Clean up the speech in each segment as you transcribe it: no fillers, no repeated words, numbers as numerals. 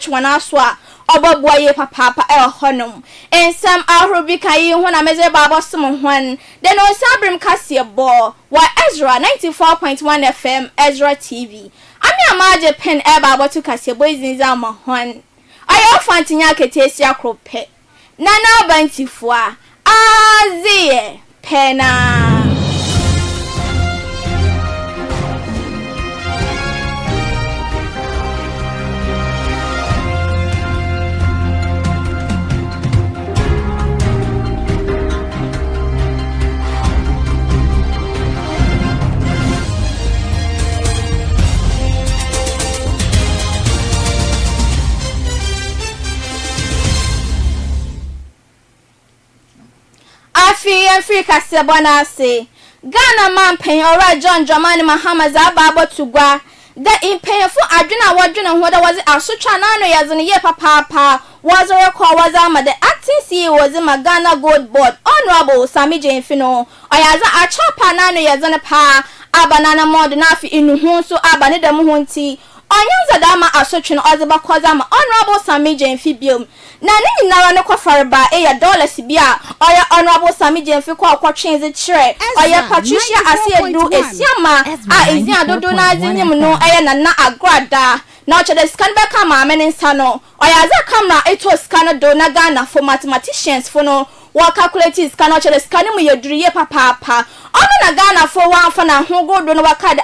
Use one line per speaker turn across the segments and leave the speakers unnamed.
chwana so a oboboye papa honum ensam ahrobi kai ho na meze babo som hwan de no sabrim kase bo wa Ezra 94.1 FM Ezra TV ami amaje pen babo to kase bo izinza ma hwan ayo fantinya ketesi akrope nana bantifo a azie pena Africa sebona se Ghana man pen ora John Dramani Mahama za babo tugwa the impayful adwena wadwena ho da was asotwa na no yazene ye papa was record was ama the acting CEO was in Ghana Gold Board Honorable Sami Jenfino oyaza achapa na no yazene pa abanana mod na afi inu ho so abane da mu ho nti onyanza dama asotwe no ozeba kwaza ma Honorable Sami Jenfi biom na ni nyinara ne kwafareba $1 bia oya Honorable Sami Jenfi kwa kwatwenze kire oya Patricia Asiedu esiama a ezia dodo na azinyim no na agrada na ochede scan be kama amene nsa no oya za camera eto scan do na Ghana for mathematicians for no wa calculate scan ochede scan mu yeduriye papa ono na Ghana for wan fa na ho godo no wakade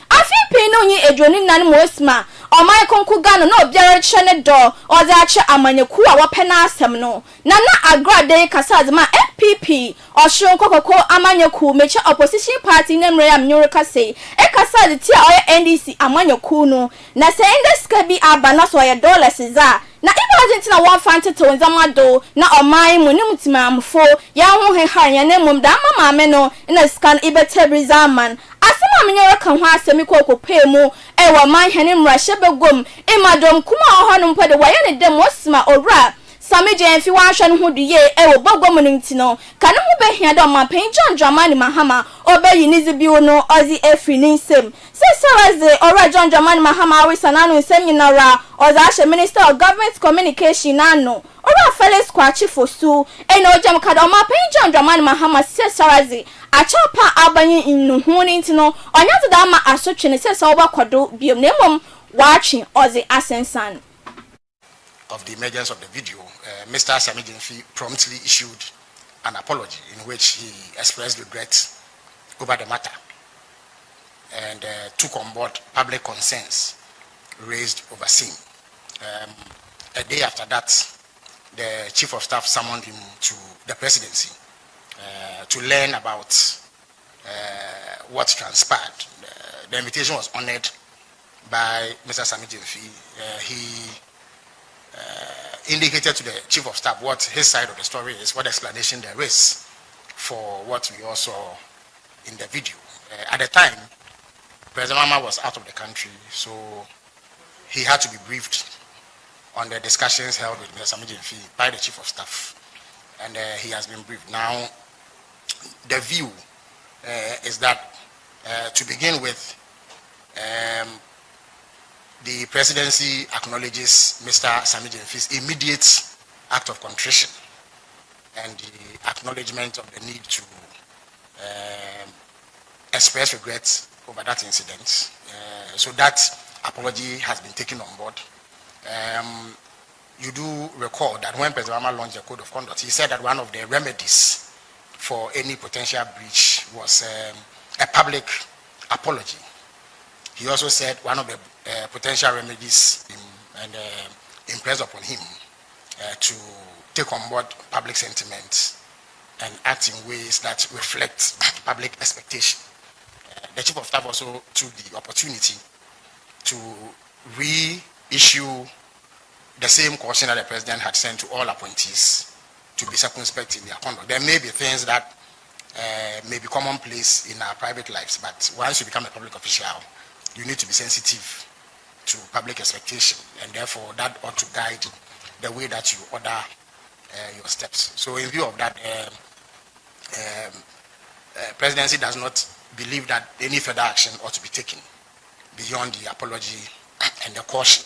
afi pe no nyi edwoni nan mo esma omai konku Ghana no obiara chene do oza ache amanyeku a wapena asem no na agrade kasazima FPP oshun kokoko amanyeku meche opposition party nemre ya mnyoreka say kasazi ti a NDC amanyeku no na se endeska bi aba na so $1 za na iba agentina wan fante to nzama do na omai mu nim timamfo ya ho hehan ya nemum da mama me no na scan ibetebri zaman asema mnyoreka kan ho asemi kokopɛ mu ewa man hene mrahye begom imadom kuma ohonum pode waye ne dem osma owra Sami Jenfi wan hwe no ho duye ewo bogom no ntino kane ho behia da mapen John Dramani Mahama obayi nizibiu no ozi efri ninsem sesaraze ora John Dramani Mahama awisana no nsem nyinara oza ahye Minister of Government Communication nano ora Felix Kwachi fosu eno ojam kada mapen John Dramani Mahama sesaraze achapa abanyi inu ho ntino onyazo da ma asotwe ne sesa obakodo biom nemom wachi ozi asensan
of the emergence of the video, Mr. Sami Jenfi promptly issued an apology in which he expressed regret over the matter and took on board public concerns raised over same. A day after that, the Chief of Staff summoned him to the presidency to learn about what transpired. The invitation was honored by Mr. Sami Jenfi. He indicated to the Chief of Staff what his side of the story is, what explanation there is for what we all saw in the video. At the time, President Mama was out of the country, so he had to be briefed on the discussions held with Mr. Sami Jenfi by the Chief of Staff, and he has been briefed. Now, the view is that, to begin with, the presidency acknowledges Mr. Sami Jenfi's immediate act of contrition and the acknowledgement of the need to express regret over that incident. So that apology has been taken on board. You do recall that when President Obama launched the Code of Conduct, he said that one of the remedies for any potential breach was a public apology. He also said one of the potential remedies impressed upon him to take on board public sentiment and act in ways that reflect public expectation. The Chief of Staff also took the opportunity to reissue the same caution that the President had sent to all appointees to be circumspect in their conduct. There may be things that may be commonplace in our private lives, but once you become a public official, you need to be sensitive to public expectation, and therefore that ought to guide the way that you order your steps. So in view of that, presidency does not believe that any further action ought to be taken beyond the apology and the caution.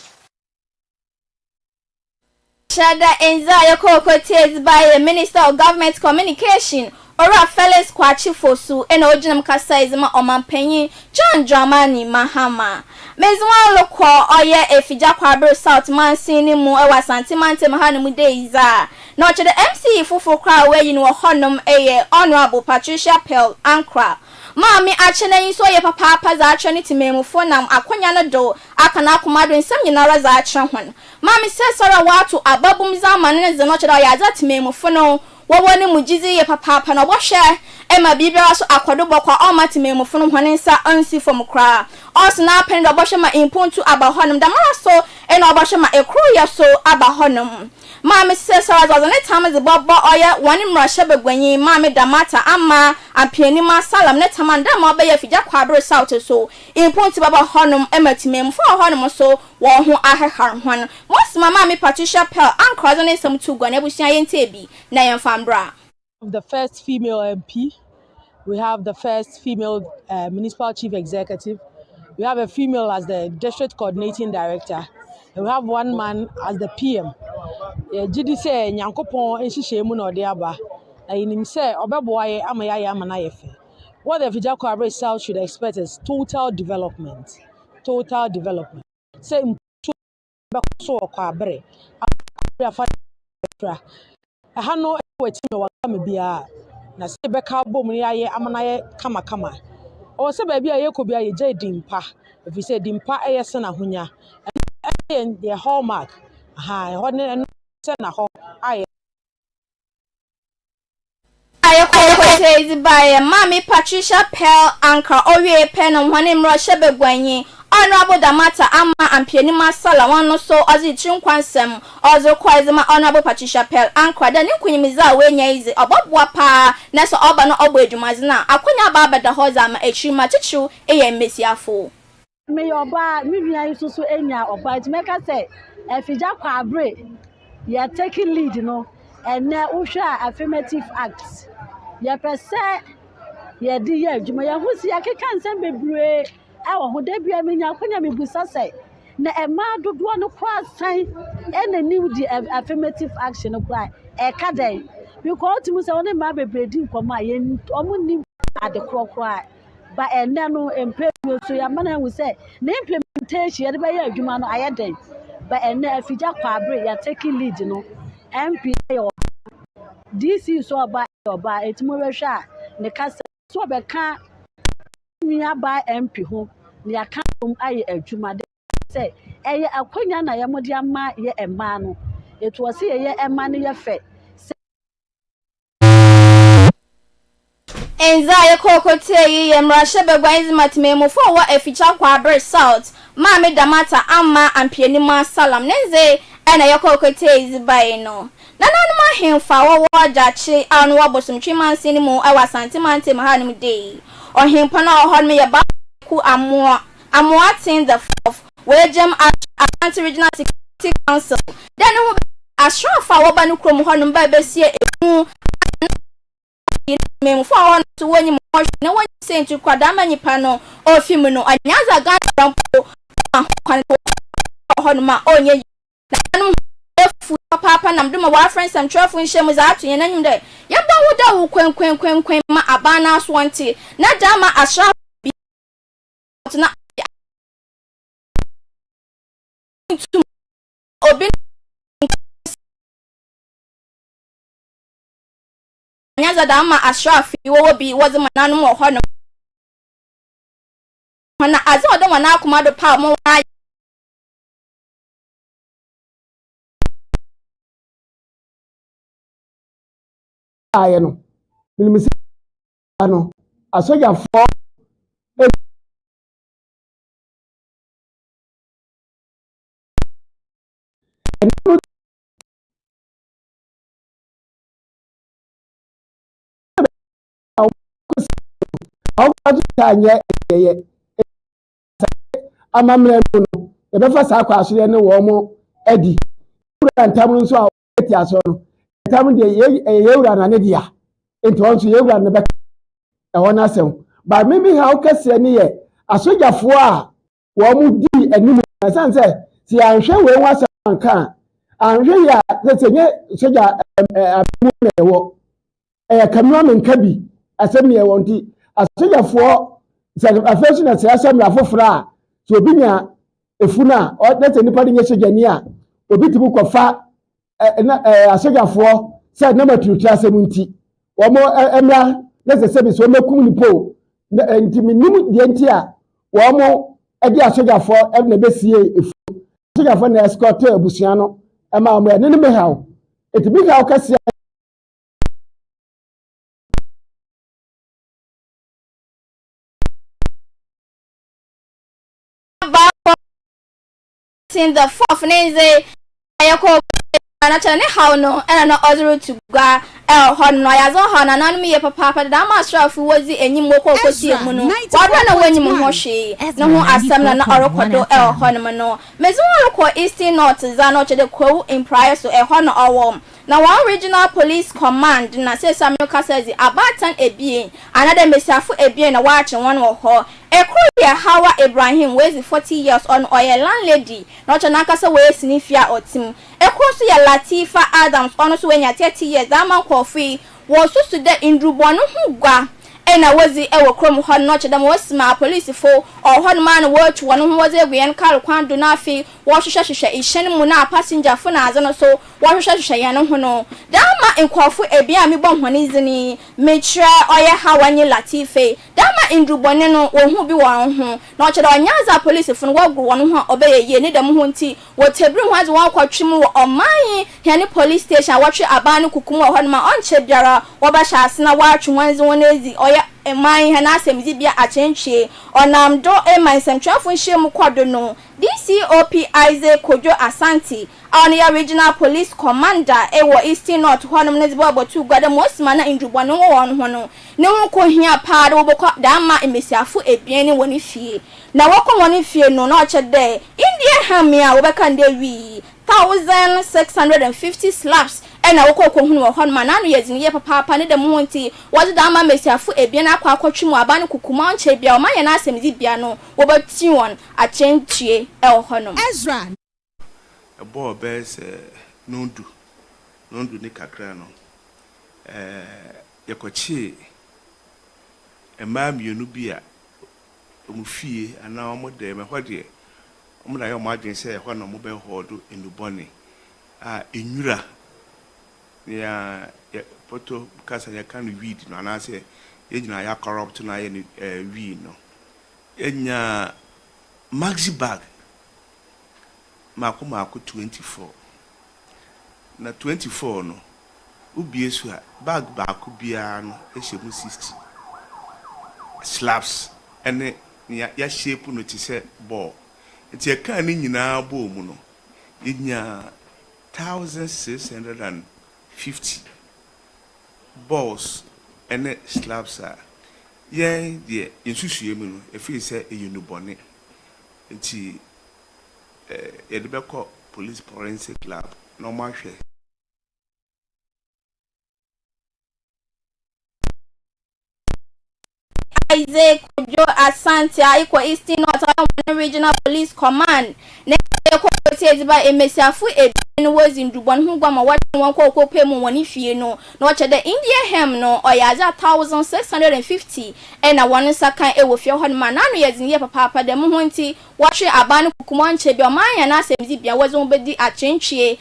Shada Enza Kokotes by the Minister of Government Communication. Ora Felix Kwachi Fosu and Ojinam Kasaizma Omanpenyi John Dramani Mahama. Mezwan lokwa oye efija kwabere South Mansini mu ewa Asante mante mahanu mu deiza. No che the MC fufu kwa we yin wo honom eye Honorable Patricia Pearl Ankra. Mami achene yin so ye papa za atwe ne timemufo nam akonya no do aka na akomado nsam nyinara za atwe hon. Mami sesora watu ababum zaman ne ze no che da ya za timemufo no wawone mujizi ye papa na bohwe ema bibia so akodo bokwa o matimemufo no hone nsa ansi fom kra os na pen do bohwe ma impuntu aba honum da mara so ena bohwe ma ekru ya so aba honum mami sesora za ne tamaze bobbo oye woni mrahye begwanyi mami damata ama apiani ma salam ne tamanda ma obeya fija kwabro south so impuntu baba honum ema timemufo honum so wo ho ahehar hon mos mama mi Patricia Pearl ankra ne sam tugwa na busia yentebi na yemfambra.
The first female MP, we have the first female municipal chief executive, we have a female as the district coordinating director, and we have one man as the PM. Jidi say nyankopon enhihye mu na ode aba. Ayinim say obeboaye amayaye amanayefe. What the Fija Kwabere South should expect is total development. Total development. Say so Kwabere. Hano wetin wa kama bia na se beka bom ni aye amanaye kama o se ba bia ye ko bia ye je dimpa if you say dimpa eye na hunya and the hallmark ho ne se na ho aye
Kokotes by Mami Patricia Pearl Anchor owie pen on hwane mrahye begwanyi Honorable Damata ama ampiani masala wano so ozi chinkwansem ozo kwaizema Honorable Patricia Pearl Anchor da ni kunyimiza wenya izi obobwa pa na so oba no obo edwumazina akonya baba da hoza ma echima chichu eye mesiafo
me oba mi nua isusu enya oba it make say Fija Kwabere you taking lead no and na uhwa affirmative acts ya pese ye di ye adwuma ya husi akeka nsem bebre awo ho da bia menya akonya mebusa say na ema dodo no kwa san ena new di affirmative action no kwa e ka dai because timu say one ma bebre di nkoma ye omo ni ade krokro ba ena no empe so ya mana hu say na implementation ye de ba ye adwuma no aye den ba ena Fija Kwabere ya taking lead no MP yo DC so ba etimo hwehwa ne kasa so be ka nua ba MP ho ne aka aye adwuma de say eye akonya na ye mode ama ye ema no eto se ye ema ne ye fe
Enza ye Kokote ye mrahye begwanyi matimemufo wa Fija Kwabere South Mami Damata ama ampiani masalam nenze ena ye Kokote by no Nananuma hemfa wo jachi anu wabosumtwi mansini mu ewa Asante mante mahanu day. On hempa na ohon me ye ba ku amoatin the fourth we gem Asante Regional Security Council. Then who asrafa wo ba no krom honum ba besie emu mem for won to woni mo na won sentu kwadama nyipa no ofim no anyaza ga rampo kwan honuma onye papa nam duma wa friends and traffic nshemu za atu yen anyum de yamba woda wo kwen ma abana so nti na dama asra na obi nyaza dama asra fi wo bi wozi mananu mo hono na azo odo wana akomado pa mo wa
aye no milimisi ano asoja fo tanye ye amamre no e be fa sa kwa so ne wo mo edi ura ntam nso a eti aso no ntam de ye ura na ne dia enti won so ye ura ne be e wona asem ba mimi ha okase ne ye asojafo a wo mu di anim na san se si anhwe we wasa nka anhwe ya senye soja abimu na ewo kanwa menka bi asem ne ewo nti asojafo afesu na se asem la fofora so obinya efuna o dete nipa de nye sojani a obi tibu kofa asojafo se na matutu asem nti womo emra na se bi so makum ni po nti minim de nti a womo edi asojafo na besie efu asojafo na escort abusua no ema omo ne ne mehaw etibi haw kase
in the fourth name ayako na chane how no na order to gwa hon no ya zo hon na no me papa da ma strafu wozi enyim woko okosi emu no wadra na wanyim ho hwe na ho asem na orokodo hon mo no mezu oroko eastern north za no chede kwawu in prior so hon owom na one regional police command na say Samuel Kasazi abatan ebien another mesiafu ebien na waache won wo ho ekruya Hawa Ibrahim wezi 40 years on oil landlady na ocha na kasa we sinifia otim ekrusu ya Latifa Adams ono so wenya 30 years ama Kofi wo susu de indrubonu hugwa ena wozi ewo krom ho no chedam wasima police fo hon man watch wonu ho wozi eguen kar kwan do na afi wo hwehwehwehwe ihyen mu na passenger fo na azo so wo hwehwehwehwe yan ho no dama enkofu ebia me bon hone zini mechre oye Hawanye Latife dama indrubonu no wo hu bi won ho na cheda onyaza police fo no wogru wonu ho obeyeye ne dam ho nti wo tebru ho azo won kwatwem wo oman hene police station watwe abanu kukum ho no ma onche biara wo ba sha asena watwe wanzi won ezi my hanasem zibia achenchie onam do my semtwafo nhiem kwado no DCOP Isaac Kojo Asante on regional police commander ewo Eastern North honum ne zibo abotu gwada mosima na indrubonu won ho no ne ho ko hia paade wo bokọ da ma emesiafo ebien ne woni fie na wokọ woni fie no na ochede India hamia wo beka nde wi 1650 slaps ena wokọ ko hunu wo hon ma na no yezini ye papa ne dem ho nti wo da ma mesiafo ebien akwa akwatwemu aba ne kukuma nche bia o ma ye na asem bia no wo bati won achenchie honum
Ezra abo bes nondu ni kakra no yakochi mienu bi a omufie ana omode me hode omna ye omadwen se ho na mo be hodo enubone enwura ya poto kasa ya kan weed no ana se yegina ya corrupt na ye weed no enya maxi bag mako 24 na 24 no ubie so bag baako bia no ehye mu 60 slaps ene ya shape no ti se ball enti eka ni nyina ball mu no enya 1650 balls ene slaps a ye de insusuye mu no efi se eyunubone enti edebeko police forensic lab no mahwe
Isaac Kojo Asante aiko Eastern North regional police command ne ko tiaziba emesiafu ebien wozi ndubon hu gwa ma won ko pemu woni fie no na ochede India hem no oyaza 1650 ena won sakan ewo fie ho ma nanu yazini ye papa dem hu nti wahwe abanu kukuma nche bi o manya na asemzi bia wozo bedi achenchie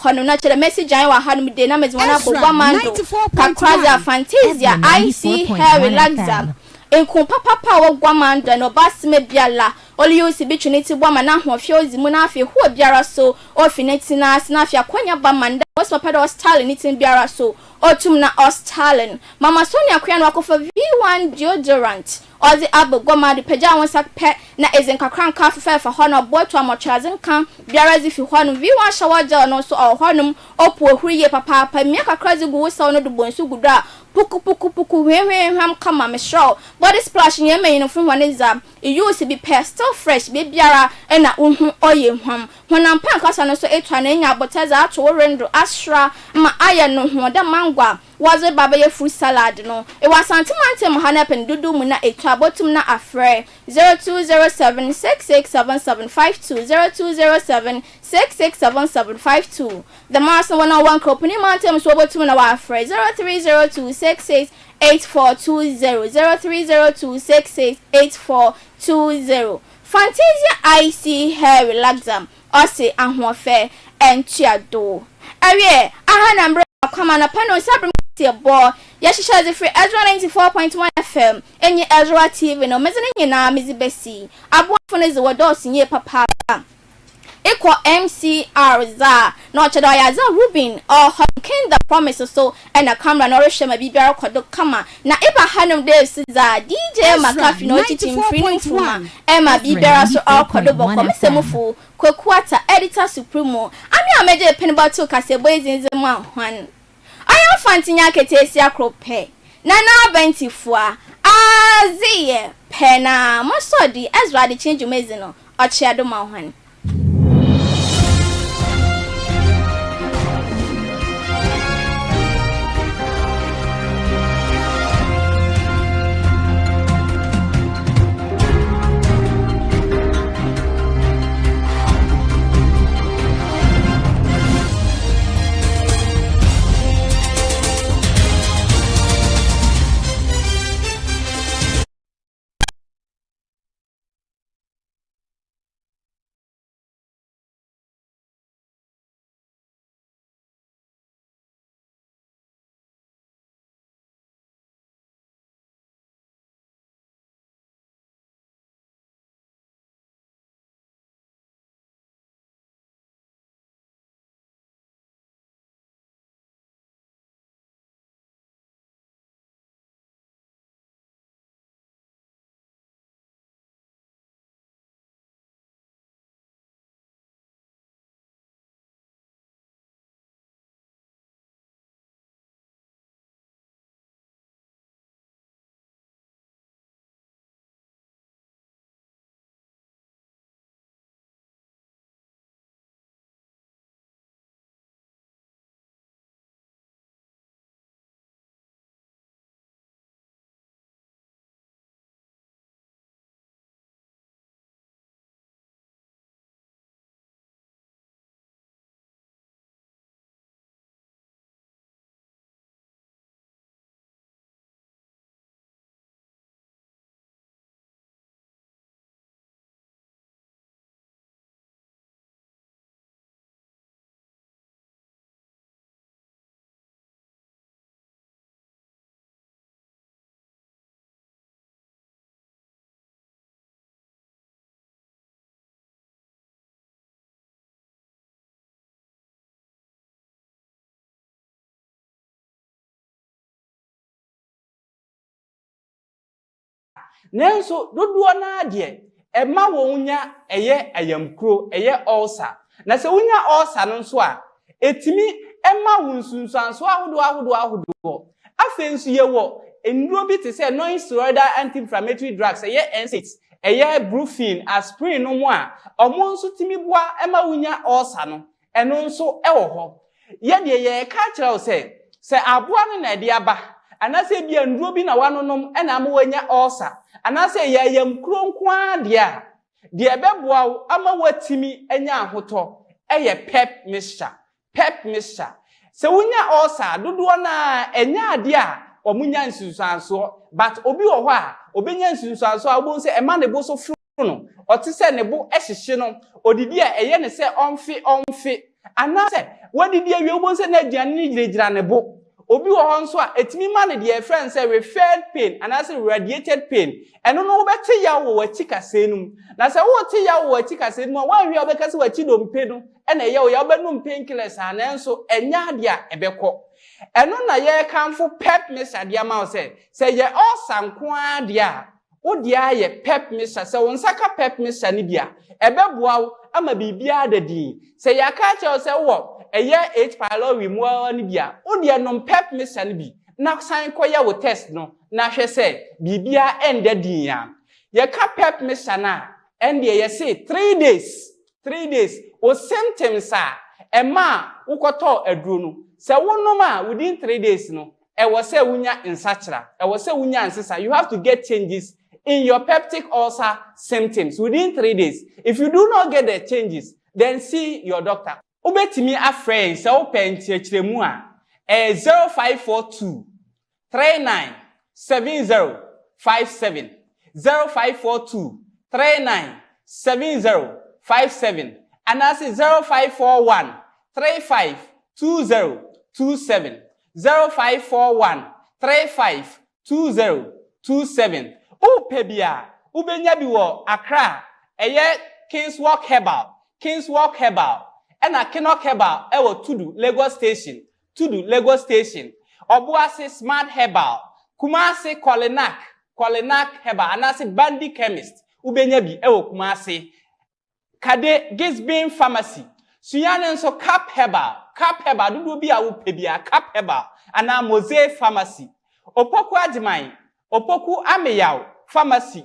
hono na chede message an wa hanum de na mezi wona gwa mando kakraza fantasia IC hair relaxer enko papa wo gwamanda no basime biala oli yusi bitwiniti bwama na hofi ozimu na afi ho biara so ofineti na afi akwanya bamanda was papa do Stalin nitin biara so otum na Stalin mama Sonia Kwian wakofa V1 deodorant ozi abo gwamadi peja wonsa pe na ezenkakran ka fefa hono boto amochazen kan biara zifi hono V1 shower gel no so honum opu ohuriye papa miaka krazi guwusa no do bonsu gudra puku hwehwehwam kama me show body splash nyeme yin fun waneza e use be still fresh be biara na unhu oye hwam honam pan kasa no so etwa na nya botaza ato rendo asra ma aya no hoda mangwa was a baba fruit salad no it was Asante mantem ha na pen dudu mu na etu abotum na afre 0207667752 0207667752 the master 101 company mantem so abotum na wa afre 0302668420 0302668420 Fantasia IC hair relaxer ose ahofe enchiado awie aha number come na pano sabrim tie bo ya shisha ze free Ezra 94.1Fm enye Ezra TV no mezene nyina mezibesi aboafo ne ze wodosi nye papa Equal MCR za no chedo ya za Rubin or King the promise so and a camera no rehwe ma bibia rekodo kama na eba hanum days za DJ Makafi no chitim free fuma Emma bibia so rekodo boko mesemufu kwakwata editor supremo ami ameje penbato kase boyzinze mu ahwan ayo fantinya ketesi akrope na bentifua azie pena mosodi Ezra de change mezino ochiado ma ahwan
Nenso dodo na ade ema wonya eye ayamkro eye ulcer na se wonya ulcer no nso a etimi ema wunsunsanso ahodo afensu ye wo enduro bi te se non-steroidal anti-inflammatory drugs eye NSAIDs eye brufen aspirin no mo a omo nso timi boa ema wonya ulcer no eno nso ewo ho ye de ye ka kira o se aboa no na de aba anase bia nduro bi na wanonom ena ama wanya ulcer anase yayam kronkwa de beboa ama watimi enya ahoto eye pep mixture se wonya ulcer dodo na enya ade a omunya nsunsuanso but obi wo ho a obenya nsunsuanso a obon se ema ne bo so fru no otise ne bo ehihye no odidi a eye ne se onfe anase wadidi awie obon se na aduane ni giregira ne bo obi wo ho nso a etimi ma ne de friend say referred pain and as radiated pain eno no beti ya wo wachi kasenum na say wo ti ya wo wachi kasenum wa hwe obeka se wachi dompe no ena ye wo ya obenum painkillers anenso enya de a ebekọ eno na ye kanfo pep mixture de ama wo say ye osanko ade a wo de aye pep mixture say wo nsaka pep mixture ni bia ebeboa ama bibia adadi say ya ka che wo say wo eye H pylori mo ni bia odi enom pep mixture ni bi na san koya wo test no na hwe se bibia ende din ya ye ka pep mixture na ende ye say 3 days o symptoms a ema ukoto aduro no se wonom a within 3 days no was say wunya insachra, was say wunya ansisa. You have to get changes in your peptic ulcer symptoms within 3 days. If you do not get the changes, then see your doctor. Ubetimi afraid so penchiremu a 0542 39 7057 0542 39 7057 and that's 0541 35 2027 0541 35 2027. Pebia ubenya bi wo Accra eye Kings Walk Herbal and a Kinnock Herbal ewo Tudu Lagos Station Obuasi Smart Herbal Kumasi Kolinak Herbal and that's Bandi Chemist ubenya bi ewo Kumasi Kade Gisbin Pharmacy Suyane so Cap Herbal dudu bi a wo pebia Cap Herbal and a Mose Pharmacy Opoku Adimai Opoku Ameyaw Pharmacy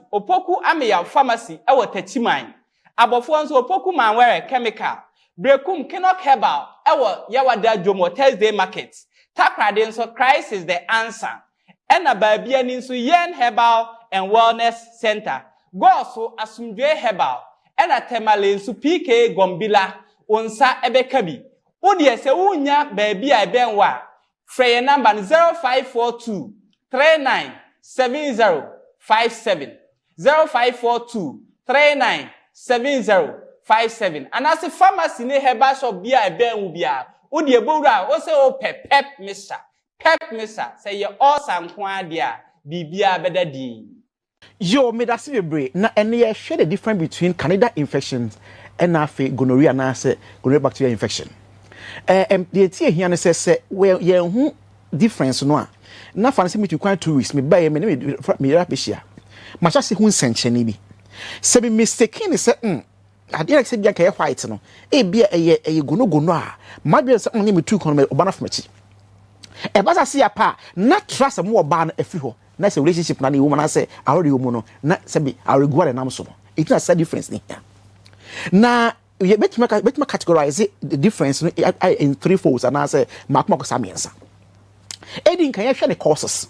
ewo Tachiman Abofo nso Opoku Manwere Chemical Brekum Kinnock Herbal ewo Yawada Jomo Thursday Market Takrade nso Christ is the answer ena baabia ni nso Yen Herbal and Wellness Center Goso Asumdwe Herbal ena Temale nso PK Gombila onsa ebekabi wodi se wunya baabia ebenwa frey number 0542 39 7057 0542 39 7057 and as a pharmacy ne herbal shop bia eben bia wodi ebowura o se o pep mister say ye awesome kwa dia bibia bedadi
yo me da se bebre na ene ye share the difference between candida infections and afi gonorrhea na se gonorrhea bacteria infection the tie hia ne se ye hu difference no a na fancy me to quite 2 weeks me buy me rapishia macha se hu nsenchene bi se be mistaken se ade like se bia ka white no e bia eye gono a madwe se on me tu kon me oba na famachi e basa se apa na trust mo oba na afiri ho na se relationship na woman na se already woman no na se be already nam so no it na say difference ni here na you bet me categorize the difference in 3 folds and I say makma samiensa edin kan ye hwe the causes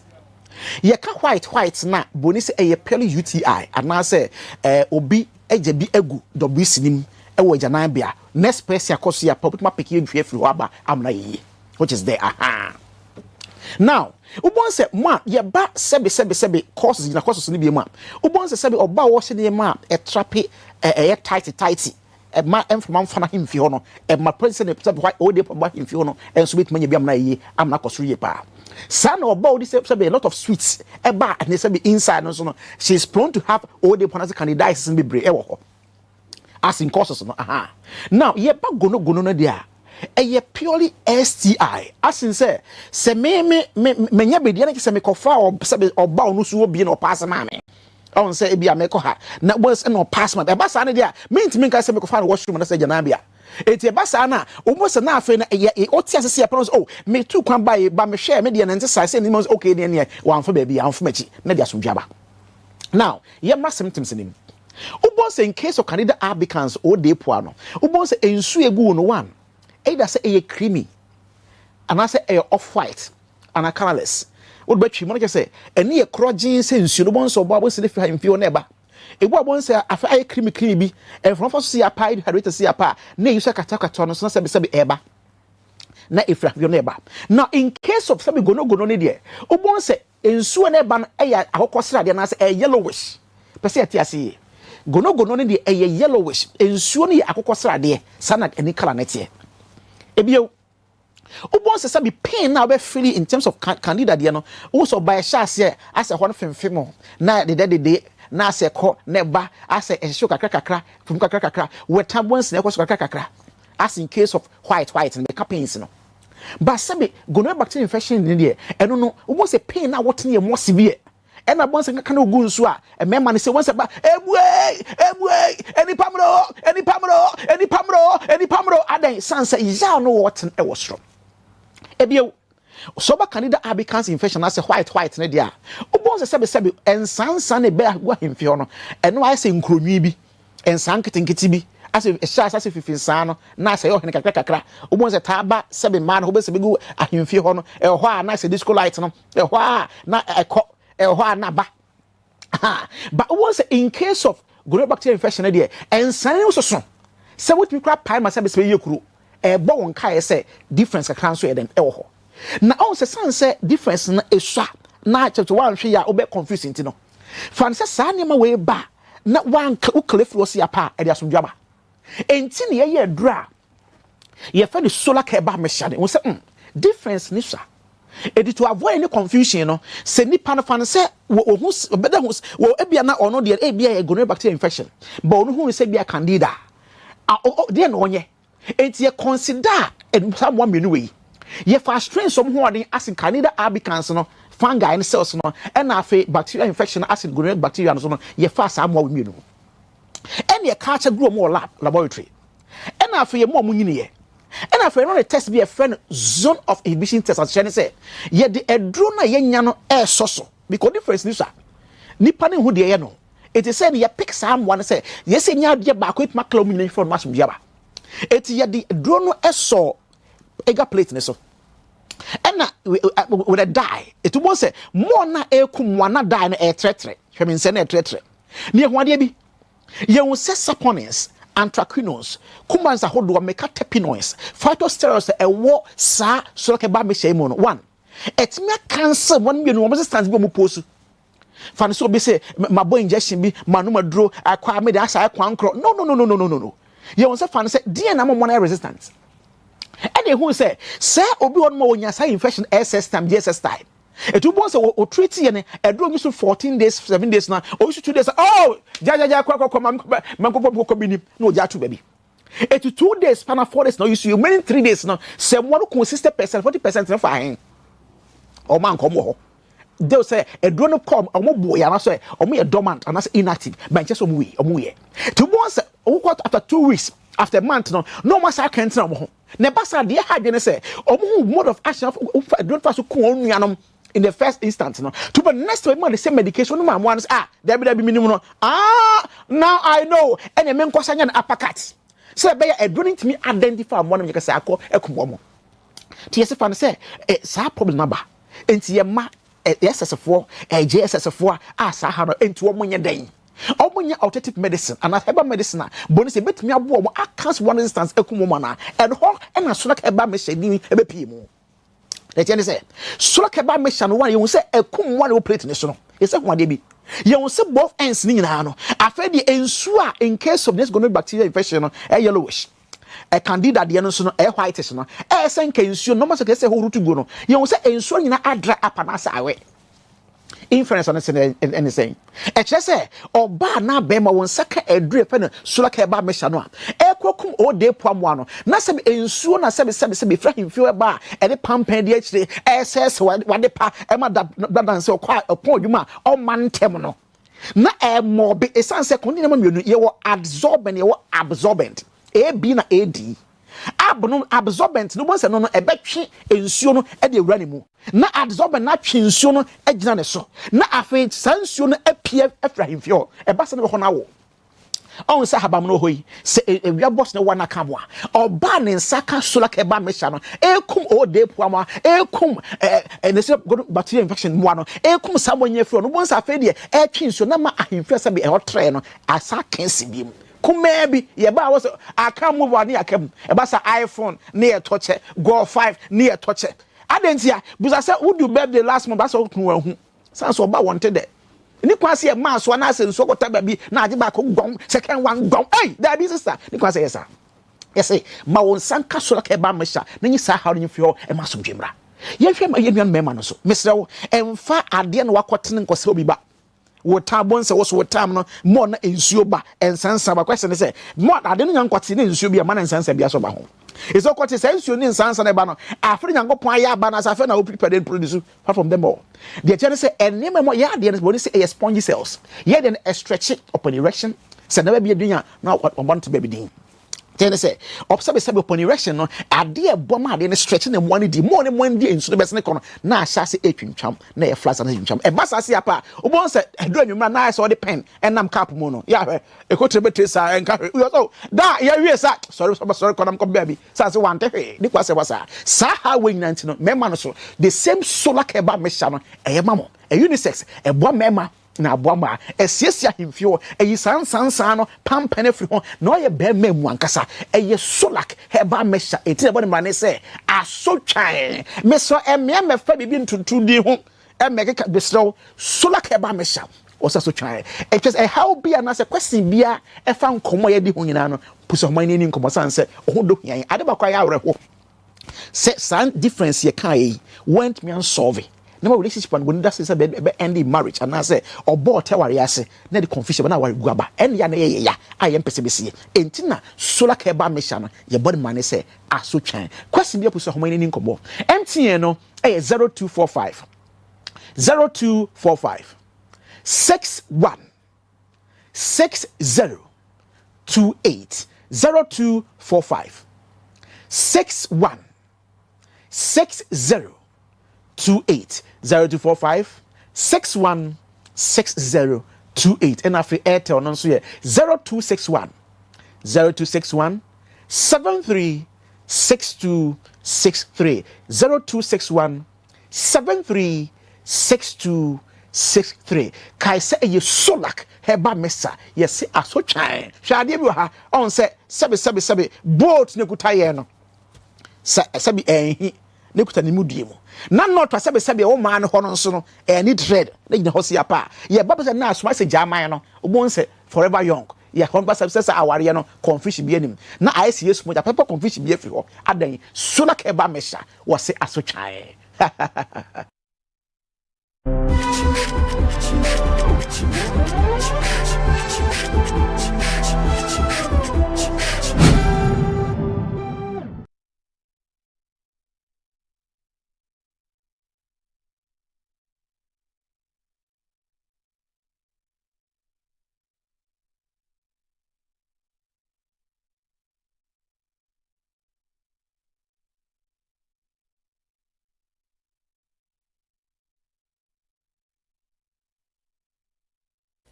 ye ka white na boni se eye purely UTI and I say obi eje bi egu WC nim ewo janan bia next person akoso ya put ma peke edwe free aba amna ye which is there now ubon se ma ye ba sebe causes na causes ni bi ma ubon se sebe oba wo se ne ma e trape e tight ma enfama mfana himfi ho no ma president sebe why o dey pa himfi ho no enso bit manya bi amna ye amna koso ye pa sana oba odi sebe a lot of sweets eba and sebe inside no so no she is prone to have all the ponasi candidiasis in bebre e wo ho as in causes no now ye ba gono no dia eye purely STI as in say me nya bedia na se me kofa o sebe oba onu so obi na o pass ma me on say e bia me ko ha na boss no pass ma be ba sa na dia me ka se me kofa no washroom na se jana bia eti ba sa na almost na afa na e oti asese ya pron oh me tu kwan ba ba me share me dia na ntisa say ni mo okay ne wan fa ba bia wan fa machi na dia somdwa now ye ma symptoms ni ubon say in case of candida albicans o de po ano ubon say ensu egu no one either say e creamy and I say e off white and a colorless what bet you money say eni e crogin say ensu no bon so bo say fi himfi na eba ebu abon say afa ay creamy bi e from for see apa hydrate see apa na you say kata no so say be eba na efra fi na eba now in case of say gono ne de obon say ensu na eba no eya akokosra de na say yellowish pese atiase gono ne de eya yellowish ensu no ye akokosra de sana any color na tie ebio ubon se sabi pain na be feel in terms of candida de no wo so by shase ase ho no femfemo na de na ase ko ne ba ase ehyo kakra fum kakra wetabons na ekoso kakra as in case of white and the pains no but sabi gonorrhea bacterial infection ni de eno no ubon se pain na what ne more severe ena bon se kaka na ogu nso a emema ne se won se ba ebuei eni pamro adan sansa ya no what e was from ebio so ba candida albicans infection as white ne dia obon se sebe ensansa ne be agwa hemfi ho no eno ay se nkronwi bi ensan ketenketi bi as if a shas as if insano na say oh ne kakra obo se taba 7 man obo se begu ahemfie ho no e ho a na say disco light no e ho a na ekọ e ho a na ba but once in case of gonorrhea bacterial infection there ensan so say what we call pie myself be yekuru e bo won kai say difference kakra so e den e ho na on se san say difference na esua na chapter 1 hwe ya obe confusing ti no fan say sa nema we ba na wan uklefro si apa e dia somdwaba enti ne ye dra ye fa the solar care ba mechane won say difference ni sha e to avoid any confusion no se nipa no fan say wo hu obeda hu wo ebia na ono de ebia e gonorrhea bacterial infection but ono hu say bia candida de na onye enti ye consider someone menu we ye fa strain some ho odin as candida albicans no fungi and cells no and afi bacterial infection acid gonorrhea bacteria no so no ye fa sa mo menu and ye culture grow more laboratory and afi ye mo nyini ye and afi no test be a friend zone of inhibition test as she say ye the edro na ye nya no e so because difference ni so nipa ne hu de ye no it is say ye pick someone say ye say nya de ba ko it makla mu from mass biaba it ye the edro no e so ega plate ne so and with a die it won't say more na ekum wana die na tretre hwemi nse na tretre ne ho ade bi ye won say saponins anthraquinones kumanza hodo mecatepinoids phytosterols ewo sa so ke ba me shey mo no one etime cancer one me no resistance bi mo posu fan so be say ma boy injection bi manu maduro akwa me da asa akwa nkro no ye won say fan say DNA mo na resistance. And who say obi on mo nya say infection SS time GSS time it will say o treat ye e do you 14 days 7 days now o you 2 days oh ja kwa man binim no ja to baby it 2 days span 4 days now you many 3 days now say one consistent percent 40% na fine o man come ho they say e do no come o mo boy na so o mo dormant and inactive but just o mo we to once after 2 weeks after a month no more sa can't na mo ne basa de ha dwene say omo mode of action don't fast ko onuanom in the first instance no to the next time the same medication no man ones there be minimum no now I know and e men kwasa nya na apakat say be e don't need me identify one me say akọ ekumo ti yesi fa no say sa problem na ba enti ye ma SSF4 JSS4 sa ha no enti wo monye den omunya alternative medicine and herbal medicine bonus betimi abo mo across one instance ekumo na and ho and asola herbal medicine ebe pie mu let you say sola herbal medicine one you say ekum one operate ne so no you say ho de bi you say both ends ni nyina no afa de ensu a in case of this gonorrhea bacterial infection no yellowish a candida de no so no whitish no say ensu no ma so say ho rutu go no you say ensu nyina adra apana sa awe inference on anything e che say oba na be ma won saka edure fe no sola ka ba mesha no e kokum o de poamo no na se ensuo na se fra himfio ba e de pampan de akire ss wade pa e ma da dance o kwa opon dwuma o mantem no na e mo be esanse kondi na ma mienu ye wo absorbent a b na ad absorbent no bonse no ebetwe ensuo no e de wura ne mu na absorbent na twe ensuo no agina ne so na afi sansuo no apie afra himfio e ba se no ho na wo on sa habam no hoyi se ewia boss ne wana kamwa oba ne nsaka sola ke ba mesha no ekum o de puama ekum ne se bacterial infection mo no ekum samonye fro no bonse afi de e twe ensuo na ma ahimfio se be e hotre no asa kensi bi mu kumebi ye ba was aka move on akam e ba sa iPhone near touch go 5 near touch adentia busa say who do birthday last month ba so kun hu san so ba wanted there ni kwase e ma so na asenso kota ba bi na age ba ko gon second one gon hey there be sister ni kwase yes sir yes say ma won san ka so ka ba mesha na nyi sa hawo ni fio e ma so dwemra ye hwe ma ye nuan mema no so mesrewo emfa ade na wakotene nkose obi ba water bonse was water no more na ensuo ba ensansa ba question say more ade no nyankwate na ensuo bi ma na ensansa bi aso ba ho eso kwate say ensuo ni ensansa na ba no afre nyankopon aya ba na safe na we prepare produce apart from them all the chance say enema mo ya de no say a spongy cells ye de stretch upon erection say na ba bi adunya na want to baby din Then say observe upon erection no ade bomb ade ne stretching the money di more di enso be se ne kono na asase etwintwam na ye flash na etwintwam e ba sase apa obon se edo anwumra na so the pen enam cap mu no ya hwe e ko trebe tresa enka hwe so da ya wie sa sorry konam ko baby sa se wante hwe ni kwase wasa sa ha we nyinanti no mema no so the same solar keba mesha no e mamo e unisex e bo mema na aboama esiesia himfio eyi sansansan no pampane firi ho na oye be memu ankasa eye solak heba mesha enti ebo ne mane se asotwan meso emia mefa bibi ntuntu di ho emekeka besro solak heba mesha osasotwan e just e how be na se question bia e fa nkomo ye di ho nyina no puso man ni nkomo sanse ohodo hian ade bakwa ya awreho se san difference ye kai went me and solve no relationship and when that say be end in marriage and I say or both tewari ase na the confusion na wari guaba en ya na ye ya ayem pese bese entina solar keba mesha no ye body man say aso twan question bi apuso homo ni nkobo MTN no 0245 61 60 28 0245 61 60 28 0245 61 6028 and after Airtel no so 0261 73 6263 0261 73 6263 kai say ye solak heba mesa yes asotwan hwade bi ha on say sebe boat ne kutaye no sabi enhi ne kuta ne mudie mu na not asebe o man ho no nso no any dread na gina hosia pa ye baba se na asoma se jaman no obon se forever young ye ho ba se aware no confusion bi anim na IC yes mo ja papa confusion bi afi ho adan so na ke ba mesha wo se asotwan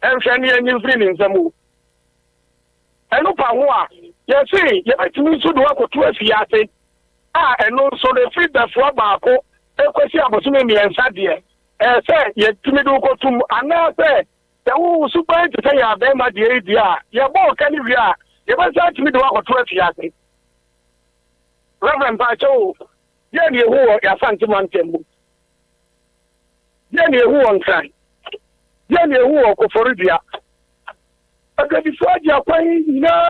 Shani and you free in some move. And no power. Yes, see, you have to do what to a fiat. And also the feed the floor barco, a question about me and Sadia. Say, yet to me do go to another. The who super to say, I bear my dear, your ball can you are. You must say to me do what to a fiat. Reverend Pacho, Jenny who are Asante Mountain. Jenny who on time. Jenny who are Koforia. Okay, before you are playing, you know.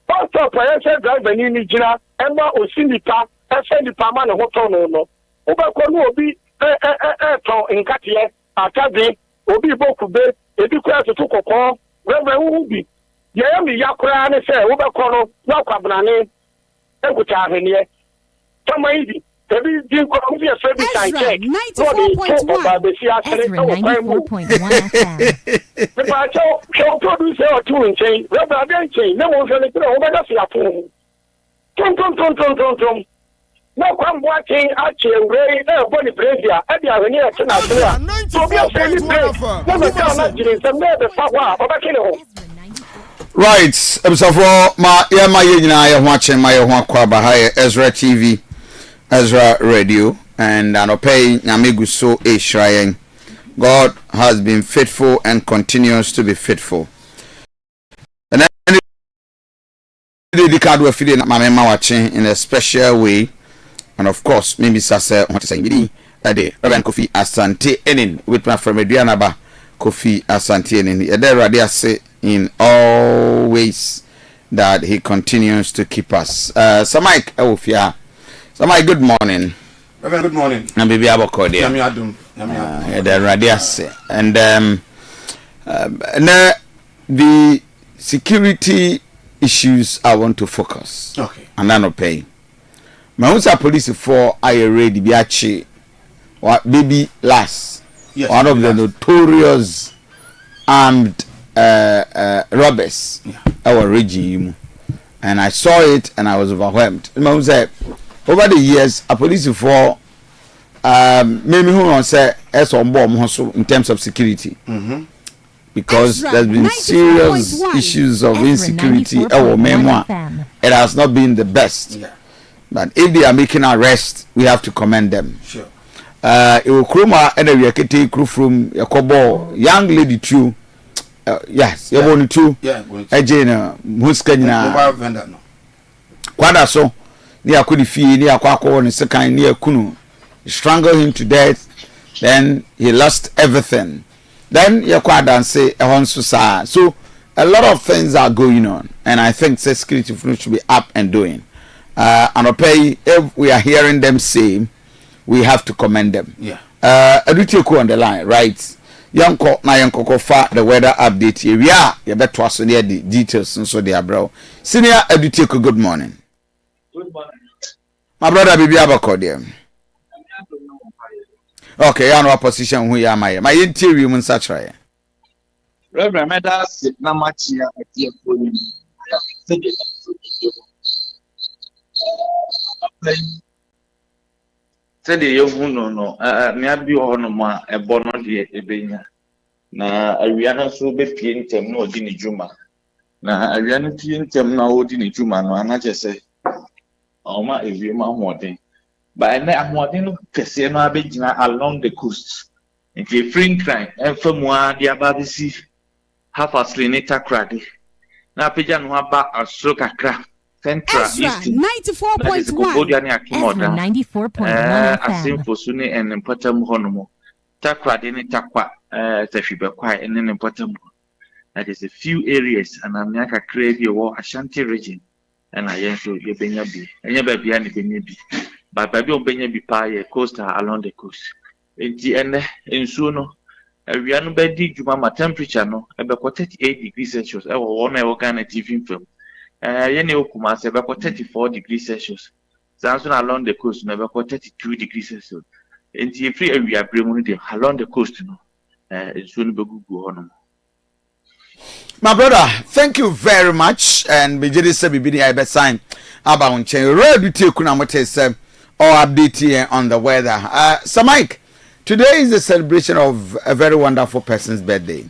Pastor Payasa driver ni jina Emma Osinipa send the permanent hotel no. Obako no obi to nkatiye atade obi bokube ebi kwa to kokon reverend ubi ye mi yakura ne se obako no na kwabrane ekuta ahenie tamaidi ebi di ko obi e bi sai check Ezra
94.1Fm.
But show producer or two in chain, rubber again chain, no one's going to over the fiat. Tom. No come watching actually, Ray, body brazier, at the avenue, so be a friendly place. Never tell not to some the power of a kilo.
Right, so for my I watching my Kwaba Ezra TV, Ezra Radio, and I pay Namigu so a shrine. God has been faithful and continues to be faithful. And then the card we're feeding my mama watching in a special way. And of course, maybe Sasa want to say Reverend Kofi Asante Ennin with my friend Aduanaba Kofi Asante Ennin. There say in all ways that he continues to keep us. Samai Ofia. Samai, good morning.
Reverend, good morning.
And baby Aboko there. And the security issues I want to focus.
Okay.
And I'm not paying. My own police for I already biachi or baby last. Yes, one of the notorious armed robbers our regime, and I saw it and I was overwhelmed. Mom said over the years a police for maybe who on say as on bomb in terms of security. Because there's been serious issues of insecurity our memoir. It has not been the best. But if they are making arrests, we have to commend them.
Sure.
It will kroma and we are crew from Yakobo, young lady too. Yes, you want to.
Yeah,
Ejena, Muskana.
Mobile vendor no.
Kwada so, near Kudifi, near Kwako, and second near Kunu. Strangled him to death, then he lost everything. Then Yakwada and say, so a lot of things are going on, and I think security should be up and doing. And okay, if we are hearing them say, we have to commend them.
Yeah.
Aduteku on the line, right? Yanko na yanko fa the weather update here. We are you better us near the details and so they are bro. Senior Aduteku, good morning.
Good morning.
My brother Bibi Abako there. Okay, you know opposition who you are my interior mun satra.
Reverend Medas na machia atie phone. Sede yehu no me abi hono ma ebo no de ebenya na awia no so be pie ntem na odi ne djuma na awia no pie ntem na odi ne djuma no anache se oma ewie ma hoden ba na ahoden no kese no abegina along the coast nti free crime enfam a dia ba bisi half a slinita crade na peja no aba asro kakra Central
Ezra 94.1
Ezra 94.1 Asimfo sune en mpatam honomo takrade ne takwa tafibe kwai en ne mpatam. That is a few areas and I'm like a crazy war Asante region and I so ye benya bi enya ba bia ne benya bi but ba bi o benya bi pa ye coastal along the coast enti ene ensuo no awia no ba di djuma ma temperature no e be 38 degrees Celsius e wo won e wo Ghana TV film yene okuma se be 34 degrees Celsius sanso along the coast no be 32 degrees Celsius enti free awia bremu no dey along the coast no ensuo no be gugu hono.
My brother, thank you very much. And we just say we I bet sign about change. Ready to kuna mote or update here on the weather. So Mike, today is the celebration of a very wonderful person's birthday,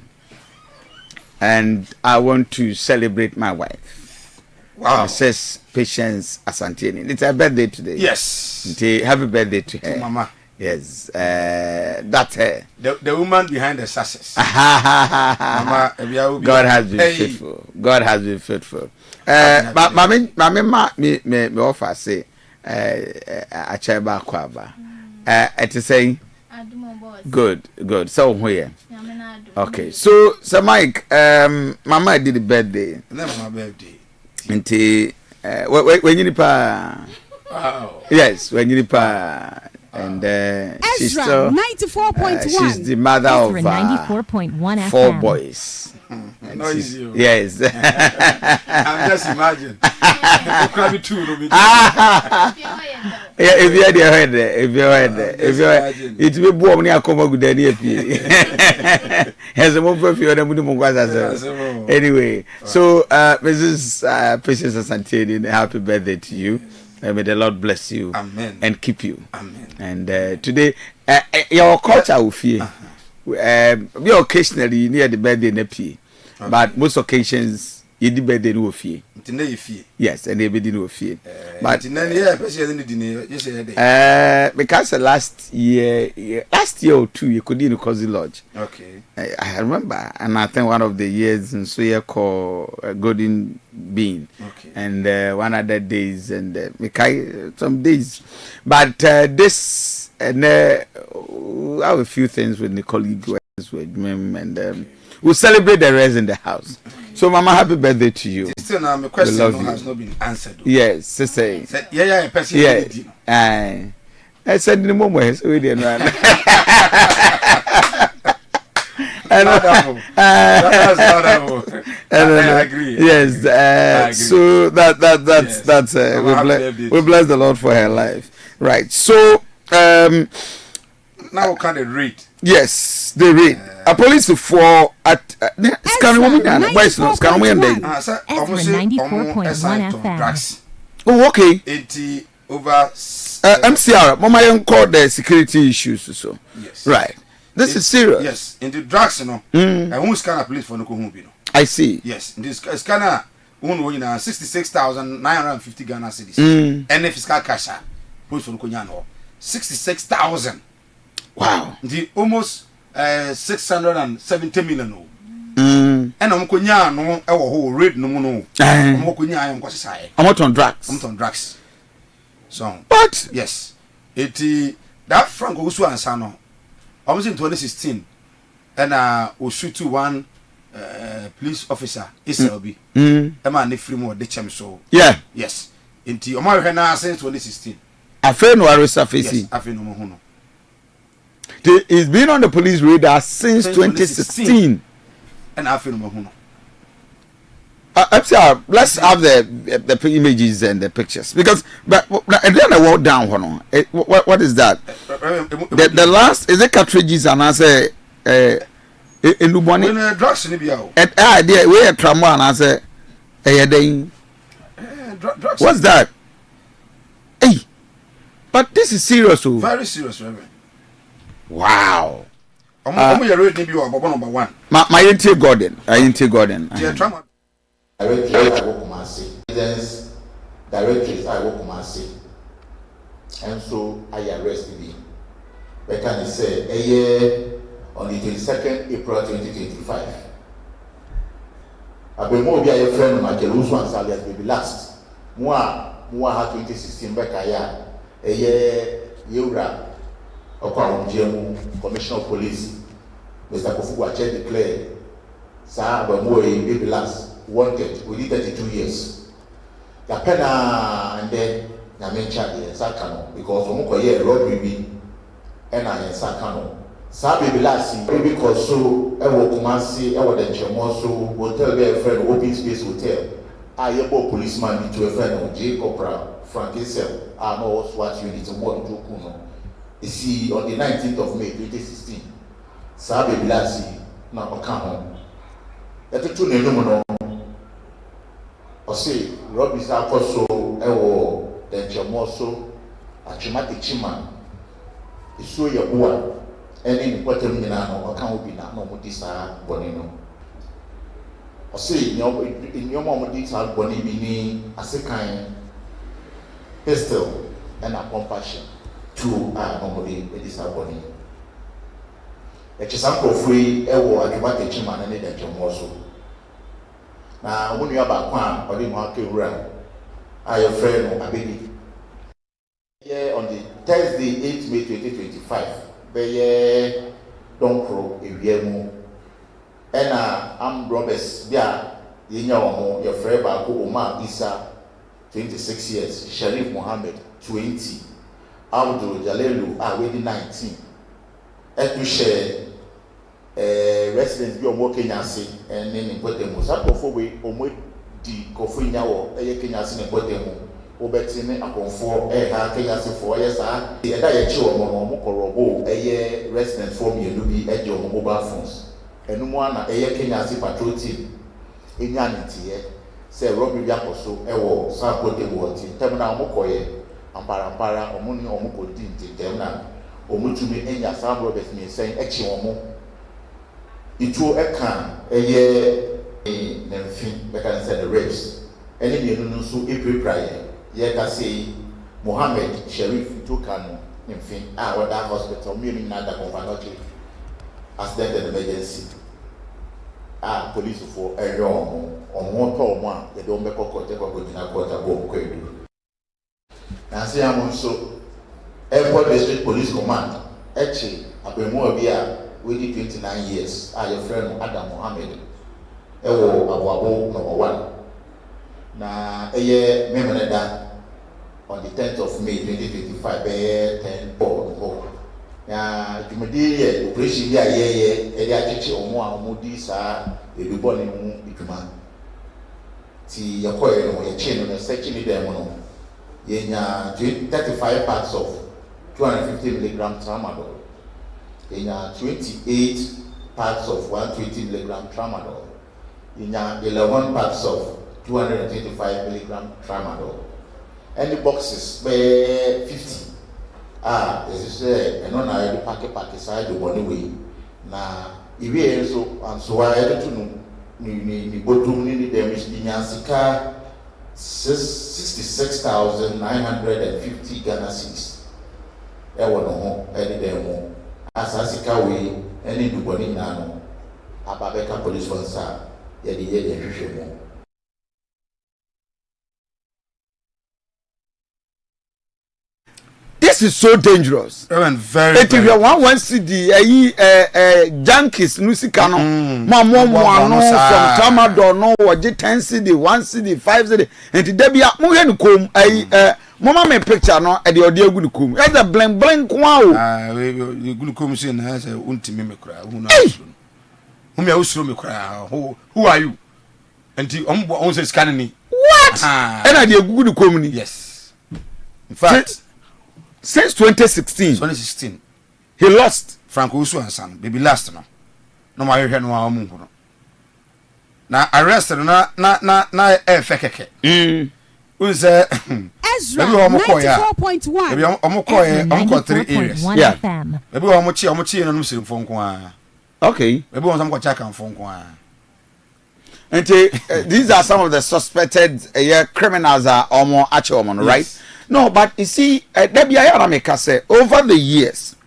and I want to celebrate my wife.
Wow.
Mrs. Patience Asante. It's her birthday today.
Yes.
Happy birthday to her.
Mama.
Yes, that's her.
The woman behind the success.
Mama, God has been faithful. God has been faithful. Me offer say, Acheba Kwaba. It is saying, good. So here. Okay. So Mike, Mama did the birthday.
Never my birthday.
Until when you
Wow.
Yes, when you and she's still
94.1.
she's the mother of
94.1
4
FM.
boys.
No easy.
Yes.
I'm just imagine.
If you had it will be born near Como good idea. Has a more for you than anyway. So Mrs. Patience Asante, happy birthday to you. May the Lord bless you.
Amen.
And keep you.
Amen.
And today, your culture will fear. We occasionally near the birthday in okay. But most occasions, you the birthday no fear. Yes, and they be no fear. But because last year or two, you could in a cozy lodge.
Okay.
I remember, and I think one of the years in Suya called Golden Bean.
Okay.
And one other days, and some days. But this, and I have a few things with the colleagues with me, and we'll celebrate the rest in the house. So, Mama, happy birthday to you.
Still now, my question has not been answered.
Yes, say.
Yeah, person.
Yeah. I said in the moment, we didn't run.
I agree.
Yes. So that's we bless the Lord for her life. Right. So
now can I read?
Yes. they read. A police for at scan woman and where's no scan woman day.
Ezra 94.1 FM.
Oh, okay.
80 over
MCR, Mama young called the security issues so.
Yes.
Right. This is serious.
Yes. In the drugs, no. I won't scan a police for no kuhumbi.
I see.
Yes. In this scanner, 66,950 Ghana cedis. And if it's cash, police for no 66,000.
Wow.
The almost 670 million. And I'm konya no whole rate no no. I'm konya I am kwasai.
I'm on drugs.
I'm on drugs. So
but
yes. That Franco Usu Ansano. I was in 2016 and we shoot to one police officer SLB. Emma ne free more the chem so.
Yeah.
Yes. Inti Omar Hena since 2016.
Afe no arrest afesi.
Yes, afe no mo no.
He's been on the police radar since 2016.
And I feel no.
Let's have the images and the pictures because and then I walk down. What is that? The last is it cartridges and I say in the morning.
Drugs in the
idea we are trauma and I say what's that? Hey, but this is serious.
Very serious, Reverend.
Wow.
I'm number one.
My Inti Gordon.
Trauma.
Directories I work Kumasi. Evidence directories I work Kumasi. And so I arrested him. But can you say a year on the 22nd April 2025? I've been more be a friend of my Jerusalem and Salias baby last. Moi 2016 back a year Yura Okwa Commissioner of Police. Mr. Kofi declared, Sir, but more baby last. Wanted within 32 years. Yapena and then Yamencha the Sakano because Omokoye robbery be and I Sakano. Sabi Bilasi, baby Koso, Ewo Kumasi, Ewo the Chemoso, hotel their friend, open space hotel. I able policeman to a friend of J. Copra, Frank Isel, I know what unit of one to Kuno. You see, on the 19th of May 2016, Sabi Bilasi, now Okano. That's a 2 no. I say, Robbie Sakoso, Ewo, then Chamoso, a Chimati Chima, is so your boy, and in the Quaterminano, or can't be not no Modisa Bonino. I say, in your Momodisa Bonini, as a kind pistol and a compassion to normally Edisa Boni. A Chisanko free, Ewo, a Chimati Chima, and then Chamoso. Now, when you have a quan or the market run, I your friend or baby. Yeah, on the Thursday, 8 May 2025, Baye Don't Crow, a Viemo. And I'm Roberts, yeah, your friend Baku Omar Isa, 26 years, Sharif Mohammed, 20, Abdul Jalelu, already 19. And to share. Residents be omo Kenya se and in Potemo. Sapofo we omo di Kofi nyawo Kenya se in Potemo. Obetime akonfo ha Kenya se 4 years ah. E da ye chi omo korobo residents form ye bi eje omo mobile phones. Enu mo na Kenya se patrol team. Enya ntie se Robbie bi akoso wo Sa Potemo ti. Tem na omo koye ampara omo ni omo ko di tem na omo tumi enya Sam Roberts mi sen echi omo Itu eka nemfin beka say the rapes ene mienu no so April prayer ye ka say Mohammed Sharif itu kanu nemfin wada hospital mienu na da confanoche accident and emergency police for omo to omo a ye do mbeko kote ko gina kota bo kwedu na say am so airport district police command echi abemu obi a we did 29 years. Your friend Adam Mohammed. Ewo Abuabo number 1. Na Memeneda on the 10th of May 2025. 10-4. Na Jumedi operation dia achichi omo a omodi sa ebibo ne mu ituma. Ti yakoye no ye chain no search ni dem no. Ye nya 35 parts of 250 mg tramadol. in 28 parts of 120 milligram tramadol, in 11 parts of 225 milligram tramadol, and the boxes by 50. As you say, and on I pack side the one way. Now, if we also, and so I had to know, ni bottom ni damage in Yansika 66,950 Ghana cedis. Ewa no ho, any demo. Asasika way, any do body nano. Ababeka police officer, yedi.
This is so dangerous.
Very.
If you want see the junkies nusika no, mo from tramadol no, waje 10 cedi, 1 cedi, 5 cedi. Enti debia mo hwe nukom mama me picture no e de ode agu nukom. E the blank kwa o.
We gu nukom say na say untimi me kra. Hu no. Hu me usuro me kra. Who are you? Enti on say scan ni.
What? And I de agu nukom ni.
Yes. In fact,
since 2016,
he lost Franco Usu and son, baby last no. No my head no amu no. Na arrested na fekeke. Who say
Ezra 94.1.
Maybe omo koye omo 3 areas.
Yeah.
Maybe omo chi no sim fon ko a.
Okay.
Maybe omo ko check am fon ko a.
And these are some of the suspected criminals are omo ache omo, right? No, but you see, over the years,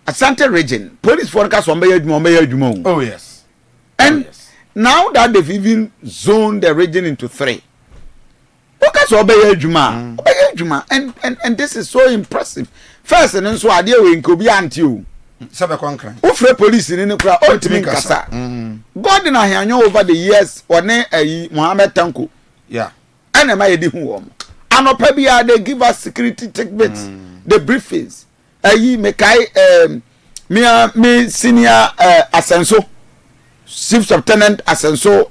Asante region, police forecast on
Oh, yes.
And now that they've even zoned the region into 3. And this is so impressive. First, and then so I deal with Kobe Antio. Ufre police in the ultimate Kasa. God in a over the years, or Mohammed Tanku.
Yeah.
And am I a home? And they give us security techniques, the briefings. Me senior Asenso, Chief Lieutenant Asenso,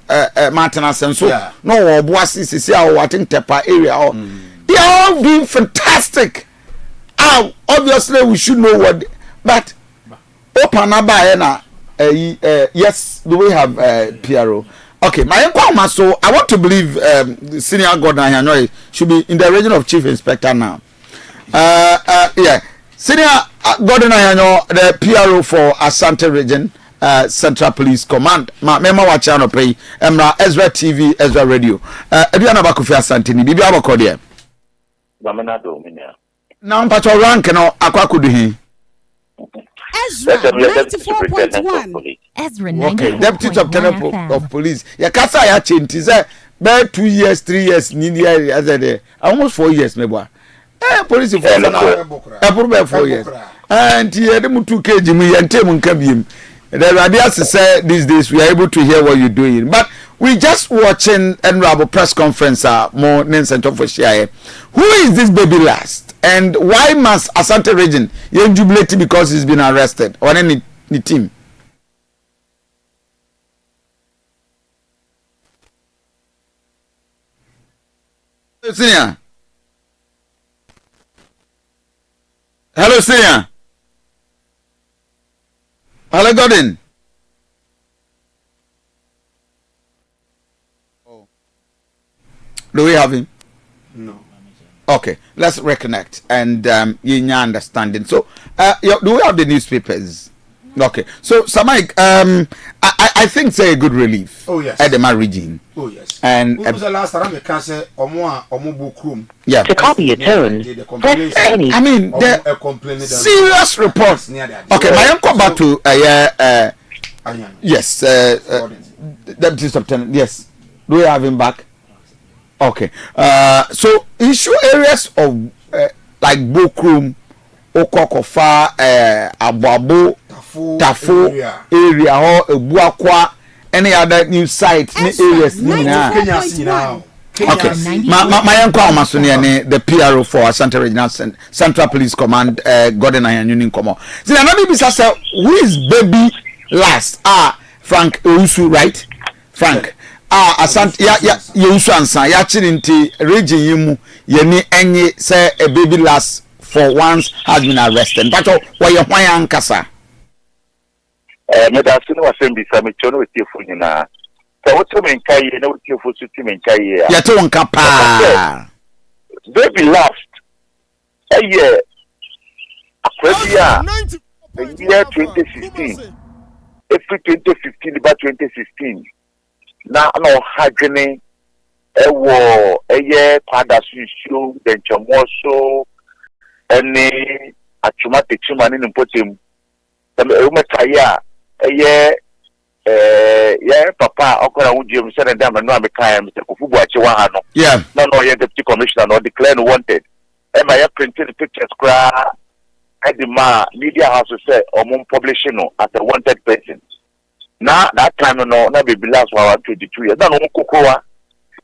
Martin Asenso.
Yeah.
No, Boasi Sisi or Wating Tepa area. They are all doing fantastic. Obviously, we should know what, but OKATAKYIE, yes, do we have PRO? Okay, my inquiry, so I want to believe the senior governor here should be in the region of chief inspector now. Yeah, senior governor here, the PRO for Asante region, Central Police Command. Mema wachano pay. Emra Ezra TV, Ezra Radio. Aduanaba Kofi Asante ni bibi abako de.
Bamena do minya.
Na mpacho rank no akwa kudu hi.
Ezra 94.1. Ezra 94.1.
Okay, Deputy Lieutenant of Police. Ya kasa ya chinti say be 2 years, 3 years ni there. Almost 4 years mebwa. Police for na 4 years. And here the mutu keji mu yente mu nkabiem. The radius say these days we are able to hear what you're doing. But we just watching Enrabo press conference more center for share. Who is this baby last? And why must Asante region jubilate because he's been arrested or any team? Senior. Hello, Senior. Hello, Gordon. Do we have him?
No.
Okay, let's reconnect and you understanding. So, do we have the newspapers? Okay, so Samaik, I think it's a good relief.
Oh yes.
At the region.
Oh yes.
And
when was the last time we can say omo
yeah.
To copy a tone, press any.
I mean, the serious reports. Okay, my uncle back to yes, Deputy Lieutenant. Yes, do we have him back? Okay, so issue areas of like Bokrum, Okokofa, Ababo, Tafo area or Buakwa, any other new sites, areas. Okay, my uncle Masuni, the PRO for Asante Regional Central Police Command, Gordon and Union Command. See, another business, who is baby last? Frank Usu, right? Frank. Asante ya Usu ansa ya chirinti region yimu yeni enye say a baby last for once has been arrested. But why you ankasa?
medasino assembly samichono wetifu nyina so wotu menkai na wetifu suti menkai
ya to nka pa
baby last year akwabia the year 2016 April 2015 about 2016 na no hagene ewo eye kwada susu denchomoso ene atuma techima ni mpotem umekaya eye ya papa okora wuje msene ndama no amekaya Mr. Kofi Buachi wa hano
yeah
no ye deputy commissioner no declare wanted ema ya printed pictures kra edima media house say omon publishing no as a wanted person na that time no na be last 22 years na no kokoa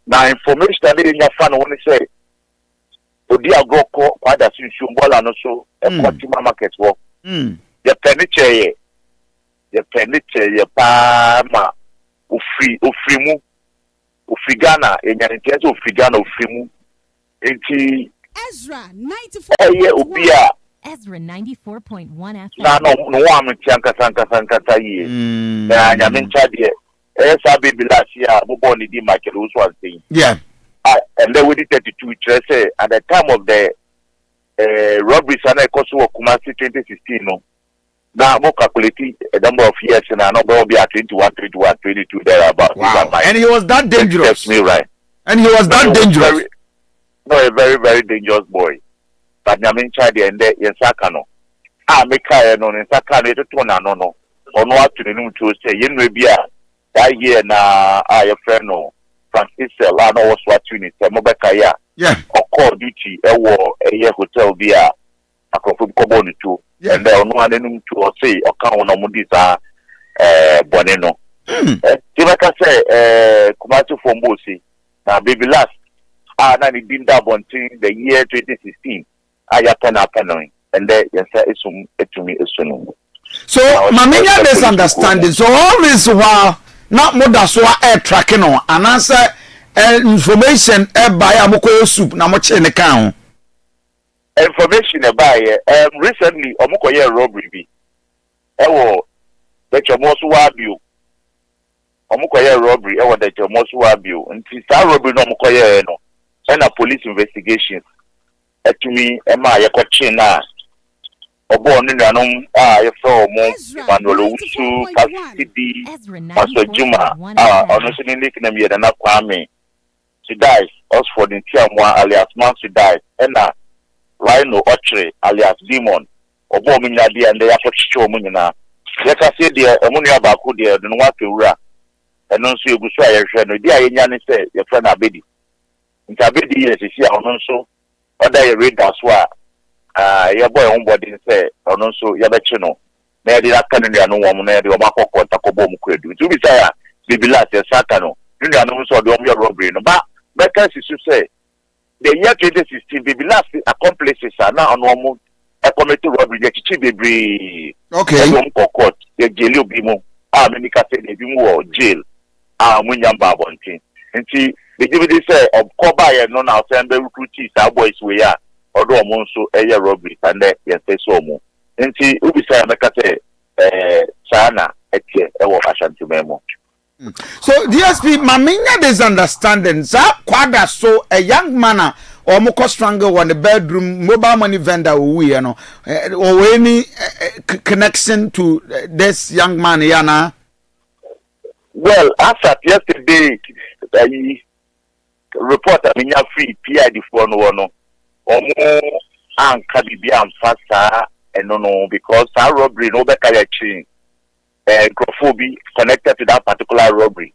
na information na dey nya fa no woni say odi agroko kwada sunsu mbola no so ekwatima market wo ye peniche ye pa ma ofrimu ofigana enyanite ofigana ofrimu enti
Ezra 94.1 Ezra 94.1 FM
na no wa mtianka sanka ye na nyamincha de esa baby last year bobo ni di market was one thing
yeah
and then we did 32 say at the time of the robberies and Kosu Kumasi 2016 no now more calculate a number of years and I know be at 21 22 there about
wow. And he was that dangerous
me right
and he was that dangerous
a very dangerous boy but nyamincha de ende yensaka no meka no nsaka no eto na no ono atunu to say yenwe bia that year na your friend no Francis Lano was watching it Mobekaya
yeah
call duty a hotel via a coffee coboni too and there no one to say or count on Mudisa Boneno Timaka say Kumatu from Bosi now baby last na ni dinda bonting the year 2016 ayapena penoi and there yes to me isunu
so mamenya misunderstanding so all this while not more than so air tracking on and answer information by amoko soup na mo che ne kan
information by recently omoko ye robbery bi ewo the chomoso wa bio omoko ye robbery ewo the chomoso wa bio nti sa robbery no omoko ye no na police investigation etumi ema ye kwache na obo ni nanom ye fro mo Manuel Usu Kasidi Pastor Juma ono so ni nickname na me na Kwame she died Oxford in Tiamwa alias Man she died na Rhino Ochre alias Demon obo mi nya de ande ya kwachicho mu nyina ye ka se de emunu abako de no wa pewura eno nso egusu ayehwe no de ayenya ne se ye friend Abedi ntabedi ye sisi a ono nso oda ye radar so a ye boy on body say ono nso ye bechi no na ye de aka no nua no wo mu na ye de obakọ takobo mu kwadu nti bi say a bibi last ye saka no nua no nso de o mu robbery no ba beka sisu say the year 2016 bibi last accomplices are now on one commit robbery ye chichi bebre
okay
ye court ye jail obi mu me ka say de bi mu wo jail munya ba bontin nti the say Koba ye no na say be recruit sa boys we ya odo omo nso eye robbery and ye say so mo nti ubi say make say sana etie ewo Asante memo
so DSP mamenya this understanding za kwada so a young man or moko strangle on the bedroom mobile money vendor we no or any connection to this young man yana
well after yesterday report amenya free PID for no omo anka bibia amfasa no because that robbery no be kaya chin Kofi connected to that particular robbery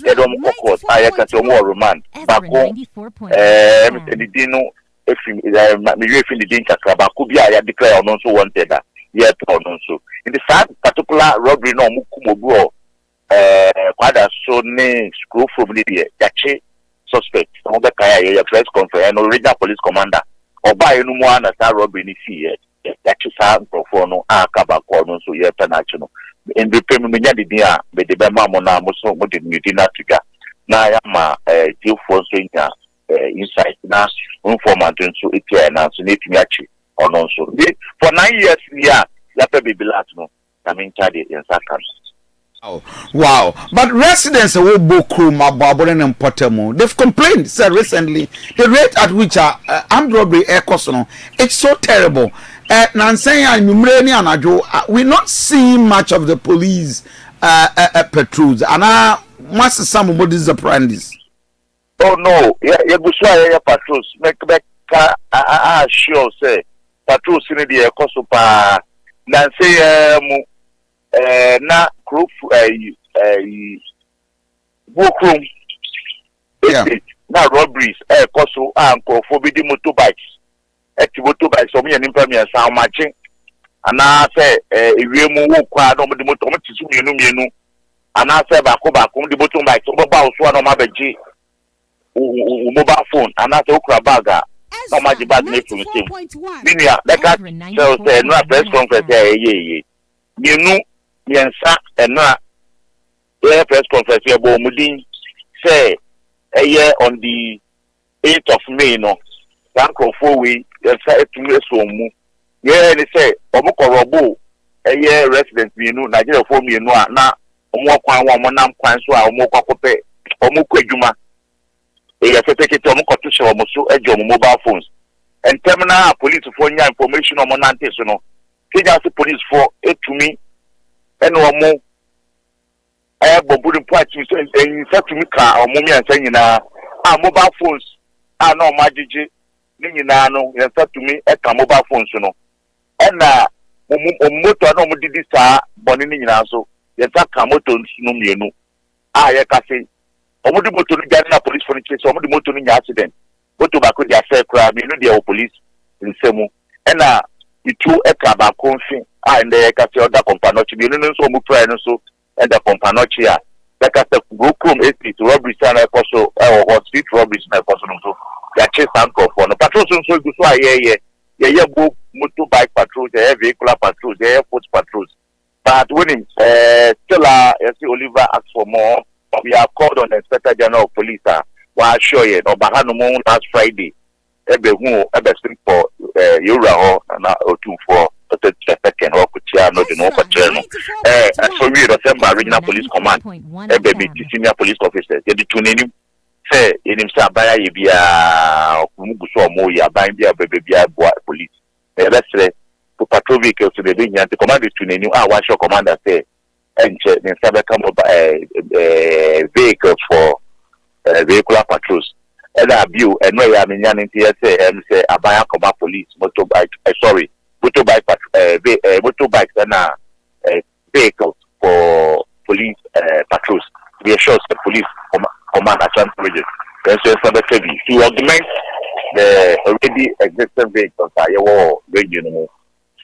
they don't court I can say more remand back home the dino if the din kakra ku bia ya declare on so wanted yet on so in the fact particular robbery no mukumobu kwada so ne screw from the yache suspect no be kaya ya press conference no regional police commander oba enu mu ana sa robbery ni fi yache sa profo no akaba ko no so ye penachi no in the payment nya de dia be de be ma mo na mo so mo de ni na tiga na ya ma deal for so nya insight na informant so etia na so ne tumi achi ono so for 9 years ya pe be last no mean, Chadi in Sakan.
Oh, wow. But residents of Boku, Mababoran and Potamo, they've complained, sir, recently. The rate at which armed robbery air costono, it's so terrible. Nansay and Numreni and Ajo, we're not seeing much of the police patrols. And what's some of what is the apprentice?
Oh no, yeah, patrols. Make sure say patrols in the air costopa. Nansay na group bookroom na robberies koso anko forbidden motorbikes motorbikes so me and implement sound matching ana say ewiemu wo kwa no de motor mtisu mienu ana say ba ko de motorbikes so ba so na ma beji mobile phone ana say okra bag no ma ji bag na from team binia like so say no press conference mienu Yensa and na press conference about Mudin say a year on the 8th of May no bank of 4 weeks to so mu yeah they say omukorobo a year resident Nigeria for me no na omukwan wa monam kwan so a omukwakope omukwadwuma e ya take it omukoto she omuso ejo mobile phones and terminal police for nya information on monante so no Kenya police for etumi and one more parts in such a car or mommy and saying mobile phones are no magic Ninano and said to me at mobile phones, you know. And motor no did this bonini so yet a motor no you know. I can say Omodu motor getting a police for the case, Omodu motor in accident. What tobacco their fair crime, you know the police in Semu. And the two ekaba confi and the kasi other companochi bi nunu so mu prayer so and the companochi a like I said brokum 80 to robbery stand also or street robberies na also so ya chase and for no patrol so go so ye go motorbike patrols ye vehicular patrols ye foot patrols but when him still Oliver asked for more we have called on the Inspector General of Police wa sure ye no bahanu mo last Friday ebe speak for Yura na otu for the second or kutia no the no patrol so we the regional police command ebe senior police officers they tuneni say in himself baya ye bia mugu so mo ya ban bia bia police let's say to patrol vehicles to the being the command tuneni one shot commander say enche the sabe come vehicles for vehicular patrols and abuse and no ya menya nti say say abaya combat police motorbikes and vehicles for police patrols reassures the police command Asante region so to augment the already existing vehicles region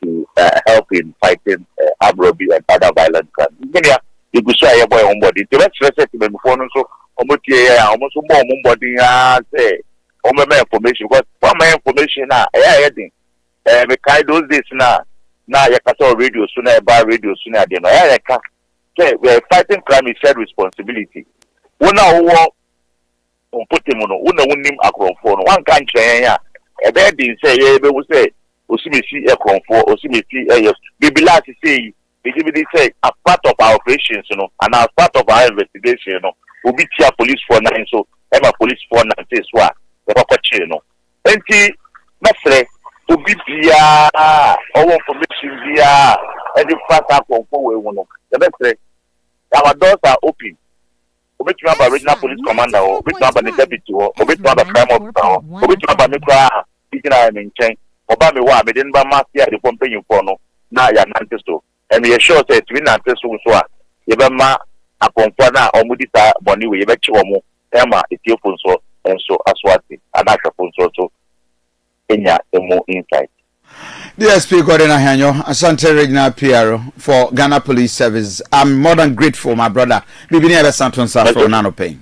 to help in fighting armed robbery and other violent crimes. You go say boy on body the rest me before so almost more body say information because one my information heading me kai those days na yakata radio sooner about radio sooner dey no yaka say we are fighting crime is shared responsibility wona wo put no wona wonim akronfo no wan kan kyen ya e be dey say ye be wo say osimesi ekronfo osimesi baby last say they say as part of our operations you know and as part of our investigation you know we be tia police for 9 so Emma police for 9 say so e kwachi you know enti mesre obi bia all information bia any fast akronfo we wo no the mesre our doors are open obi tuma ba regional police commander obi tuma ba deputy obi tuma ba crime officer obi tuma ba me kra igina me nchen oba me wa me den ba ma sia de pompenyin for no na ya nante so and we sure say to nante so a ye be ma akonfo na omudi ta boni we ye be chi omo ema etiofo so enso aswati anahwefo so enya emo insight.
DSP Gordon Ahanyo, Asante Regional PRO for Ghana Police Service. I'm more than grateful, my brother. Bibini Ebe Santonsa for Nano Pain.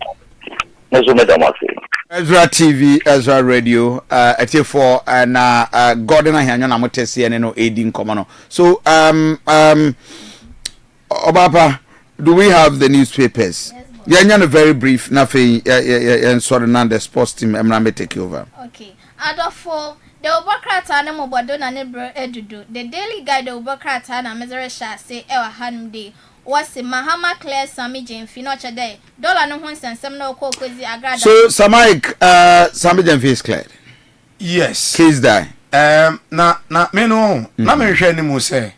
Ezra TV, Ezra Radio, for and Gordon Ahanyo na motesi ene no aiding common. So Obapa, do we have the newspapers? Yeah, very brief. Nothing. And sort of the sports team. I'm gonna take over.
Okay. Adolfo. The Obokrata na mobodo na ne bro edudu. The Daily Guide the Obokrata na mezere sha say ewa hanum day. Was Mahama Claire Sami Jemfi no chade. Dollar no hun sensem na okozi agrada.
So Samaik Sami Jemfi is cleared.
Yes.
Case die.
Na me no na me hwe ni mu say.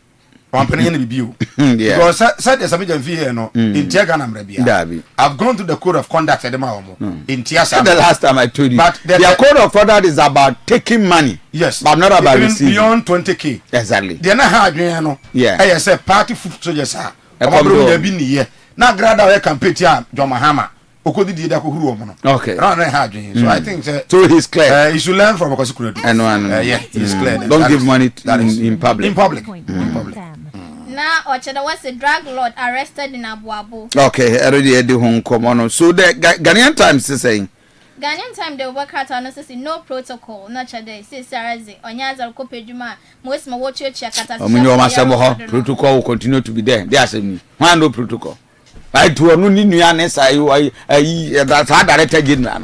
Wampene ne bibiu.
Yeah.
Because said the Sami Jemfi here no in Tiaga na mrebia. I've gone to the code of conduct at the maomo. In Tiasa.
The last time I told you. But their code of conduct is about taking money.
Yes.
But not about receiving.
Beyond 20k.
Exactly.
They na ha adwen no.
Yeah.
I say party foot soldiers are. Na grada we campaign John Mahama okodi di da ko huru omo no
okay
no ha adwen so I think
so he's clear
he should learn from Okosikuru yeah he's clear
don't give money in public
na ocheda was a drug lord arrested in Abuabo.
Okay already edi ho nkomo no so the Ghanaian Times is saying
Ghanaian Time the worker no say no protocol na chade say saraze onyaza ko peduma most ma watch akata
omunyo masemo ho protocol will continue to be there asem ni no protocol I to onu ni nua ne sai that director general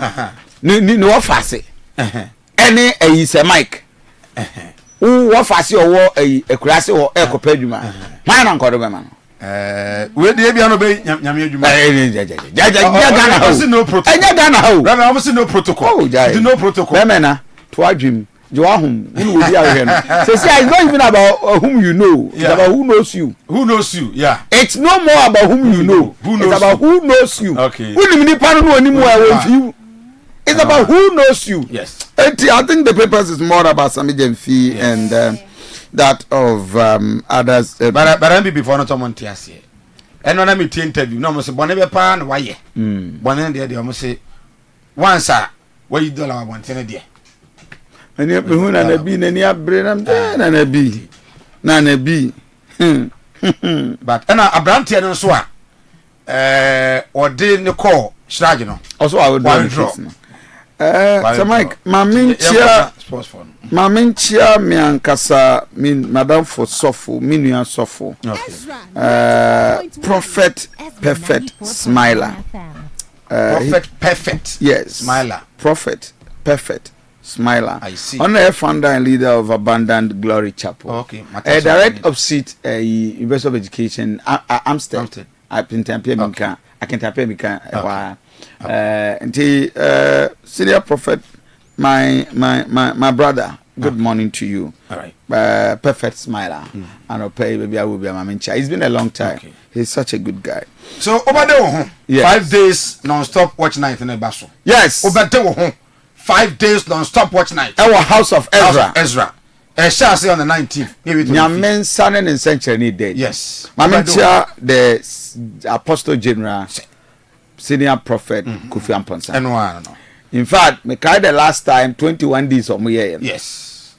ni wo fase any say Mike wo fase owo ekurase wo ekopaduma why na nkodo be ma
we dey bia no be nyame adwuma
Ghana ho
no protocol
Ghana ho
Ghana obviously no protocol no protocol
remember to adwim Joahum who will be out so see it's not even about whom you know it's about who knows you
yeah
it's no more about whom you know it's about who knows you
okay
it's about who knows you
yes
I think the papers is more about Sami Jemfi and that of others
but I'm before not someone tiase and when I meet interview no must bone be pa na waye bone dey almost say once where you dollar want there
ani ehuna na bi nani abre na nabi
but ana abrante no so a ode ne call shrage no
also I would draw so Mike maminchia me ankasa madam for sofo minua sofo prophet perfect smiler
prophet perfect
yes
smiler
prophet perfect Smiler.
I see.
On a founder and leader of Abundant Glory Chapel.
Okay.
A direct opposite University of Education, Amstead. I can tapia Mika. I can tapia Mika. Senior prophet, my brother. Good morning to you.
All right.
Perfect smiler. And I'll pay baby. I will be a mamincha. It's been a long time. Okay. He's such a good guy.
So over there, 5 days non-stop watch night in a basso.
Yes.
Over there, 5 days non-stop watch night.
Our House of Ezra.
Shall say on the 19th.
Nyamen Sanen and Century Day.
Yes.
Mamincha, the Apostle General, Senior Prophet Kofi Amponsa.
And one.
In fact, me cried the last time 21 days of my year.
Yes.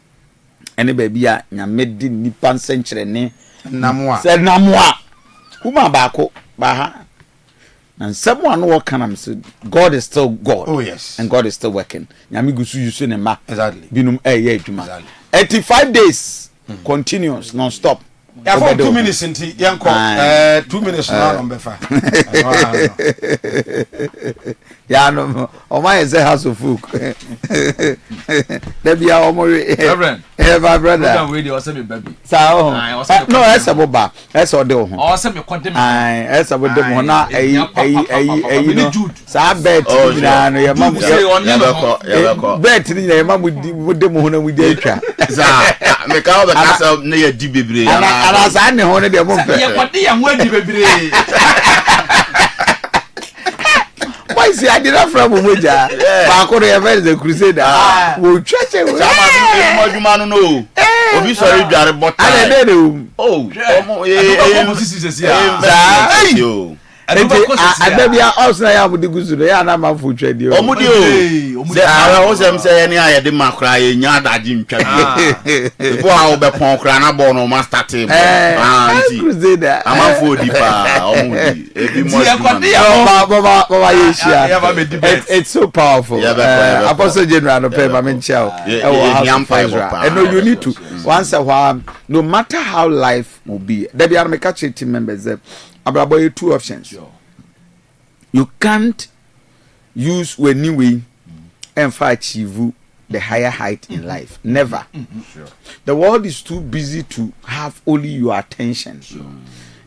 Any baby, Nyamedi Nipan Century ne.
Namwa.
Said Namwa. Kuma bako baha. And someone who can say God is still God.
Oh yes.
And God is still working. Nyami gusu yusu ne ma.
Exactly.
Binum juma. 85 days continuous non-stop.
Yeah, for 2 minutes inti yanko 2 minutes na on befa.
Ya no o ma eze house of folk. There be our
Reverend.
My brother.
Don't wait, you say me baby.
No, esa boba. Esa ode ho.
O say me condemn.
Esa bode mo na no. Sa bet ni na no ya mamu. Bet ni na ya mamu bode mo ho na mu di atwa.
Sa me ka o be ka sa na ya di bebre.
Ana sa ne ho ne de mo pe.
Ya kwade ya ho di bebre.
Why see I did not from Muja? Bakoro ya very the crusader. Wo church we.
Sama mo juma no. Obi sorry dware bota.
Ale de no.
Oh,
Adabia also ya mu diguzu no ya na ma fu twade o.
Omudi o. Se ara o sem se ye ne aye de makra ye nya adaji ntwa bi. Bo a o be pon kra na bo no master team.
Crusader.
Amafo odi pa omudi. Ebi mo.
It's so powerful. Apostle General no pay ma chao. And no you need to once a while no matter how life will be. There be are catch team members Abrabo 2 options. You can't use when way and fight chivu the higher height in life. Never.
Sure.
The world is too busy to have only your attention.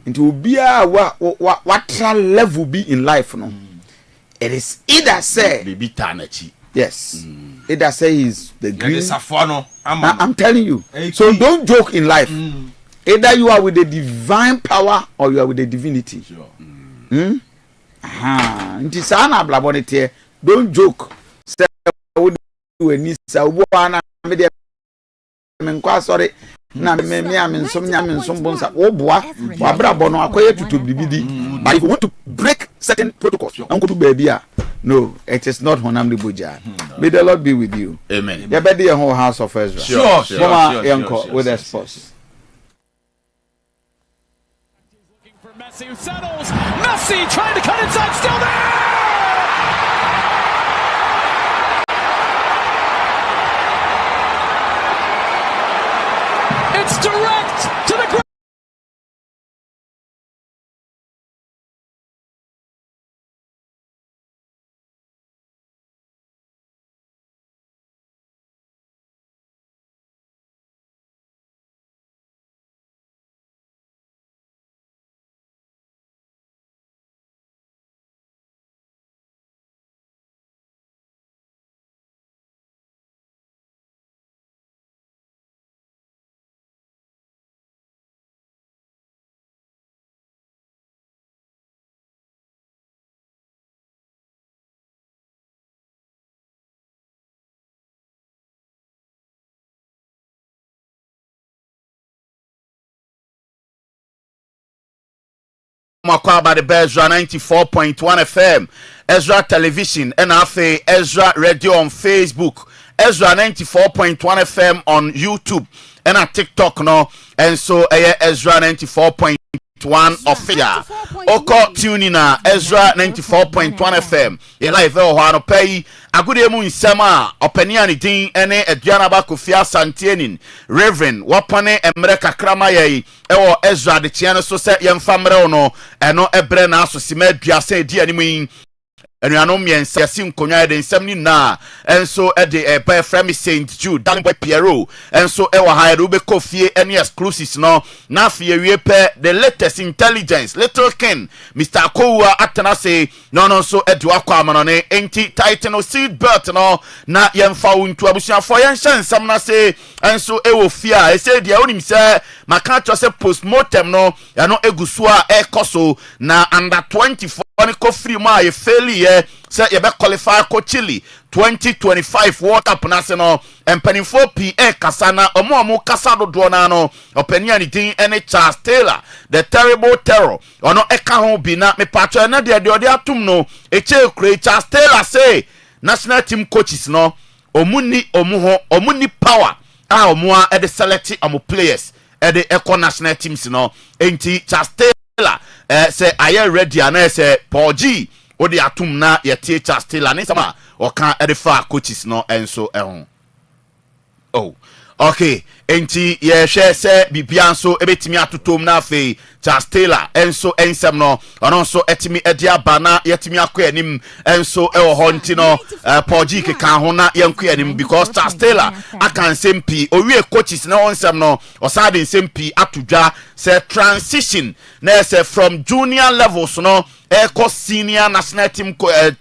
It will be what level be in life. No, it is either say
baby Tanachi.
Yes. Either say he's the green. I'm telling you.
Hey,
so don't joke in life. Either you are with the divine power or you are with the divinity.
Sure.
Don't joke. Sorry. Na me am some bonsa oboa wabra bono akoye tutu bibidi but if you want to break certain protocols uncle to baby no, it is not honamly buja. May the Lord be with you.
Amen.
You better your whole house of Ezra.
Sure.
Sure. With us first.
Messi who settles. Messi trying to cut inside, still there. It's direct to the ground.
Makwaba the Ezra 94.1 FM, Ezra Television, and Afe Ezra Radio on Facebook, Ezra 94.1 FM on YouTube, and a TikTok no, and so Ezra 94.1 official. Oko tuning na Ezra 94.1 FM. Ye live o hano pay agude mu nsema opani ani din ene Aduanaba Kofi Asante Ennin Reverend wapane emre kakrama ye ewo Ezra de tiane so se yemfa mre no eno ebre na aso sima aduase di animu yin enuanom yensa yasi nkonwa de nsem ni na enso de by from Saint Jude dan boy Piero enso ewo ha de be Kofi any exclusives no na afie wie pe the latest intelligence little king Mr. Kowa atana say no so edu akwa amano ne enti title seat belt no na yemfa untu abusuafo yenhye nsem na say enso ewo fia e say dia onim say maka to say postmortem no ya no egusu a ekoso na under 24 on Kofi ma ye failure say ye be qualify ko Chile 2025 World Cup national empanifo PA kasana omo kasa do na no opani ani din ene Charles Taylor the terrible terror ono eka ho bi na me patro na de atum no eche kure Charles Taylor say national team coaches no omuni power omo a de select omo players e de eco national teams no enti Charles Taylor say aye ready and say Paul G odi atum na ye teacher still and sama o kan edifa coaches no enso ehun oh okay enti ye hwe say bibia nso ebetimi atotom na afei Charles Taylor enso ensem no ono nso etimi edi aba na yetimi akọ anim enso ewo ho nti no Paul G kan ho na yenkọ anim because Charles Taylor akan sempi owie coaches na onsem no osade sempi atodwa say transition na say from junior levels no eko senior national team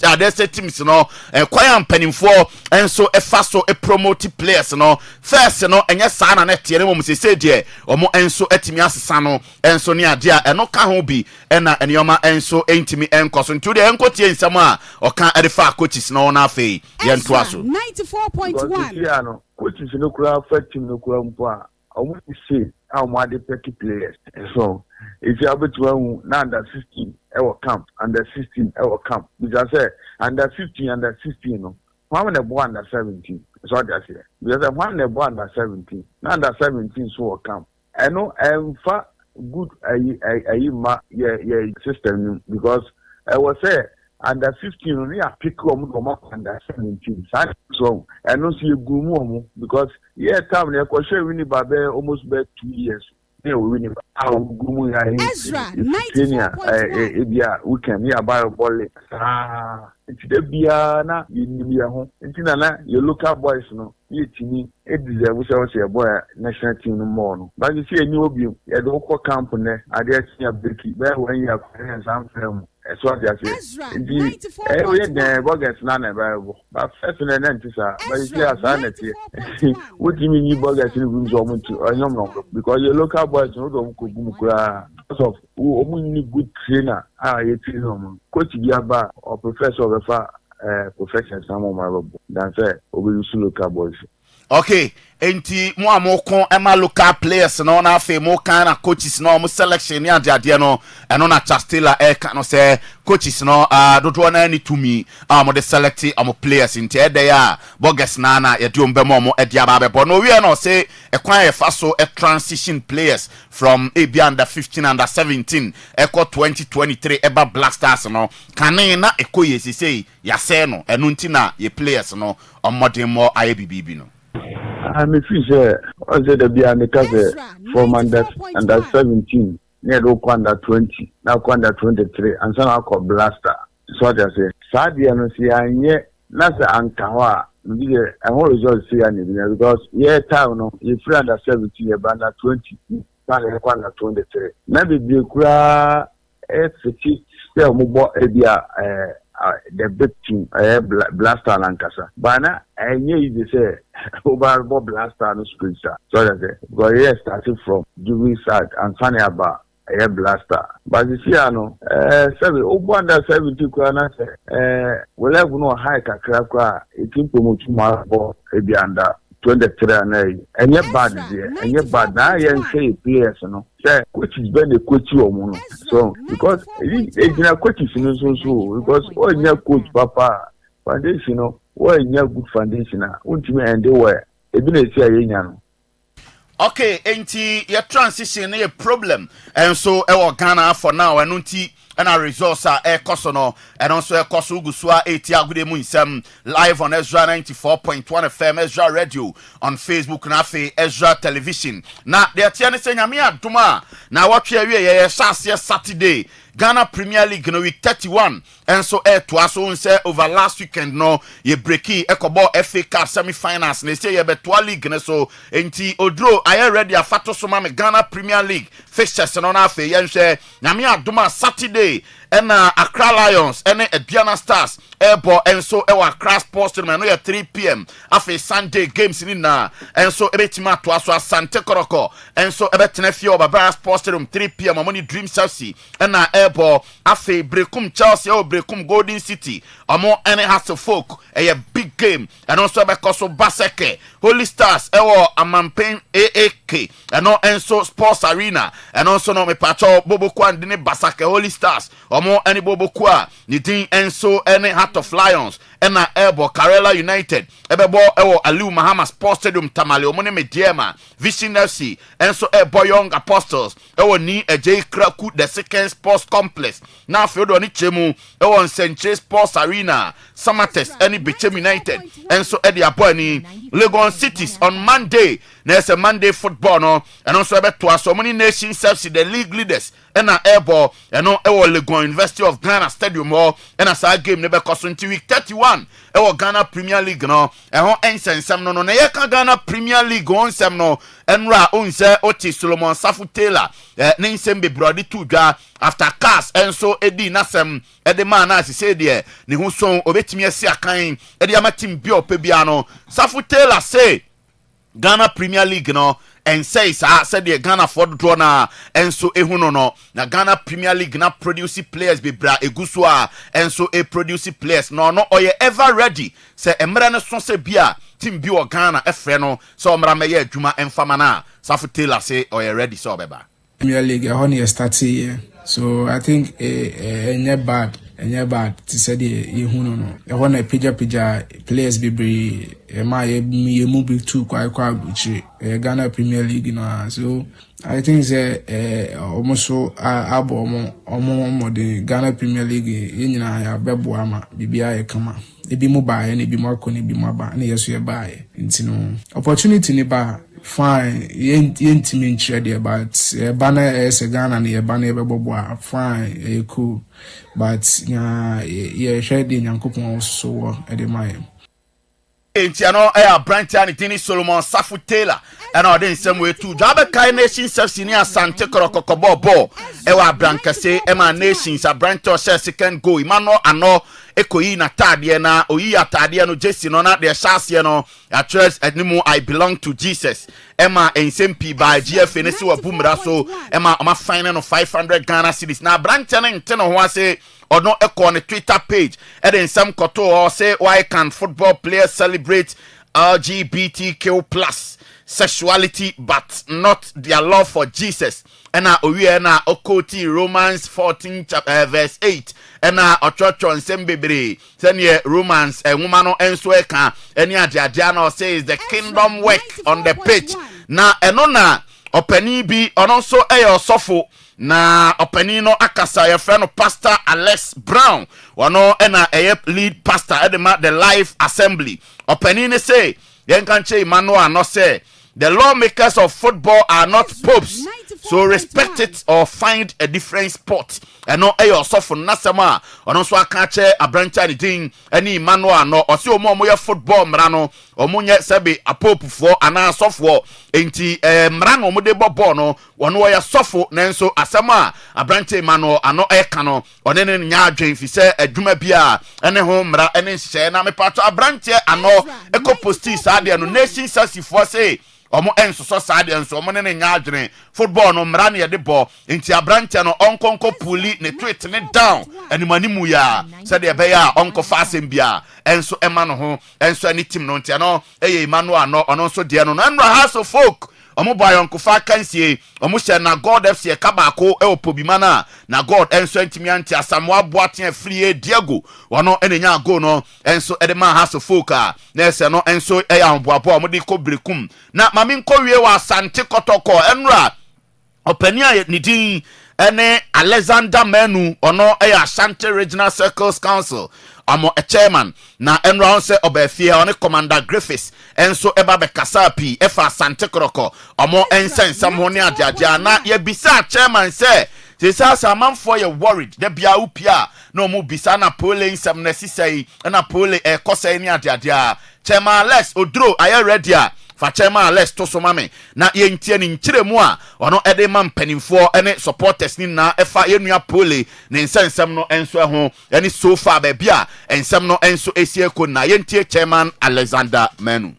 adese teams no kwaya mpanimfo enso efa so promote players no first no enye sa na tie ne mo se de omo enso etimi asesa no enso ne ade a eno ka ho bi ena enioma enso entimi enkoso ntu de enko tie nsam a oka edefa coaches no na afei ye nto aso
94.1 no coaches no kura team no kura mpo a omo se a omo ade petty players so if you able to now under 16 our camp under 16 our camp because say under 15 under 16 no one the boy under 17 so that's it because one the boy under 17 now under 17 so our camp I know fa good ma yeah system because I was say under 15 we are pick under 17 so I know see gumu because yeah time they ko share win babe almost be 2 years. Ezra 94.1
Ezra 94.1
we can hear about ball nti da bia na yinibia ho nti na your local boys no yetini e deserve say boy national team no more no but you see any obi ye do ko camp ne ade atia breki be when you are some film so they say we the burgers na bible but first na ntisa but you see Asante what do you mean burgers in rooms or because your local boys no do ko gum kura because of who good trainer you train them coach biaba or professor of profession some than say we local boys.
Okay, enti mo amoko ema local players no na afi mo kan na coaches no mo selection ni ade no eno na Chastela no say coaches no dodo na ni tumi mo de select am players nti e dey a bogus na ye de mbem mo e dia ba bebo no we no say e kwan e fa so e transition players from AB under 15 under 17 eco 2023 eba Black Stars no kanin na ekoye sisi ya say no eno nti na ye players no omodin mo IBB no.
I'm a fisher. I said the behind the cover from under 17, near under 20, now under 23, and some I call blaster. So I say, Sadia no see, and yet, Nasa Ankawa, I always see anything because, town, you free under 17, under 20, under 23. Maybe the cry, still mobile area. The big team, blaster Lancashire. Bana, I knew you say over blaster no sprinter. So that because here starting from Jubilee side and Funny about a blaster. But you see, no, 70 kwana well, have no high kakra. It can promote more ball under 23 and yet bad there, and yet bad now. You say players, no. Coach is better the coach you mono. So because it's coaches so because all your coach papa foundation, all your good foundation, ultimate and they were a
okay, enti your transition is a problem, and so our Ghana for now and unti. And our resource are Kosono and also Kosu Gusua 80 Agude Munsem live on Ezra 94.1 FM Ezra Radio on Facebook Nafe Ezra Television. Now they are telling saying Yamia Duma. Now what we Saturday Ghana Premier League no week 31 and so to us on say over last weekend no ye breaki ekobo FA Cup semi-finals ne say ye betwa league ne so enti odro I ready afato so ma Ghana Premier League fixtures no na afa ye hwe Nyame adoma Saturday and Accra Lions and Aduanaba Stars airborne and so Accra Sports Tournament no 3 p.m. after Sunday games in na and so ebetima to aso Asante Koroko and so ebetene fie Obabara Sports Stadium 3 p.m. Amoni Dream Chelsea and airborne after Brekum Chelsea or Brekum Golden City amo any Hassel Folk a big game and also bekoso Baseke Holy Stars ewo Amampen AAK and no Enso Sports Arena and also no me pacho Bobo Kwandine Basake Holy Stars omo any Bobo Kwa ni din Enso any Heart of Lions and airborne Karela United ebebo ewo Aliu Mahama Sports Stadium Tamale omo ne Mediema Vision FC Enso airborne Young Apostles ewo ni J Kraku the second sports complex na fiodo ni chemu ewo Century Sports Arena Samates any Bechem United Enso edi abo ni Legon Cities on Monday there's a Monday football no and also to so many nations FC the league leaders and airborne and no Legon University of Ghana Stadium and as a game never cost until week 31 Ghana Premier League no and ho ensem no na ye ka Ghana Premier League on sem no enra onse oti Solomon Safu Taylor ne nsem be brody to dwa after cars and so edi nasem edi man na say there ne hu so obetimi asi akan edi amatim bi opebia no Safu Taylor say Ghana Premier League no and says said the Ghana for the draw na and so ehuno no na Ghana Premier League na produce players be bra egusua and so a produce players no oye ever ready say emra ne so se bia team bi o Ghana efre no so omra meye adwuma emfama na Safu Taylor say oye ready so obeba
Premier League honey start here so I think enye bad to say the ehuno no e wona pija players be bri e move to kwa buchi Ghana Premier League no so I think say almost abo the Ghana Premier League nyina ya bebo ama bibia e kama e bi mo ba e bi mo akọ ne bi mo ba na yeso e ba e ntino opportunity ni ba fine yɛntimi nkyerɛ deɛ but yɛba no ɛsɛ Ghana no yɛba no yɛbɛbɔbɔ a fine ɛyɛ cool but yɛhwɛ deɛ Nyankopɔn so wɔ ɛde ma yɛn
Entiano a Brantia Nitini Solomon Safu Taylor and I didn't some way to Jabba Nation Safsinia Asante Korokobo Bo Ewa Brancase Emma Nations a Branto says second go Imano ano Ekoi na Tadiana Oya Tadiano Jesse no not their Shasiano a church at Nimo I belong to Jesus Emma and Sempi by GF Nesu Bumraso Emma I'm a final of 500 Ghana cities now Brantia and Teno say or not on a Twitter page and then some koto or say why can football players celebrate LGBTQ plus sexuality but not their love for Jesus and now we are now okoti Romans 14 verse 8 and now ochocho and sembebre send Romans and woman and sweka any adiano says the kingdom work on the pitch now enona openi bi also a sofo na openino akasa your friend Pastor Alex Brown wano ena lead pastor edema the life assembly openine say yen kan che Emmanuel no say the lawmakers of football are not popes so respect it or find a different spot and no ayo sofo nasema ono so aka che abrancha ni din ani Emmanuel no o se omo mo football mra no omo nye sebe apopufo ana sofo enti mra no mo de bobo no wono ya sofo nanso asema abrancha Emmanuel ano eka no one ne nya adwen fi se adwuma bia ene ho mra ene nhye na me pato abrancha ano ekoposti sa de no nation sasifo say omo enso so sade enso omo ne nya adwene football no mra ne de bo enti abranche no onkonko puli ne tweet ne down animanimu ya said be ya onko fasem bia enso ema no ho enso ani team no ntia no eye Emmanuel no ono so de no enra house of folk omo boy onko fa kansie omo hye na God FC kabako e opobimana na God enso ntimi anti asamwa boaten free Diego wono enenya go no enso edema house of folk a na ese no enso e ya boabo omo de ko brekum na mami nko wie wa Asante Kotoko enra opania nidin ene Alexander Menu ono e Asante Regional Circles Council amo a chairman na enra se obefie one Commander Griffiths enso eba be kasapi efa Asante Koroko amo ensensam ho ne ajaja na ye bisa chairman se sasa amanfo ye worried de bia upia no mu bisa na pole nsem na sisai na pole e kosai ni ajaja chairman Alex Odro aye ready a fa chairman Alex to so mame na ye ntie ni nkyeremu a ono ede man panimfo ene supporters ni na efa yenua pole ne nsensem no enso ho ene so far ba bia ensem no enso esie ko na ye ntie chairman Alexander Menu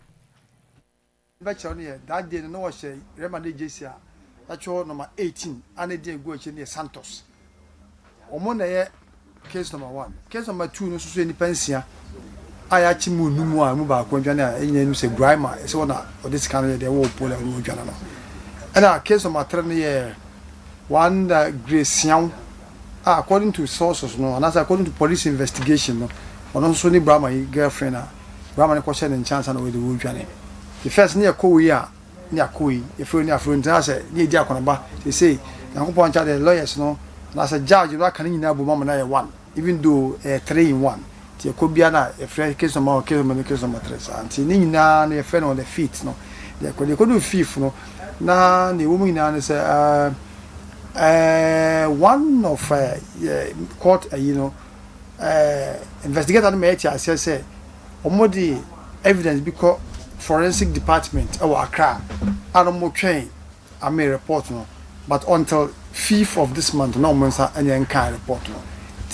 becho ne that day no was remande jesia actual number 18 and dey go eche ne Santos omo na ye case number 1 case number 2 no so ni pensia aya chimu numu a mu ba ko dwane a enya nu se grima se wona odis kan de wo pole nu dwane no and case number 3 ne ye one Gracian according to sources no and as according to police investigation no ono so ni Brahma girlfriend a Brahma ne ko she ne chance na we de wo dwane the first ne ko we a ne akoi e fro ne afro ntia se ne di akonaba say Yankopon cha the lawyers no na say judge no aka nyina bo mama na ye 1 even though 3 in 1 ti ko bia na e frɛ case number 3 anti ni nyina na e frɛ no on the feet no de ko do fifth no na ne wo mu nyina ne say one of court you know investigator no me ti ase say omodi evidence because forensic department our Accra anomo train I may report no but until 5th of this month no monsa any can report no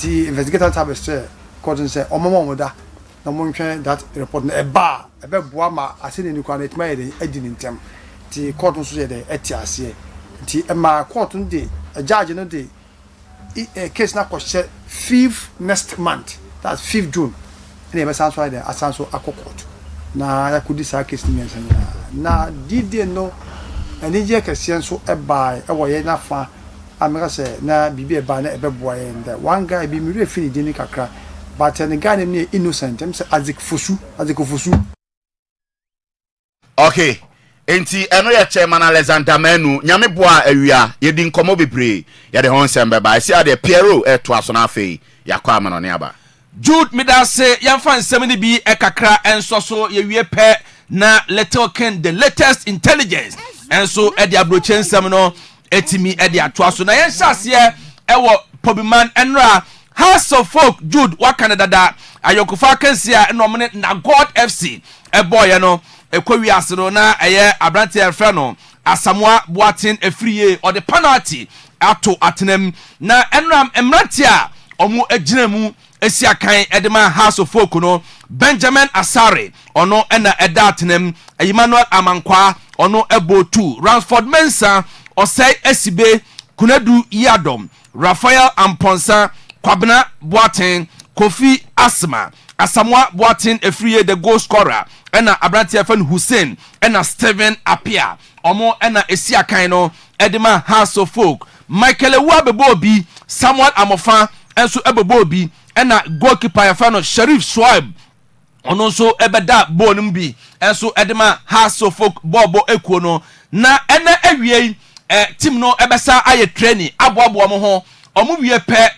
the investigator have say court say omomo da no mo train that report no e ba boa ma asene ni kwa na etma ye edi ni ntem the court so say dey etiase the ma court no dey a judge no dey case na question 5th next month that's 5th June and e be san so dey asanso akokot na ya kudi sa case ni mensa na didi no ani je kese so e bai e wo ye na fa ameka se na bibi e ba na e be boa ye nda one guy bi mi re fini dini kakra but the guy name innocent em say azikofusu
okay enti eno ye chairman Alexander Menu nyame boa awia ye di nkomo bebre ye de hon sembe ba sia de Piero e to aso na afei yakwa amano ne aba
Jude midase yamfa nsem ni bi ekakra enso so ye wie pe
na Little Ken the latest intelligence enso e de abrochem no etimi e de atoa so na yen hyase ewo Pobiman enra House of Folk Jude wakana da ayokufa kansia no mne na God FC e boy no ekwawi asero na eye abrante efra no Asamoah Boatin efriye or the penalty ato atenem na enram emrante a omu aginamu esiakan edema House of Folk no Benjamin Asare ono ena eda atenem Emmanuel Amankwa ono ebo 2 Ransford Mensa osai esibe Kunadu Yadom Raphael Amponsa Kwabena Boatin Kofi Asma Asamoah Boatin efriye the goal scorer ena abrante efan Hussein ena Steven Apia omo ena esiakan no edema House of Folk Michael Ewabebobi Samuel Amofa enso ebebobi ena goalkeeper yafano Sharif Swaib ono so ebeda bonum bi enso edema House of Folk bobo ekuo no na ena awie team no ebesa aye training aboabo mo ho omo wie pe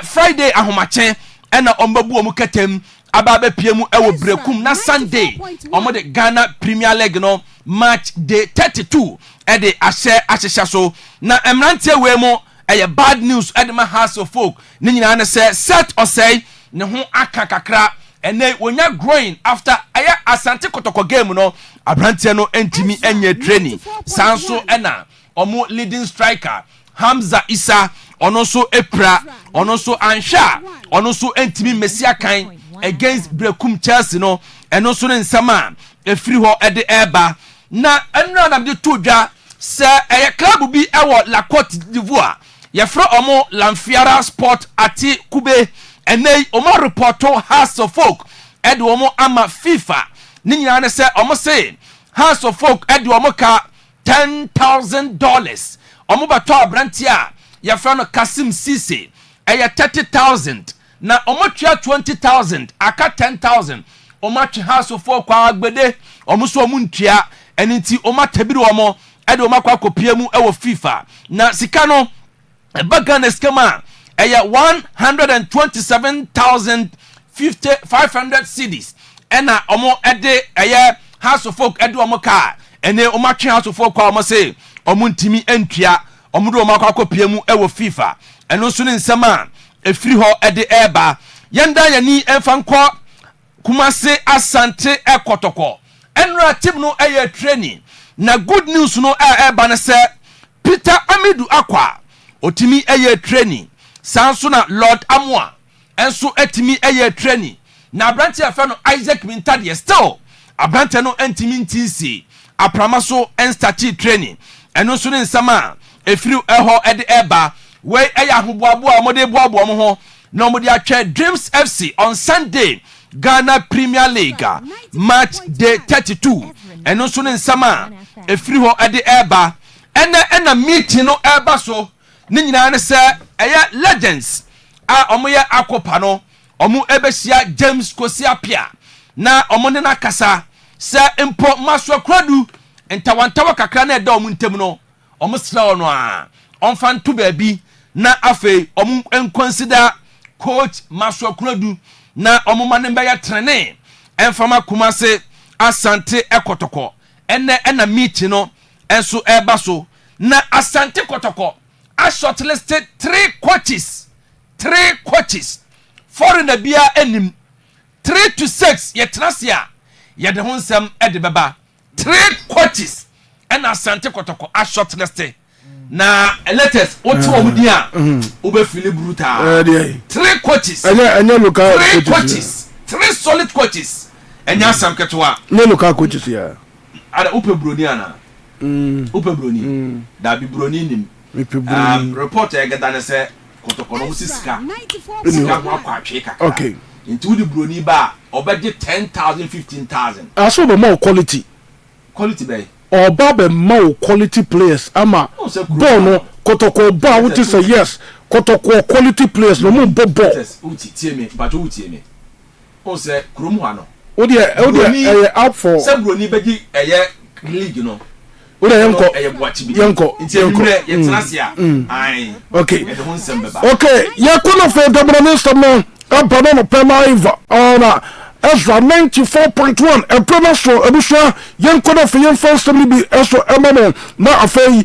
Friday ahomache ena ombabu omo ketem ababe piemu ewo brekum na Sunday omo de Ghana Premier League no match day 32 e de ahye so na emrantie we mo eye bad news edema House of Folk ni nyina ne se set osei ne ho aka kakra ene wonya growing after eye Asante Kotoko game no abrantie no entimi enye training sanso ena omo leading striker Hamza Isa ono so epra ono so ansha ono so entimi mesiakan against Brekum Chelsea no eno so nsama efiri ho ede eba na enra na de todwa se eye club bi ewo La Côte d'Ivoire ye fra omo Lamfiara Sport ati Kube enei omo reporto House of Folk ede omo ama FIFA ni nyina ne se omo se House of Folk ede omo ka $10,000 omo bato abrantia ye fra no Kasim Sise eye 30,000 na omo tua 20,000 aka 10,000 omo twa House of Folk kwa agbede omo so omo ntua eniti omo tabiri omo ede omo kwa kopie mu ewo FIFA na sika no bagana skema eye 127,500 cedis ena omo ede eye House of Folk ede omo ka ene omo twa House of Folk kwa omo se omo ntimi entua omo do omo kwa kopie mu ewo FIFA eno so ne nsema efiri ho ede eba yenda yani emfanko Kumase Asante ekotoko enra team no eye training na good news no eba ne se Peter Amidu Akwa otimi eye training sanso na Lord Amwa enso etimi eye training na abrante afa no Isaac Mintade still abrante no entimi ntinsi apramaso enstati training eno so ne nsama efiri eho ede eba we eya hoboabo amode boabo mo ho na omode atwa Dreams FC on Sunday Ghana Premier League match day 32 eno so ne nsama efiri ho ede eba ena meeting no eba so ni nyina ne se eye legends a omoye akopa no omo ebesia James Kosiapia na omo ne nakasa se impo maso kradu entawantawa kakra na eda omo ntem no omo sra no a onfa nto baabi na afi omo consider coach maso kradu na omo manemba ya trene enfama Kumase Asante ekotoko ena meeting no enso eba so na Asante Kotoko a shortlisted 3 coaches foreigner bia enim 3 to 6 yetrasia ye de honsam ede beba 3 coaches and Asante Kotoko a shortlisted na latest what omudi a obe feel brutal 3 coaches
anya local
3 coaches 3 solid coaches enya sam ketwa
no local coaches ya
ada upe broni ana upe broni da bi broni nim report e gada ne se Kotoko no musika kwa atwe kaka
okay
into the broni ba obedi 10,000 15,000
aso be more quality
bay
oba be more quality players ama bono Kotoko ba wuti say yes Kotoko quality players no mo bobo
uti tie me but uti me o se kromu ano
o de out for
se broni begi eye league no
Ure yanko okay okay ya kono fe dabra minister man abano no pema iva ona
Ezra 94.1 Employment so ebusua yen kodo fe yen first be eso emamo na afei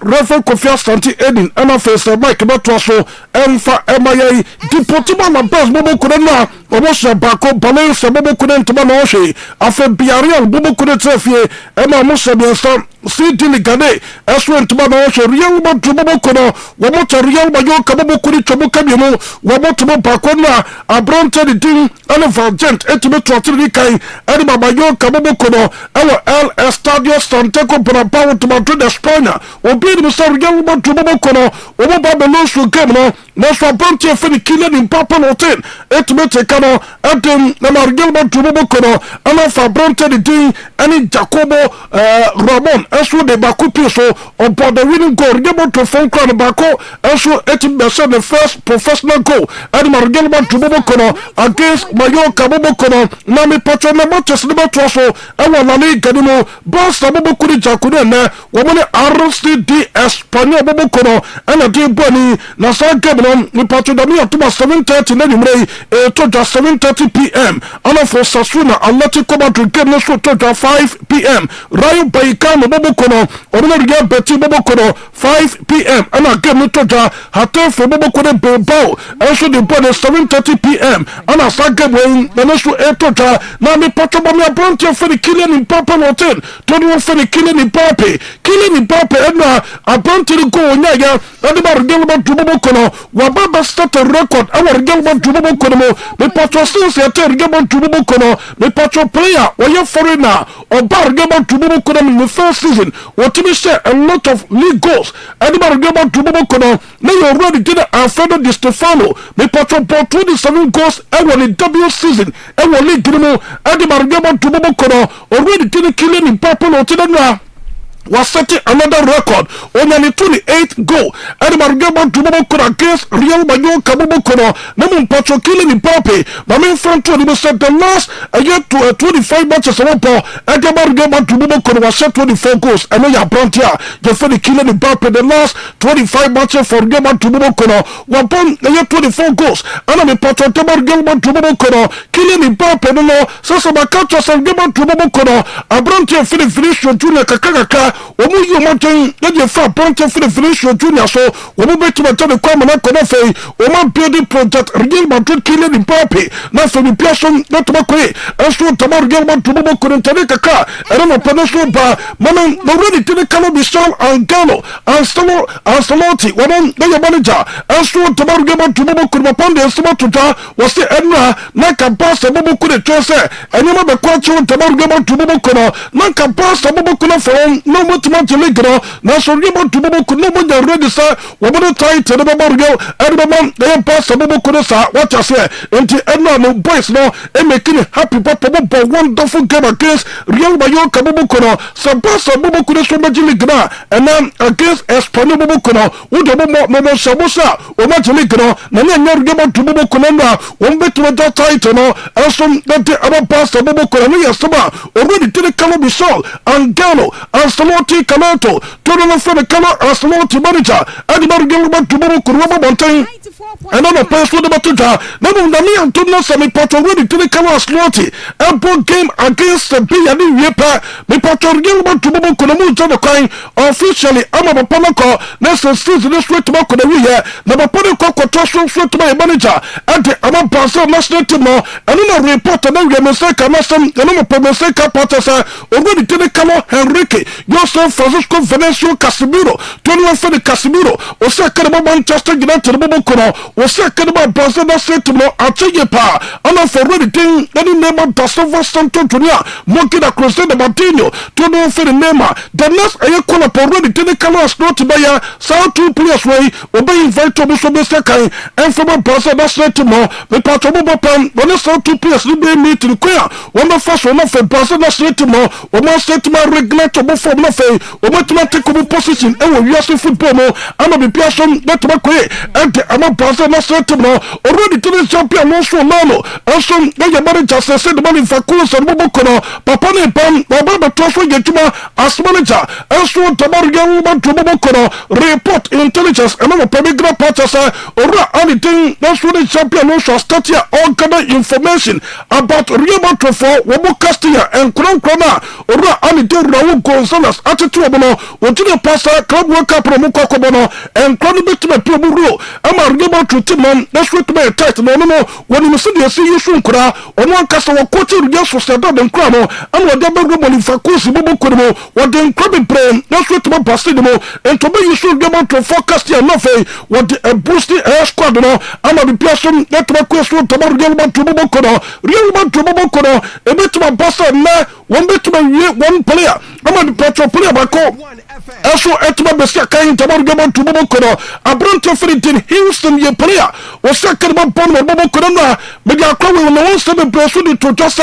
Reverend Kofi Asante Ennin ana fe se Mike beto so emfa emaye dipotimo na bus bobo kodo na obo se bako bale se bobo kodo ntoma na ohwe afei biarial bobo kodo trafie ema mo se be so sidili gade eso ntoma na ohwe real bobo bobo kodo wo mo to real bayo ka bobo kodo chobo kabiemu wo mo to bako na abronte di din ana Gent etime trotiri kai edi baba yo kabobo kono ewo El Estadio Santeco para Pau tomato de España obi ni so regal mo tobobo kono obo baba no so game no na so bonti efeni kile ni papa no ten etime teka no edem na regal mo tobobo kono ana fa bronte di din ani Jacobo Ramon eso de bakupi so obo the winning goal regal mo to phone call bako eso etime be the first professional goal edi regal mo tobobo kono against Mayo kabobo kono na mi patro na motos ni moto so ewa na ni gadimo boss abobo kuri jakude na wo mo ni RCD Espanyol abobo kono ana di boni na sa gebno ni patro da mi atuma 7:30 na nimre to just 7:30 p.m. ana for Sasuna Atletico Madrid game no so to 5 p.m. Rayo Vallecano abobo kono ono na Real Betis abobo kono 5 p.m. ana game no to ja Hatafe abobo kono Bilbao also di boni 7:30 p.m. ana sa gebno na so etota na me patro me abronte for the killing Papa no ten to do for the killing Papa na abronte go nya ya na ba regal to bobo kono wa baba start a record our regal to bobo kono me patro since ya ter regal to bobo kono me patro player or your foreigner or bar regal to bobo kono in the first season what me say a lot of league goals and ba regal to bobo kono na you already did Alfredo Di Stefano me patro bought 27 goals and won the W season and won league no adi margamo to bobo kono already did killing in purple or to the was setting another record on the 28th goal and margamo to bobo kono against Real Mayo kabobo kono namun patro killing in purple but in front to the set the last year to 25 matches of ball and the margamo to bobo kono was set 24 goals and ya brontia the for the killing in purple the last 25 matches for Gama to bobo kono wapon the year 24 goals and the patro to margamo to bobo kono killing in purple no so bakacho so Gama to bobo kono a brontia finish junior kakaka omu yo mountain the fa brontia finish junior so omu betu betu the come na kono fe omu building project Real Madrid killing in purple na for the person not to makwe so tamar Gama to bobo kono tane kaka and no penislo ba mama already to the Calo Bisol and Galo and Ancelotti one the manager and so tamar Gama to bobo kono pande so to was the enra na campus bobo kono twese enema be kwacho tamar Gama to bobo kono na campus bobo kono for no mutumo to ligro na so Gama to bobo kono mo the ready sir wo mo tie to the bobo girl and the pass bobo kono sa what you say into enra no boys no e making happy papa bobo wonderful game against Real Mayo kabobo kono so pass bobo kono so majili gra and then against Espanyol bobo kono wo de mo sabosa o majili gra na ne Gama to bobo kono na wo betu that title no also that about pass bobo kono no yasaba already to the Calo Bisol and Galo Ancelotti Calato to the for the Calo Ancelotti manager and the Gama to bobo kono mountain and on a pass for the batuta na me Antonio Sami Porto already to the Calo Ancelotti a game against the Biani Yepa me Porto Gama to bobo kono mu to the coin officially I'm a panako next season this week to the year na panako quotation to my manager and the ama Brazil national team no and no report na we mistake na some no mistake partners already to the Calo Henrique Jose Francisco Venancio Casemiro Tony for the Casemiro o say kadaba Manchester United bobo kono o say kadaba Brazil national team no achieve pa ana for already thing any name of Gustavo Santos Junior monkey that crusade the Martino to know for the name the next aye kola already to the Calo not by ya so two players way obey invite to so be second and from Brazil national team me patro bobo pan when so two players ni be meet in queer one of first one of Brazil national team o mo set my regulator before no fei obatuma take up position e wo wiase football mo ama be pia som betuma koe ente ama pasa na setem no already to the champion no so malo also na ya manager say the man fa cool so boboko no papa ne pam baba to so getuma as manager also tabaru yan ba to boboko no report intelligence and no pebigra purchase ora anything na so the champion no so start here all gather information about Real Madrid for Wobo Castilla and Krona ora anything Raul Gonzalez attitude no wotine pasa club world cup no ko bono and Krona betime proburo ama Real Madrid team that's what me tight no when you see the see you soon kura ono ankasa wo coach Real Sociedad den kura no and wo de be mo lifakusi bobo ko mo wo de club play that's what me pass mo and to be you should Real Madrid forecast here no fe wo de boost squad no ama be person that me question to Real Madrid bobo ko no Real Madrid bobo ko no e betuma pass na one betuma one player ama be petrol player ba ko eso etuma be sia kan to Real Madrid bobo ko no abronto Fredin Houston ye player wo second man bon bobo ko no me dia kwa we no one step press the to just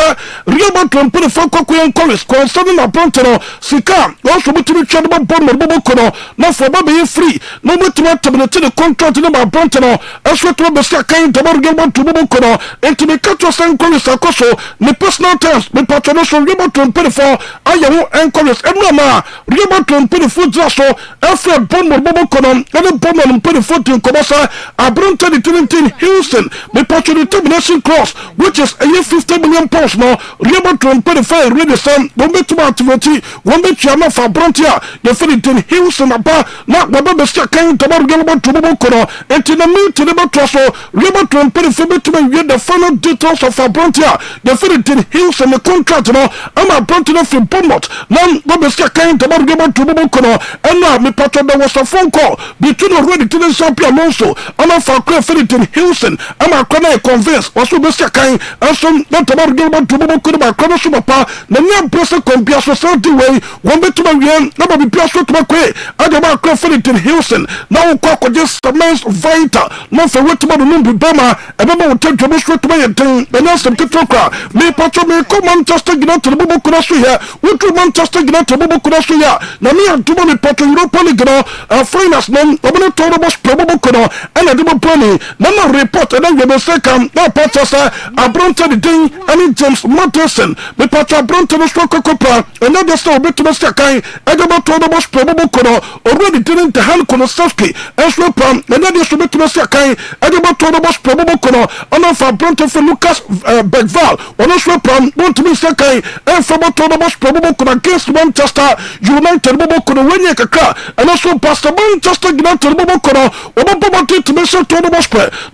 Real Madrid put the fuck ko en college concerning abronto no sika wo so betumi twa bon bobo ko no na for be free no betuma terminate the contract no abronto no eso to be sia kan to Real Madrid bobo ko no enti me catch us en college akoso me personal terms me patron so Real Madrid put for ayewo en college enuma Real Madrid put for just so every bon bobo ko no and bon put for in komosa abronto the 17 Houston me patron the termination clause which is a year 50 million pounds no Real Madrid put for really some don't be too activity one be chairman for abronto the 17 Houston apa na baba be sia kan to Real Madrid bobo ko no enti na me to the so Real Madrid put for to be the final details of abronto the 17 Houston the contract no am abronto no from Bournemouth now baba sia kan to Real Madrid bobo ko no and now me patron there was a phone call between already to the champion also am for 17 Houston am a convince also be sia kan and some not about Real Madrid bobo ko ba kono so papa na nya press compare so certain way one be to be na ba be so to kwe adaba 17 Houston now ko just commence vital no for what to no be bama e be mo tell to so to be ten na some to kra me patron me ko Manchester United bobo ko so here we to Manchester United bobo ko so here na me antuma me patron Europa League no finals no obo to bobo ko no and the bobo na report and we be say come na purchase abronto the thing and James Matterson me patron abronto no so kokopra and na just obo to say kan edaba to bobo ko no already didn't hand Kolosowski and so pam and na just obo to say kan edaba to bobo ko no on for abronto for Lucas Bergval on so pam want to be say kan and for to bobo ko against Manchester United bobo ko no when you kakra and also Pastor Manchester United bobo ko no obo to be so to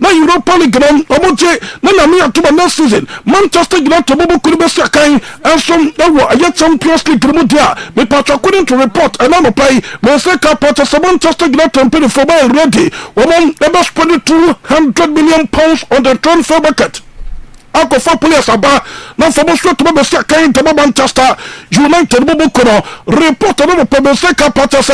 na Europa League no omoje na me atuma next season Manchester United bobo ko be say kan and some that Champions League remudia me patch according to report and no play me say ka purchase Manchester United pay for buy ready woman ever spend 200 million pounds on the transfer market ako for players aba na for so to be say kan to Manchester United bobo ko no report no pe say ka purchase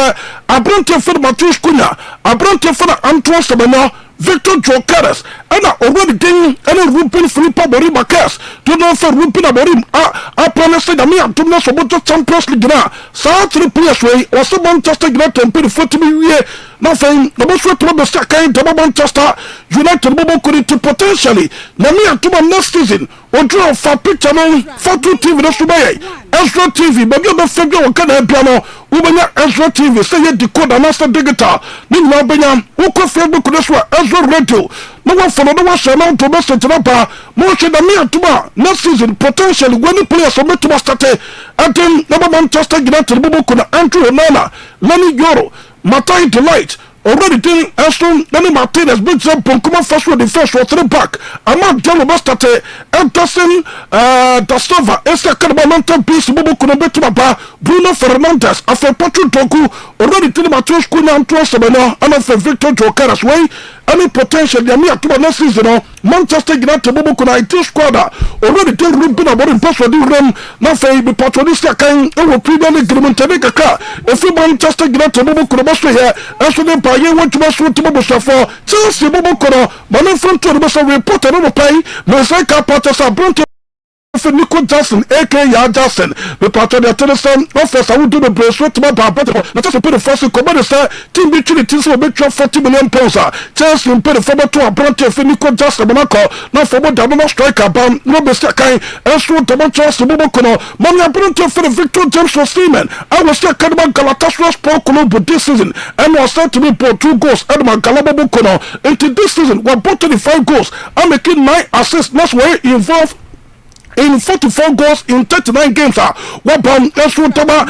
abronto for Matheus Cunha abronto for Antoine Semenyo Victor Jokeres and already getting any Ruben Philippa Bori Bakes to know for Ruben Aborim I promise that me and Thomas about the Champions League now so 3 players way also Manchester United pay 40 million nothing the most way to be second to Manchester United bobo could to potentially na me and Thomas next season or draw for picture no for 2 TV no subay Ezra TV but you be figure o kana piano ubenya Ezra TV say you decoder master digital ni na benya wo ko Facebook no so Ezra Radio no one follow no one share to message na mo she da me atuma next season potentially when players so me to start atem na Manchester United bobo ko na Andrew Onana Lenny Yoro Matai Delight already doing Aston Nani Martinez big jump Ponkuma first with the first or 3 back Amad Jalo Bastate Anderson Da Silva Esa Mountain Peace Bobo Kunabetuma Bruno Fernandes after Patrick Doku already doing Matheus Cunha and Antoine Semenyo and after Victor Jokeres way any potential the me atuma next season Manchester United bobo kuna IT squad already doing Ruben Aborim pass for the room na fay be patronista kan e wo Premier League agreement e kaka if Manchester United bobo kuna baso here so dem pa ye want to baso to bobo for Chelsea bobo kuna but in front to the report no pay me say ka part of Nico Johnson, aka Ya Johnson, the patron of Tennyson, officer who do the bracelet to my papa. Not just put the first in command, sir. Team between the teams will make 40 million pounds. Chelsea and pay the former to a branch of Nico Johnson, Monaco, not for what double striker, bam, no mistake, and so double chance to Mobokono. Money branch for the Victor James was Seaman. I was still kind of Galatasaray Sport Club this season, and was said to me for 2 goals at my Galababokono. Into this season, we're both 25 goals. I'm making 9 assists, that's why he involved in 44 goals in 39 games. Wabam Esrutaba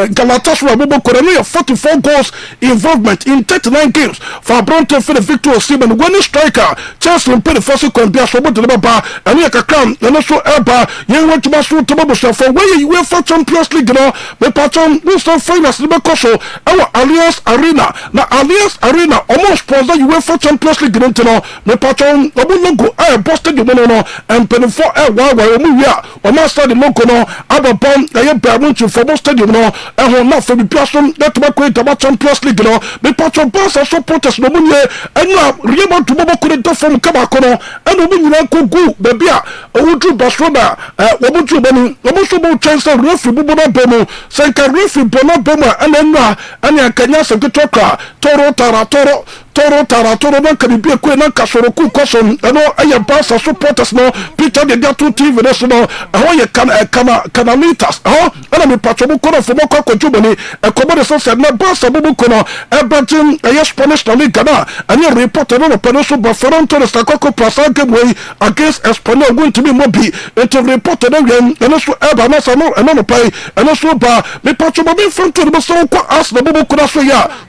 Galatasaray Bobo Korania 44 goals involvement in 39 games for Bronte for the Victor Seaman winning striker. Chelsea and Penny Fossil can be a sober to the Baba and Yakakam and also Elba. You went to Masu Tobabu for where you were for Champions League. The patron will start famous in the Koso, our Alliance Arena. Now, Alliance Arena almost sponsor you were for Champions League. The patron Obunogo, I busted the winner and Penny for a Omuya, or master the Mokono, Ababon, the Yabamunchi for most stadium, no, and will not for the person that will create about Champions League, no, the patron pass and supporters, no money, and now Riema to Bobo couldn't do from Kabakono, and Omuya could go, the beer, Omuju Basrona, Omuju Benu, Omusubo Chancellor, Refi Bubona Bemu, Sanka Refi Bona Bema, and then Kanyasa Gitoka, Toro Taratoro. Toro no can be a queen and Kasoroku Koson, and all a bassa supporters no, Peter the Gatu TV, no, and all you can canalitas, and I'm a patrobukono for Moko Jubani, a commodity said, no bassa bubukono, a Belgian, a Spanish Gana, and you reported on a pencil by Foronto, the Sakoko Plaza Gateway against Espano going to be Mobi, and to report again, and also Eba Masano, and on a play, and also by the patrobu front to the Masoko asked the Bubukuna,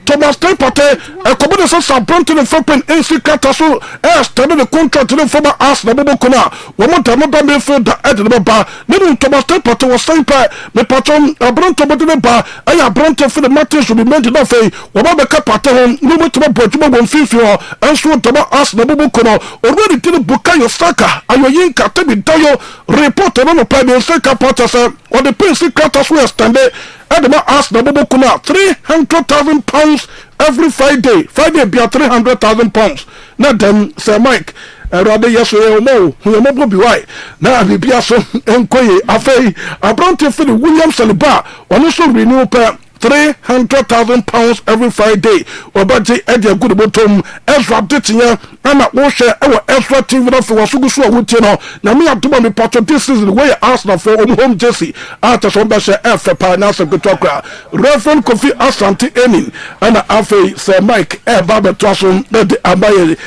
Thomas Tempate, a commodity Brought to the Fopen AC Catasso, started the contract to the former Arsenal Bobocona. One more time, I'm for the Edinburgh. Little Thomas Templeton was saying, my patron, a Bronto Bar, I have Bronto for the matters to be made enough. Wabaka Paton, no more to my Portugal on FIFA, and so to Arsenal Bobocona, already to the Bukayo Saka, Ayoyinka, Tebi Tayo, reported on the Prime Saka Patasa, or the PC Catasso standing. Edema asked the Bobocuna £300,000 every Friday. Friday be at £300,000. Now then, Sir Mike, rather yes or no, who will be right. Now we be so enquire. Afei, I brought you for the William Saliba, on also renew per £300,000 every Friday. Or budget at your good bottom, Ezra Dittinger, and at Washer, our Ezra TV for Wasugusu, Wutino. Now, me up to my patron. This is the way I asked for home Jesse. After some Basha AFRIFA, now some good talker. Reverend Kofi Asante Ennin, and Afei, Sir Mike, Baba Trasson, the Abaye.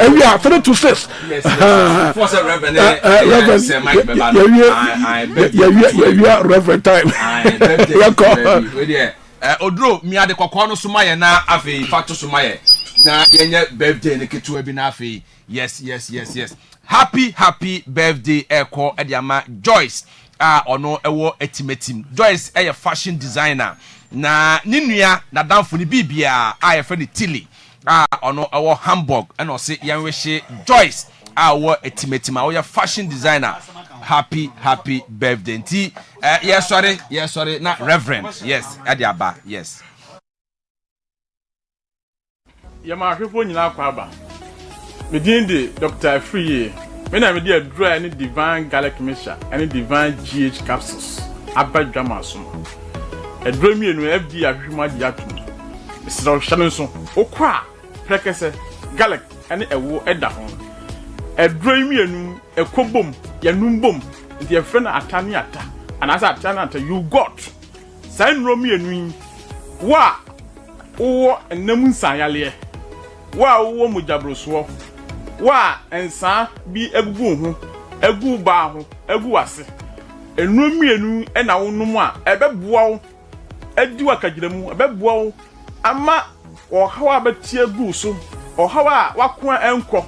And we are 3 to 6. Yes, Reverend time.
Odro mi ade kokko no sumaye na afei facto sumaye na yenye birthday ne ketu abi na afei yes happy birthday eko ediama Joyce ono ewo etimetim Joyce eye fashion designer na ninua na danfo ni bibia aye fe ni Tilly ono ewo Hamburg and o se yenwehye Joyce wo etimetim wo fashion designer happy birthday nti yes sorry na reverend yes adiaba yes
yama hwefo nyina kwa aba medinde Dr. Afriye me na me dey draw any divine garlic mixture any divine GH capsules abadwama so e draw mi enu FD ahwema di atum esra hwano so okwa prekese garlic any ewo eda ho e draw mi enu ekobom yanumbom the your friend atani ata and as atani ata you got sign romi enu wa wo enam nsanyale wa wo mujabroso wa ensa bi egugu ho egu ba ho egu ase enromi enu na wonum a ebeboa wo adi wakagire mu ebeboa wo ama wo hawa betie gu so o hawa wako enko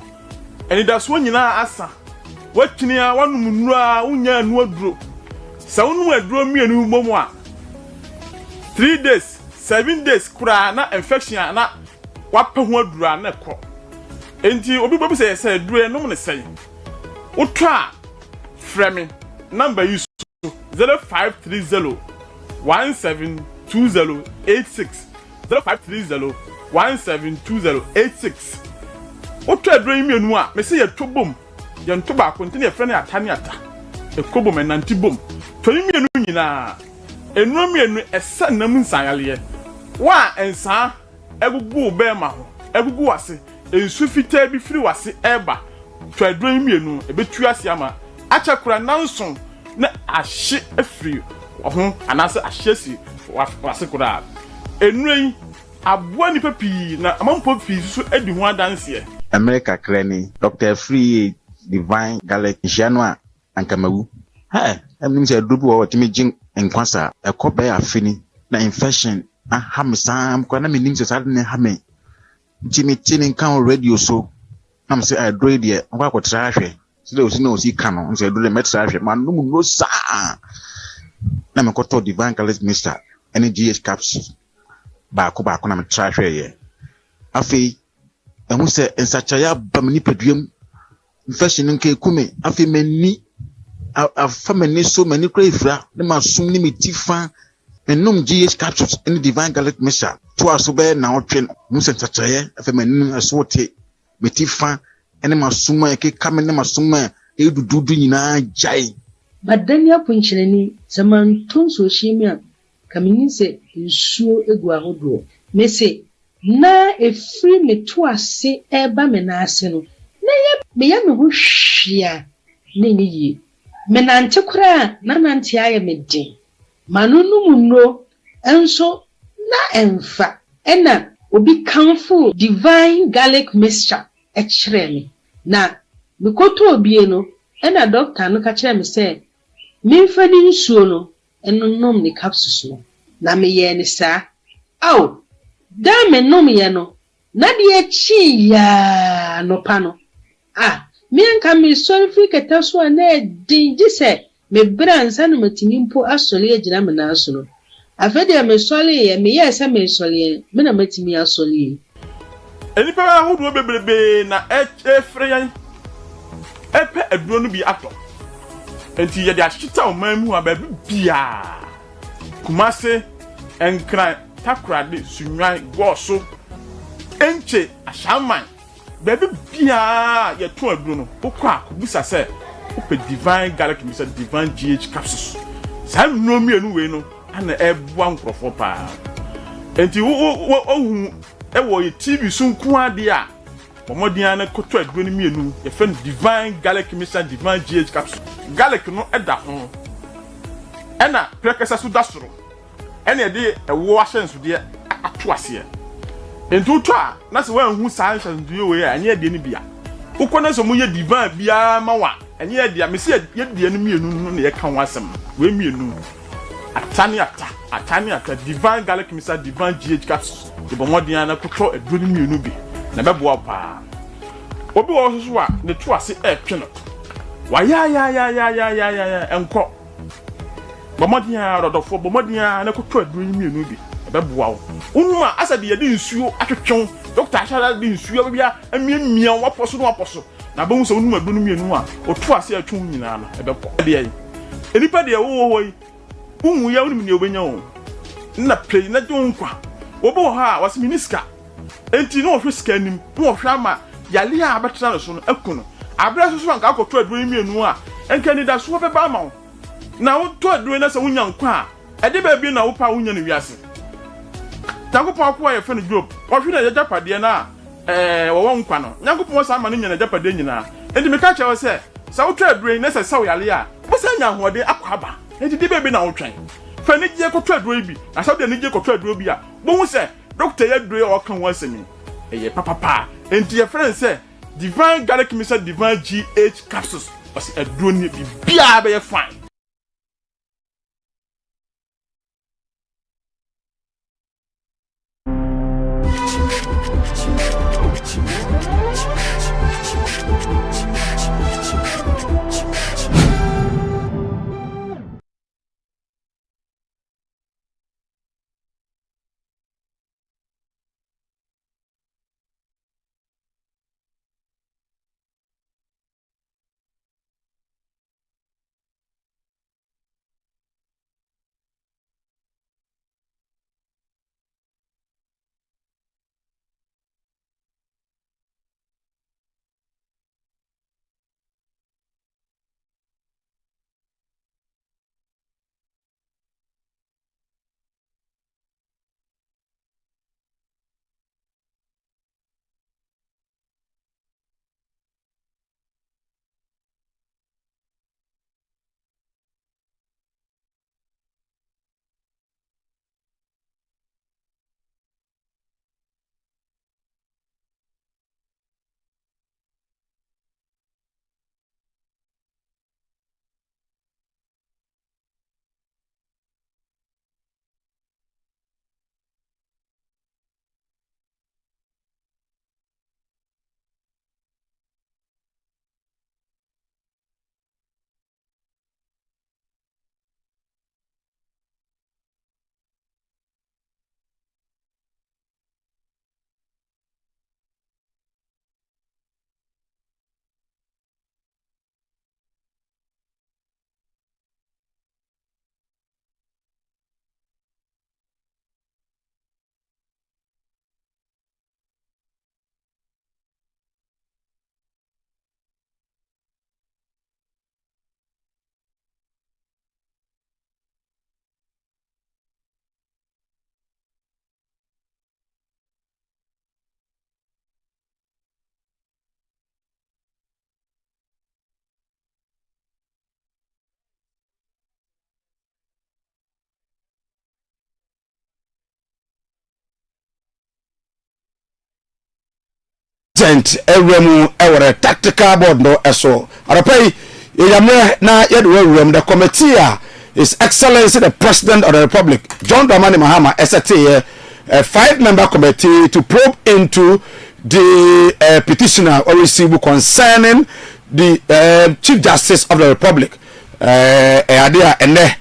eni da so nyina asa watini wanum nura unya anu aduro sa wonu aduro mienu momo a 3 days 7 days kura na infection na wapa ho aduro na ko enti obi bobi say aduro no ne say utwa frame number you 0530 172086 0530 172086 utwa aduro mienu a me say yetobom
yɛnto baako nti na yɛfrɛ no atane ata ekobom ɛnante bom tɔni mmienu nyinaa enu mmienu ɛsɛ nam nsanyaleɛ wa ensa egugu bɛɛma ho egugu wase ensu fitaa bi firi wase ɛba tɔaduro mmienu ebetu ase ama akyakura nanso na ahye afiri ho anase ahye si wase kura enui aboa nipa pii na amampo pii so edi ho adanse
America krani Dr. Free Divine Garlic Jano a ankamawu emnim se dubu wo timi jin enkwasa ekobe afini na infection hamsam kwa na menim se sade ne hame timi tini kan radio so am se I dread ye kwa kotra hwe se de osi na osi ka no se do le metra hwe man no mu no sa na me koto Divine Garlic Mixture energy capsule ba ko na me tra hwe ye afi ehun se ensachaya bamni peduam infection nke kume afi mani afamani so mani krefra ne masum ne metifa enum GH capsules in Divine Garlic Mixture to aso be na otwe mu se ensachaya afi mani asote metifa ene masuma ke kame ne masuma edududu nyina jai
badania punchireni zaman tonso shimia kamini se nsuo egu ahodo mese na efri metu ase eba me na ase no na ye me ya me ho hwia na ni yi me nante kura na nante aye me din manunu munno enso na emfa ena obi kanfo Divine Garlic Mixture ekire me na me koto obie no ena doctor no ka kire me se me mfa ni nsuo no enonom ni capsules no na me ye ni sa aw da me nom ye no na de chi ya no pa no me nka me sorry free keta so na din gise me bransa no matimi mpo asole agina me na so no afede me sole ye me ye se me sole me na matimi asole
eni pa na hodo bebrebe na efre yan epe aduro no bi ato enti ye de ahita o man mu aba bia kumase enkran takrade sunwan goso enche ashaman baby bia ye to aduro no okwa busa se ope Divine Garlic Mixture Divine GH capsules san no mienu we no ana ebua nkrofo pa enti wo ewo ye TV sunku ade a pomodian na koto aduro no mienu ye fe Divine Garlic Mixture Divine GH capsules garlic no eda ho ena prekesa su dasoro ena de ewo ahyenso de ato ase enti to a na se wan hu san hyenso we anya de ni bia ukona so munye Divine bia mawa anya de me se ye de no mienu no na ye kan wasem we mienu atani ata Divine Garlic Mixture Divine GH capsules de bomodian na koto aduro no mienu bi na beboa pa obi wo so a ne to ase twe no wa ya enko bomodian rodofo bomodian na koto aduro no mienu bi beboa wo unuma asa de yedi nsuo atwetwon doctor ashara de nsuo bia amiamia waposo no waposo na ba hu so unuma aduro no mienu a oto ase atwon nyina no ebepo de yi enipa de wo yi unwu ya unum ne obenya wo na play na donkwa obo ha wase miniska enti no hwe ska nim no hwe ama yale a abetra no so no akuno abra so so anka akoto aduro no mienu a enka ni da so be ba ma wo na wo to aduro na se wunya nkwa a ede ba bi na wo pa wunya no wiase Nyankopon akwa ye fe no Job ohwe na yajapade na wo nkwa no Nyankopon sa ama no nya na japade nyina enti me ka chewo se sa wo to aduro na se sa wo yale a wo sa nya hoode akwaba enti de ba bi na wo twen fa ni je koto aduro bi na sa de ni je koto aduro bi a bo hu se doctor ya aduro o kan wo asemi eye papa enti ye friend se Divine Garlic Mixture Divine GH capsules o se aduro ni bi bia be ye fine.
legend ewremu ewere tactical board no eso aropai yamre na yedwe the committee His Excellency the President of the Republic John Dramani Mahama SAT a 5-member committee to probe into the petitioner or receive concerning the Chief Justice of the Republic and the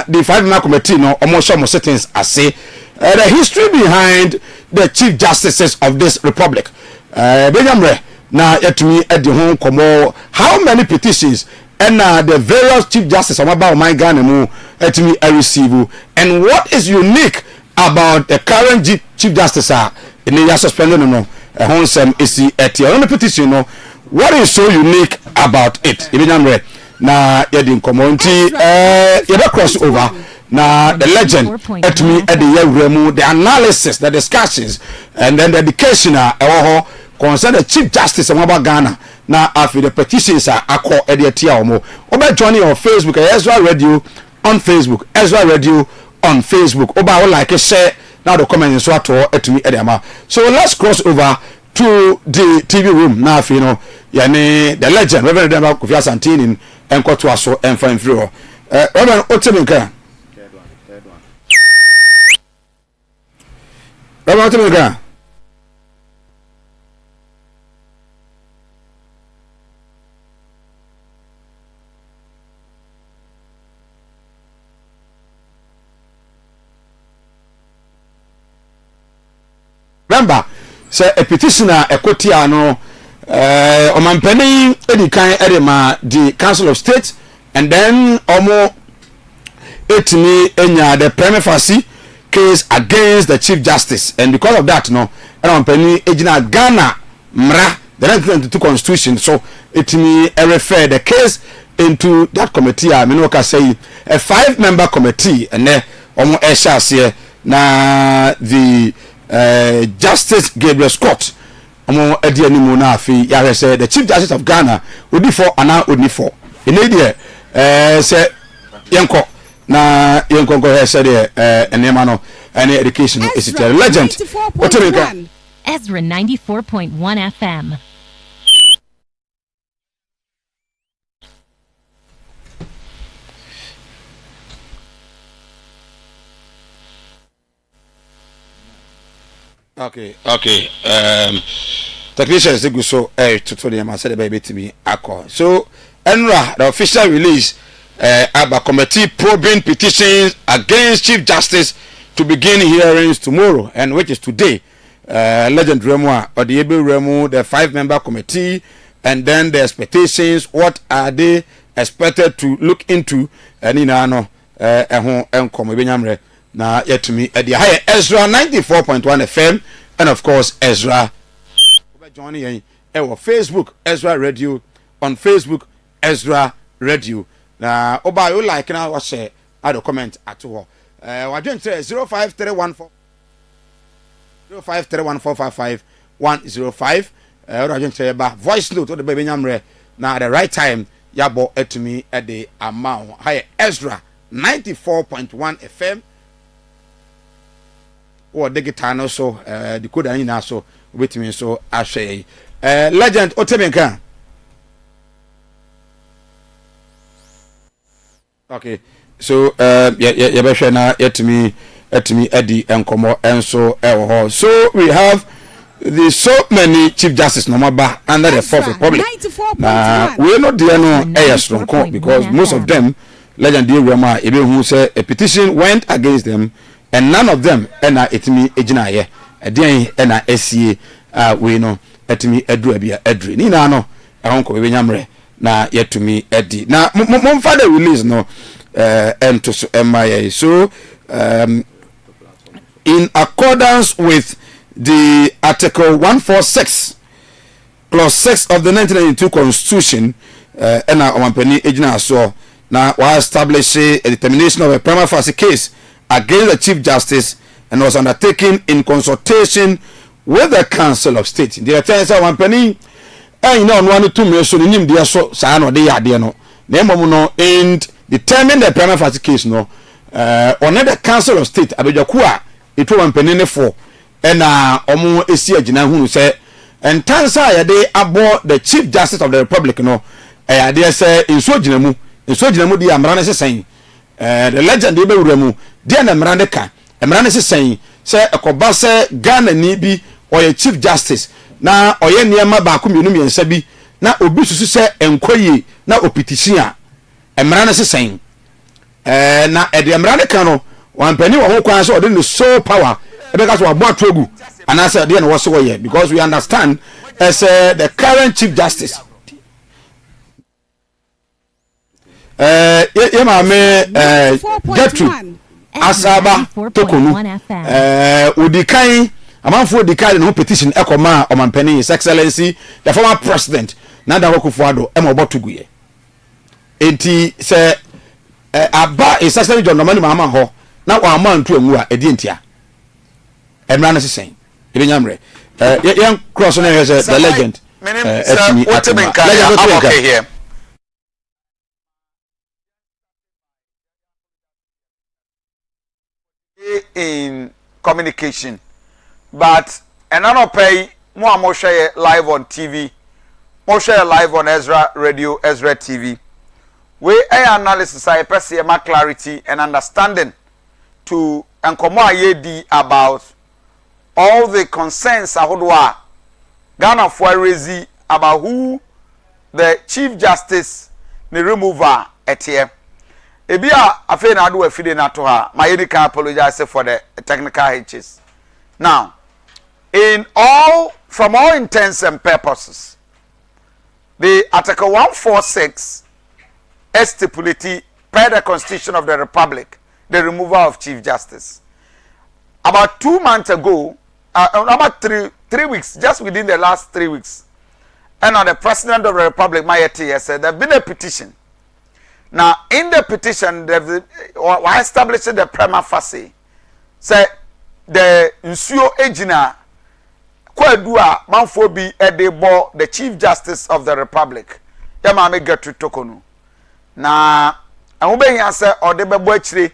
5-member committee no almost settings I say the history behind the Chief Justices of this Republic Benjamre na yetumi edi ho komo how many petitions and the various Chief Justices about my Ghana mu yetumi receive and what is unique about the current Chief Justice in the suspended no honsem isi eti on the petition no what is so unique about it Benjamre na yedi komo nti yebe cross over na the legend etumi edi yewremu the analysis the discussions and then the educational concern the Chief Justice of Ghana now after the petitions are called Ediatia Omo. Oba joining on Facebook, Ezra Radio on Facebook, Ezra Radio on Facebook. Oba like a share now the comment is what to me Ediama. So let's cross over to the TV room now. You know, yani the legend Reverend Kofi Asante in and Kotwaso and Fine Floor. Reverend Oteminka. Reverend Oteminka. Remember, say a petitioner a kotia no omampeni edikan edema the Council of State and then omo etini enya the prima facie case against the Chief Justice and because of that no omampeni ejina Ghana mra the 1992 constitution so etini refer the case into that committee I mean say a 5-member committee and then omo eshase na the Justice Gabriel Scott omo edi animu na afi ya say the Chief Justice of Ghana odi for ana odi for enedie say yenko na yenko go say the enema no any education is a legend
Ezra 94.1 FM.
Okay. Technician is good so to them said baby to me alcohol. So Enra the official release about committee probing petitions against Chief Justice to begin hearings tomorrow and which is today. Legend Remo or the Able Remo the 5-member committee and then the expectations what are they expected to look into and in ano come na yet to me at the higher Ezra 94.1 FM and of course Ezra joining our Facebook Ezra Radio on Facebook Ezra Radio na oba you like now what share add a comment at all we don't say 05314 0531455 or I don't say about voice note or the baby nyamre na at the right time yabo at me at the amount higher Ezra 94.1 FM or the guitar no so the code and na so with me so ashe legend Otemenka. Okay, so yeah be na yet me Eddie enkomo enso so we have the so many Chief Justice no maba under the Fourth Republic. We not there no strong because most of them legend Rema ebe who say a petition went against them and none of them ena etimi ejina ye eden ena esie we no etimi edu abia edri ni na no ehonko we nyamre na yetumi edi na momfa the release no ento so emaye so in accordance with the article 146 clause 6 of the 1992 constitution ena omampani ejina so na wa establish a determination of a prima facie case against the Chief Justice and was undertaken in consultation with the Council of State. The attorney one penny, and no one to me so nim dia so sa no de yade no. Na no and determine the prima facie case no. On the Council of State abedwaku a eto one penny ne for and omo esi agina hunu say and tansa ya de abo the chief justice of the republic no they say inso gyinamu di amra ne sesen the legend dey be wuramu dia na mra ne ka mra ne sesen say ekoba say Ghana ni bi oye chief justice na oye niema ba ko mienu miensa bi na obi susu say enkoyi na opetition a mra ne sesen na de mra ne ka no wan pani wo ho kwan so de so power e be ka so abo atogu and I said no was so here because we understand as the current chief justice get to Asaba Tokonu Udikai amanfo Udikai no petition ekoma omanpani his excellency the former president Nana Akufo-Addo obotogu ye enti se aba essentially John Dramani Mahama ho na wa amantu emu a edi entia emra na sesen Ibinyamre. Young cross on the legend. Here. In communication, but another pay more share live on TV, more share live on Ezra Radio, Ezra TV. We analysis I perceive my clarity and understanding to and come about all the concerns ahodwa Ghana for raise about who the chief justice the remover etie ebia afi na ado afide na to ha my can apologize for the technical hitches. Now from all intents and purposes the Article 146 stipulated per the Constitution of the Republic the removal of chief justice. About 2 months ago, about 3 weeks, just within the last 3 weeks, and the President of the Republic, Mayeti, said there have been a petition. Now, in the petition, we established the prima facie. Say the Nsuo Ejina Kwadua Manfobi Edebo, the Chief Justice of the Republic. Yamame Gertrude Tokonu. Now, I will be answer or the Bebochri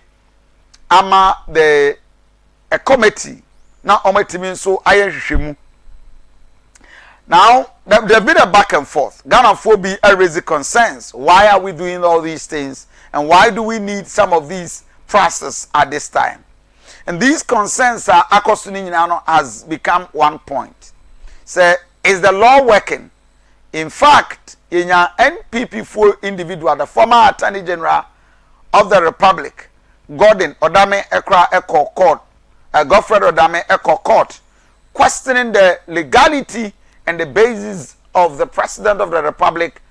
ama a committee. Now, means so I hwehwemu. Now, there have been a back and forth. Ghana phobia raising concerns. Why are we doing all these things? And why do we need some of these process at this time? And these concerns are has become one point. Say, is the law working? In fact, in your NPP4 individual, the former Attorney General of the Republic, Gordon Odame Ekra Echo Court, Godfred Odame Echo Court, questioning the legality and the basis of the President of the Republic,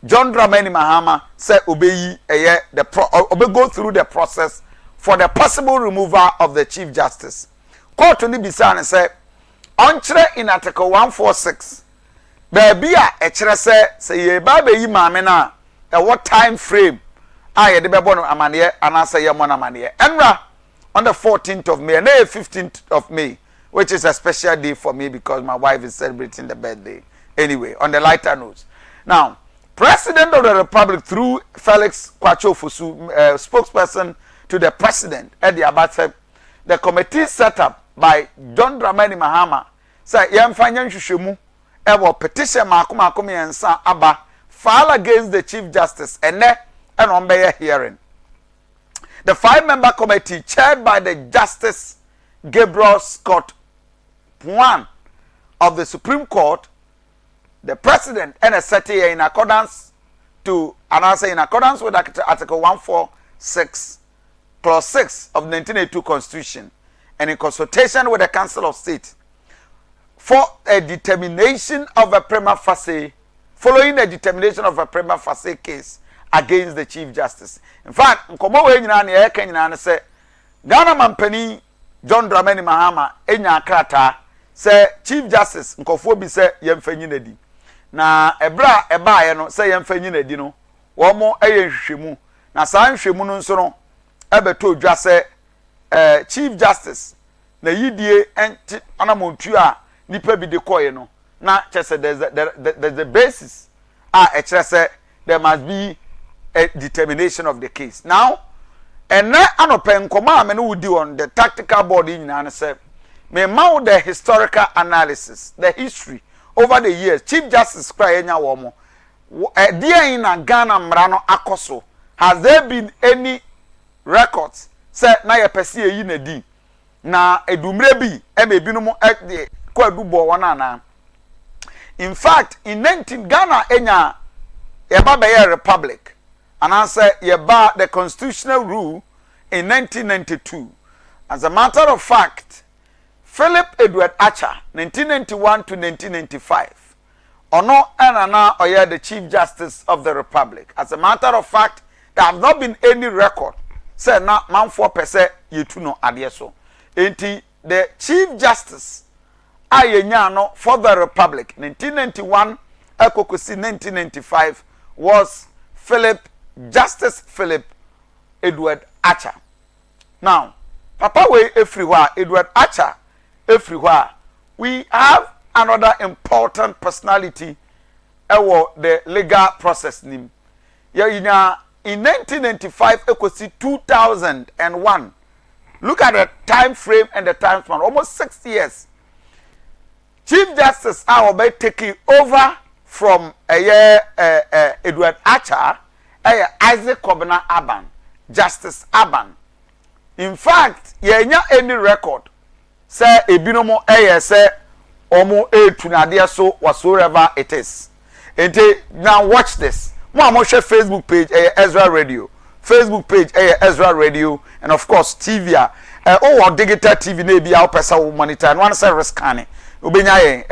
John Dramani Mahama, said go through the process for the possible removal of the Chief Justice. Court only bisan said, onchre in Article 146, baby a chere say ye babe yi maame na what time frame ye de bebo no amane anasa ye mon amane enra on the 14th of May and the 15th of May, which is a special day for me because my wife is celebrating the birthday. Anyway, on the lighter notes. Now, President of the Republic through Felix Kwacho Fusu, spokesperson to the President, Eddie Abate, the committee set up by John Dramani Mahama, said, Yamfanyan Shushemu, ever petition Makumakumi and San Abba, file against the Chief Justice and on their hearing. The 5-member committee, chaired by the Justice Gabriel Scott Pwan of the Supreme Court, the President, and a setting in accordance with Article 146, Clause 6 of the 1982 Constitution, and in consultation with the Council of State, for a determination of a prima facie, following a determination of a prima facie case against the Chief Justice. In fact, nkomo we nyina na ye kan nyina say Ghana mampani John Dramani Mahama enya krata say Chief Justice nkofo bi say yemfanyi nadi na ebra ebaaye no say yemfanyi nadi no wo mo eye hwehwemu na saa hwehwemu no nso no ebeto dwa say Chief Justice na yidie enti anamontu a nipa bi de koye no na chese there's the basis chese there must be a determination of the case. Now, and na anopen koma me no wudi on the tactical board in and say me mount the historical analysis, the history over the years Chief Justice cry enya womo dear in a Ghana mrano akoso has there been any records say na ye pese yi na di na edumre bi e be binom e kwa dubo wana na. In fact in 19 Ghana enya yeba be republic and answer yeba the constitutional rule in 1992. As a matter of fact, Philip Edward Archer 1991 to 1995 ono enana oye the Chief Justice of the Republic. As a matter of fact, there have not been any record say na manfo pese yetu no ade so enti the Chief Justice ayenya no for the Republic 1991 ekokosi 1995 was Justice Philip Edward Archer. Now papa we everywhere Edward Archer everywhere we have another important personality the legal process nim in 1995 ekosi 2001. Look at the time frame and the time span, almost 6 years. Chief Justice Aobe taking over from Edward Archer, Isaac Kobina Aban, Justice Aban. In fact, yenya any record say ebinomo say omo tunadia so whatsoever it is. Now watch this. Mo share Facebook page Ezra Radio, Facebook page Ezra Radio, and of course TV digital TV na bia opesa monitor and one say scan obenya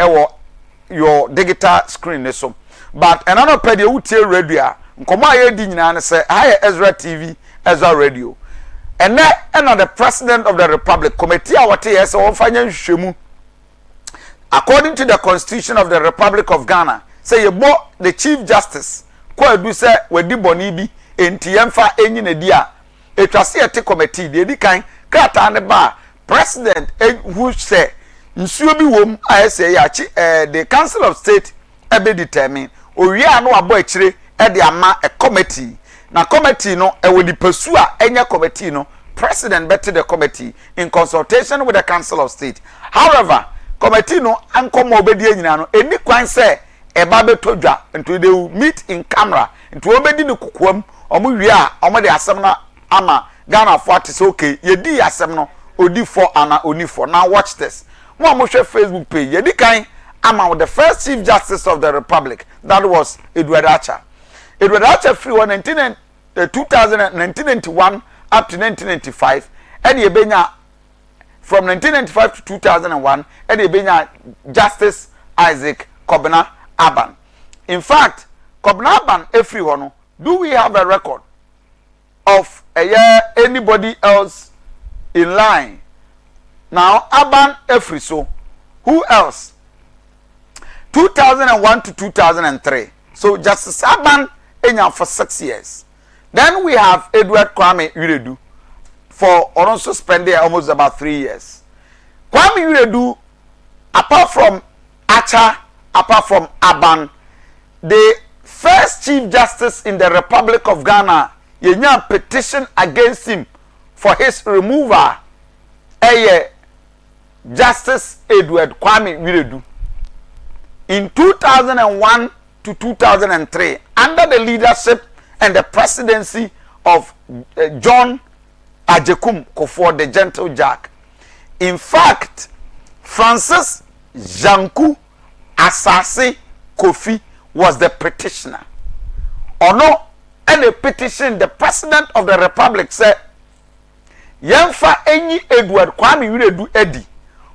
your digital screen so. But another page you tell radio nkomo aye di nyina ne say Ezra TV, Ezra Radio. And then the President of the Republic committee according to the Constitution of the Republic of Ghana say you bought the Chief Justice kwa do say we di boni bi enti yemfa enyi na dia etwase ete committee de di kan krata ne ba president who say nsuo bi wom say ya the Council of State be determine owia no abo akire e de ama a committee na committee no we di pursue enya committee no president better the committee in consultation with the Council of State. However, committee no ankomo obedi nyina no eni kwan say eba betodwa until they will meet in camera until obedi ne kukuam omo wi a omo de asem na ama Ghana for it is okay yedi asem no odi for ana oni for. Now watch this. Mo share Facebook page yedi kan ama with the first Chief Justice of the Republic, that was Edward Archer. Edward Archer free 1991 up to 1995 and yebenya from 1995 to 2001 and yebenya Justice Isaac Kobina Aban. In fact, Kobina Aban everyone, do we have a record of anybody else in line? Now Aban Efriso, who else? 2001 to 2003. So Justice Aban enya for 6 years. Then we have Edward Kwame Uredu for also spending almost about 3 years. Kwame Uredu, apart from Archer, apart from Aban, the first Chief Justice in the Republic of Ghana, yenya petition against him for his removal. Justice Edward Kwame Uredu. In 2001 to 2003, under the leadership and the presidency of John Ajekum Kofi, the Gentle Jack. In fact, Francis Janku Asase Kofi was the petitioner. Or no, any petition, the President of the Republic said, Yemfa enyi Edward Kwame Uredu Edi.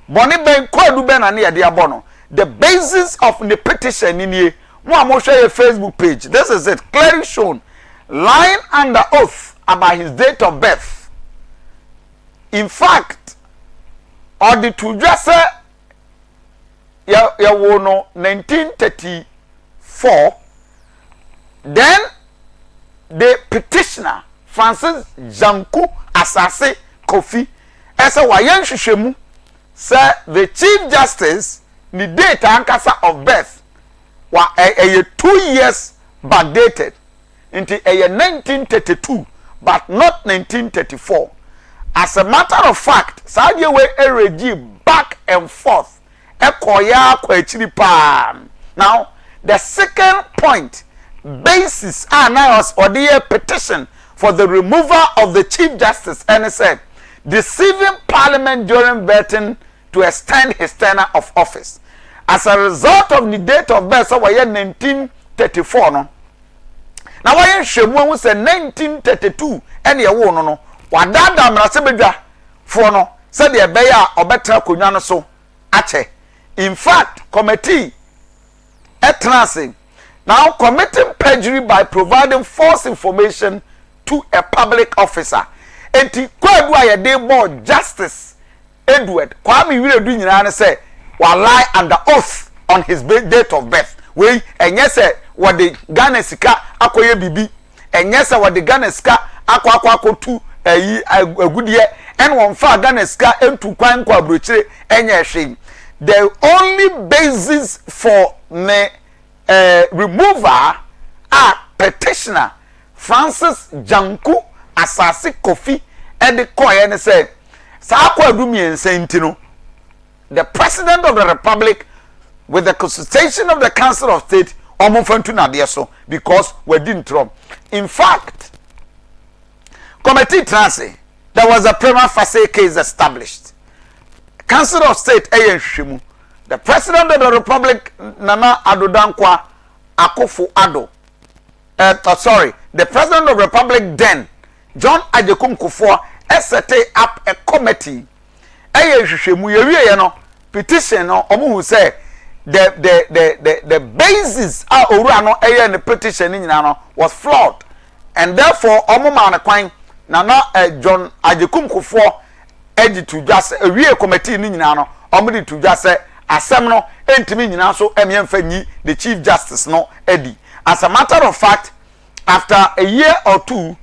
Boni ben kwa edu ben ani adi abono. The basis of the petition in here, mo share your Facebook page. This is it, clearly shown. Lying under oath about his date of birth. In fact, or the to just say, ya 1934. Then the petitioner Francis Janku Asase Kofi, as a wayan shishemu, say the Chief Justice the date ankasa of birth wa 2 years backdated into 1932 but not 1934. As a matter of fact, Saudi way regime back and forth ekoya kwa echiri pa. Now the second point basis was or the petition for the removal of the Chief Justice, and it said deceiving Parliament during vetting to extend his tenure of office. As a result of the date of birth, so we 1934 no. Now why shemu who say 1932 and ye wo no wadada mrasebedwa for no said the beya obetra konwa no so ache. In fact, committee etrasing now committing perjury by providing false information to a public officer. Enti kwadu aye dey board Justice Edward Kwame Wiredu nyina say wa lie under oath on his date of birth. We enye say what the Ghana sika akoye bibi, enye say what the Ghana sika akwakotu agudie en won fa Ghana sika entu kwan kwa brochire enye hwe. The only basis for the remover are petitioner Francis Janku Asase Kofi and koye ne say sa akwadu miense ntino the President of the Republic with the consultation of the Council of State omofantu na de so because we didn't throw. In fact, committee transe there was a prima facie case established. Council of State Eyeshemu, the President of the Republic Nana Aduanaba Akufo-Addo, the President of the Republic then John Agyekum Kufuor set up a committee. Eyeshemu yewie no petition no omu say the basis owura no eye the petition nyina no was flawed, and therefore omu ma na kwan Nana John Agyekum Kufuor edi to just a real committee ni nyina no omudi to just say asem no entimi nyina so emyemfa nyi the Chief Justice no edi. As a matter of fact, after a year or two,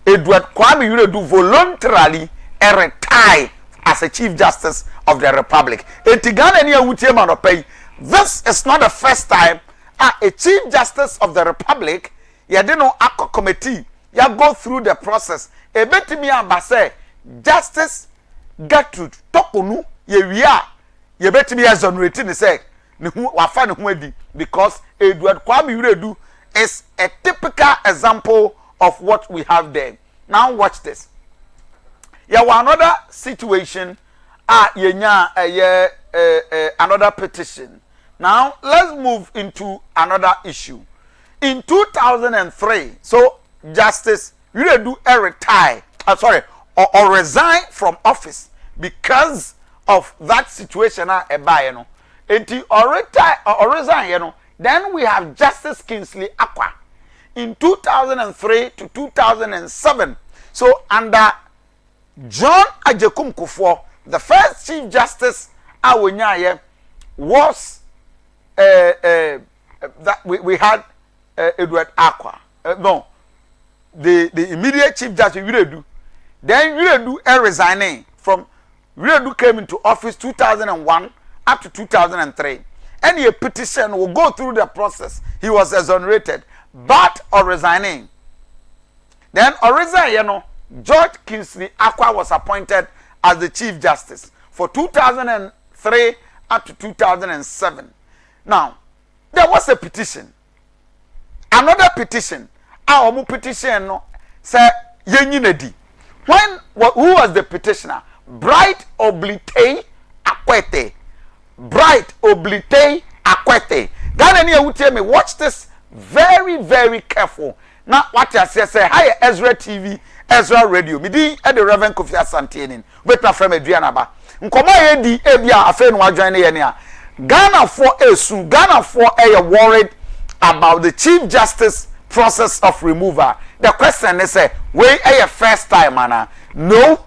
Edward Kwame Wiredu voluntarily retired as a Chief Justice of the Republic. Etigana ni awutie ma no pay. This is not the first time a Chief Justice of the Republic ya de no akọ committee ya go through the process. Ebetimi ambase Justice Gertrude Tokonu yewia yebetimi exonerate ni say ne hu wafa ne hu adi because Edward Kwame Wiredu is a typical example of what we have there. Now watch this. Yeah, another situation yenya another petition. Now let's move into another issue. In 2003, so Justice Wiredu retire, or resign from office because of that situation no. Enti or retire or resign then we have Justice Kingsley Akwa in 2003 to 2007. So under John Agyekum Kufuor, the first Chief Justice was that we had Edward Akwa. No, the immediate Chief Justice Wiredu. Then Wiredu resigning from Wiredu came into office 2001 up to 2003. Any petition will go through the process. He was exonerated, but or resigning. Then resign, George Kingsley Akwa was appointed as the Chief Justice for 2003 up to 2007. Now, there was a petition. Another petition. Our petition no say yenyinedi. Who was the petitioner? Bright Oblite Akwete. Bright Oblite Akwete. Ghana ni awutie me, watch this very, very careful. Now what I say hi Ezra TV, Ezra Radio. Me di the Reverend Kofi Asante Ennin. Wait na from Aduanaba. Nkoma ye di ebia afa no adwan ne ye ne a. Ghana for esu, Ghana for worried about the Chief Justice process of removal. The question is where a first time Anna? No.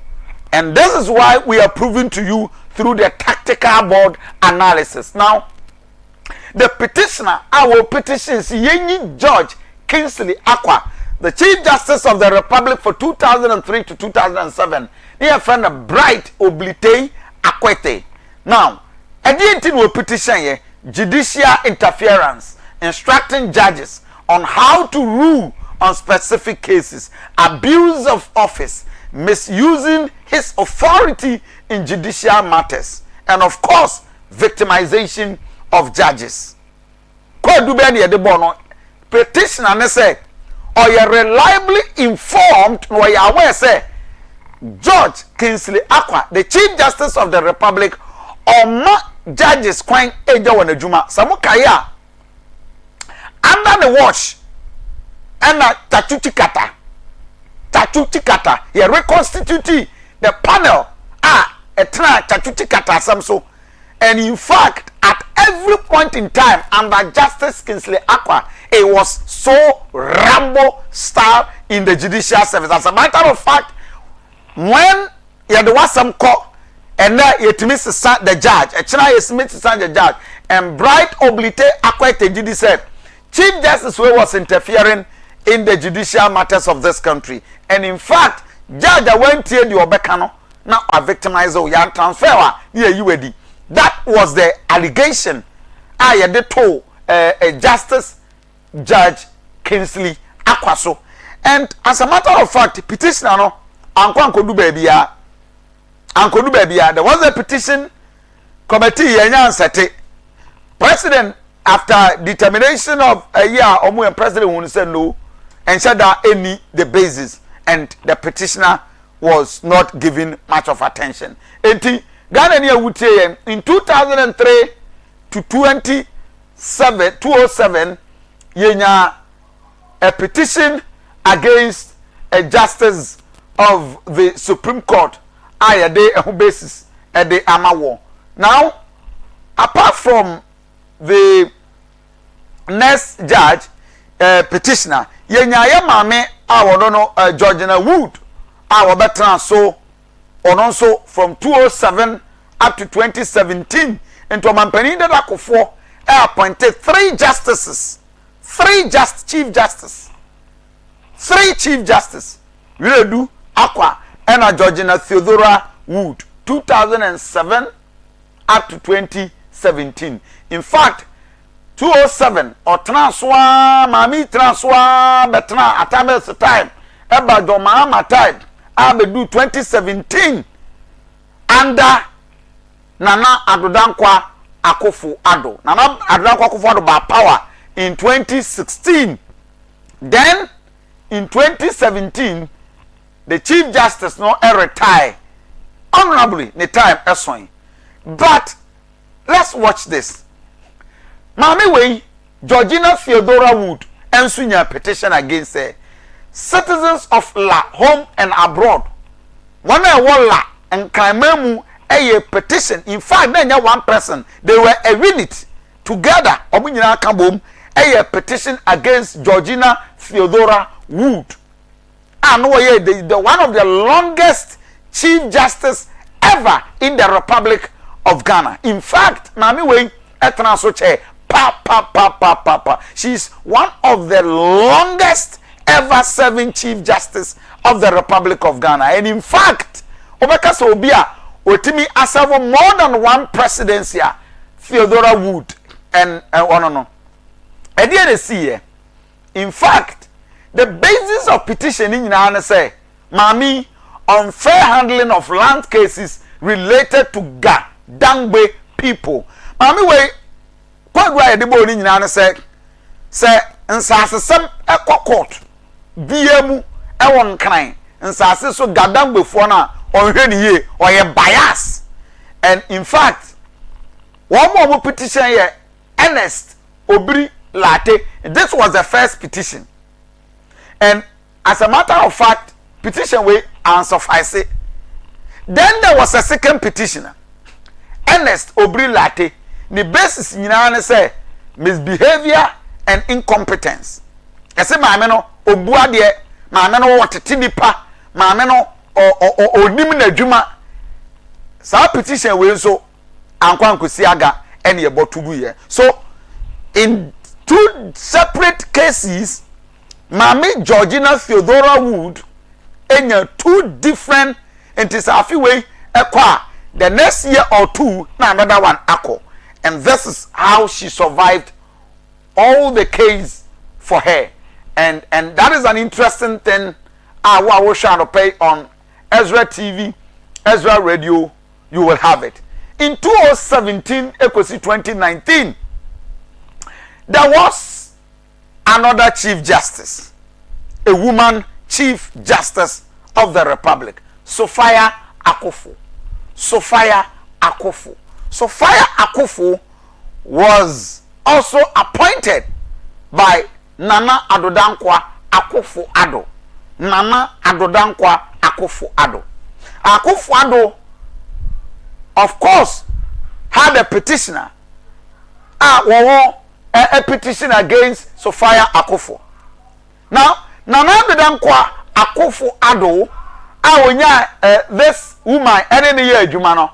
And this is why we are proving to you through the tactical board analysis. Now, the petitioner, our petitions, Yenyi George Kingsley Akwa, the Chief Justice of the Republic for 2003 to 2007, he found a Bright Oblite Akwete. Now, I didn't petition judicial interference, instructing judges on how to rule on specific cases, abuse of office, misusing his authority in judicial matters, and of course, victimization of judges. Kodu be ne de bono petitioner ne say or you reliably informed or you aware say George Kingsley Akwa, the Chief Justice of the Republic, or not judges kwan eja wana juma samukaya under the watch and tachuti kata ye reconstitute the panel etra tachuti kata samso. And in fact, at every point in time under Justice Kingsley Akwa, it was so Rambo style in the judicial service. As a matter of fact, when there was some court and then it missed the judge, a China is the judge, and Bright Oblite Akwa Tejidi said, Chief Justice was interfering in the judicial matters of this country. And in fact, Judge went here the Obekano, now a victimizer, yan transfer, near UAD. That was the allegation. I had told a Justice Judge Kingsley Akwaso. And as a matter of fact, petitioner no, Uncle do baby, there was a petition committee, President, after determination of a year, Omu President who said no, and said that any the basis, and the petitioner was not given much of attention. Ghana in 2003 to 2007, yenya a petition against a justice of the Supreme Court. A basis at the Amawo. Now, apart from the next judge, petitioner, yenya mame our Georgina Wood, our veteran so. On also from 2007 up to 2017 into Mampani that Akufo appointed three chief justice really do Aqua and Georgina Theodora Wood 2007 up to 2017. In fact, 2007 or transwa mami transwa betna atabes time eba do mama time abedu 2017 under Nana Adudankwa Akufo Addo. Nana Adudankwa Akufo Addo by power in 2016. Then in 2017 the Chief Justice no retire honorably the time eswing. But let's watch this. Mami way Georgina Theodora Wood ensunya petition against citizens of La home and abroad. One La and Kaimemu a petition. In fact, then one person they were a unit together. Omunyina Kambom a petition against Georgina Theodora Wood. And the one of the longest Chief Justice ever in the Republic of Ghana. In fact, Mami Wayne Etnasoche pa. She's one of the longest ever serving Chief Justice of the Republic of Ghana. And in fact, Obekasa Obia Otimi asavo more than one presidency, Theodora Wood and no. In fact, the basis of petition in Ghana say, Mami, unfair handling of land cases related to Dangbe people. Mami way, quite right the bone in Ghana say nsasesem court biemu ewon kan nsase so gadam before na onhwe ye oye bias. And in fact one more petition here Ernest Obiri Latte, this was the first petition, and as a matter of fact petition we unsuffice. Then there was a second petitioner Ernest Obiri Latte. The basis nyina say misbehavior and incompetence. Ese maame no obua de maame no wotete nipa maame no onim na adwuma. Sa petition we so ankwankosi aga ene ebotugu ye. So in two separate cases, Mami Georgina Theodora Wood enya two different entisafi way ekwa the next year or two na another one ako. And this is how she survived all the case for her. And that is an interesting thing. I will try to pay on Ezra TV, Ezra Radio. You will have it. in 2017 ekosi 2019 there was another chief justice, a woman chief justice of the republic, Sophia Akufo. Sophia Akufo was also appointed by Nana Addo Dankwa Akufo-Addo. Nana Addo Dankwa Akufo-Addo. Akufo-Addo, of course, had a petitioner. A petition against Sophia Akufo. Now, Nana Addo Dankwa Akufo-Addo, this woman, any year, Jumano.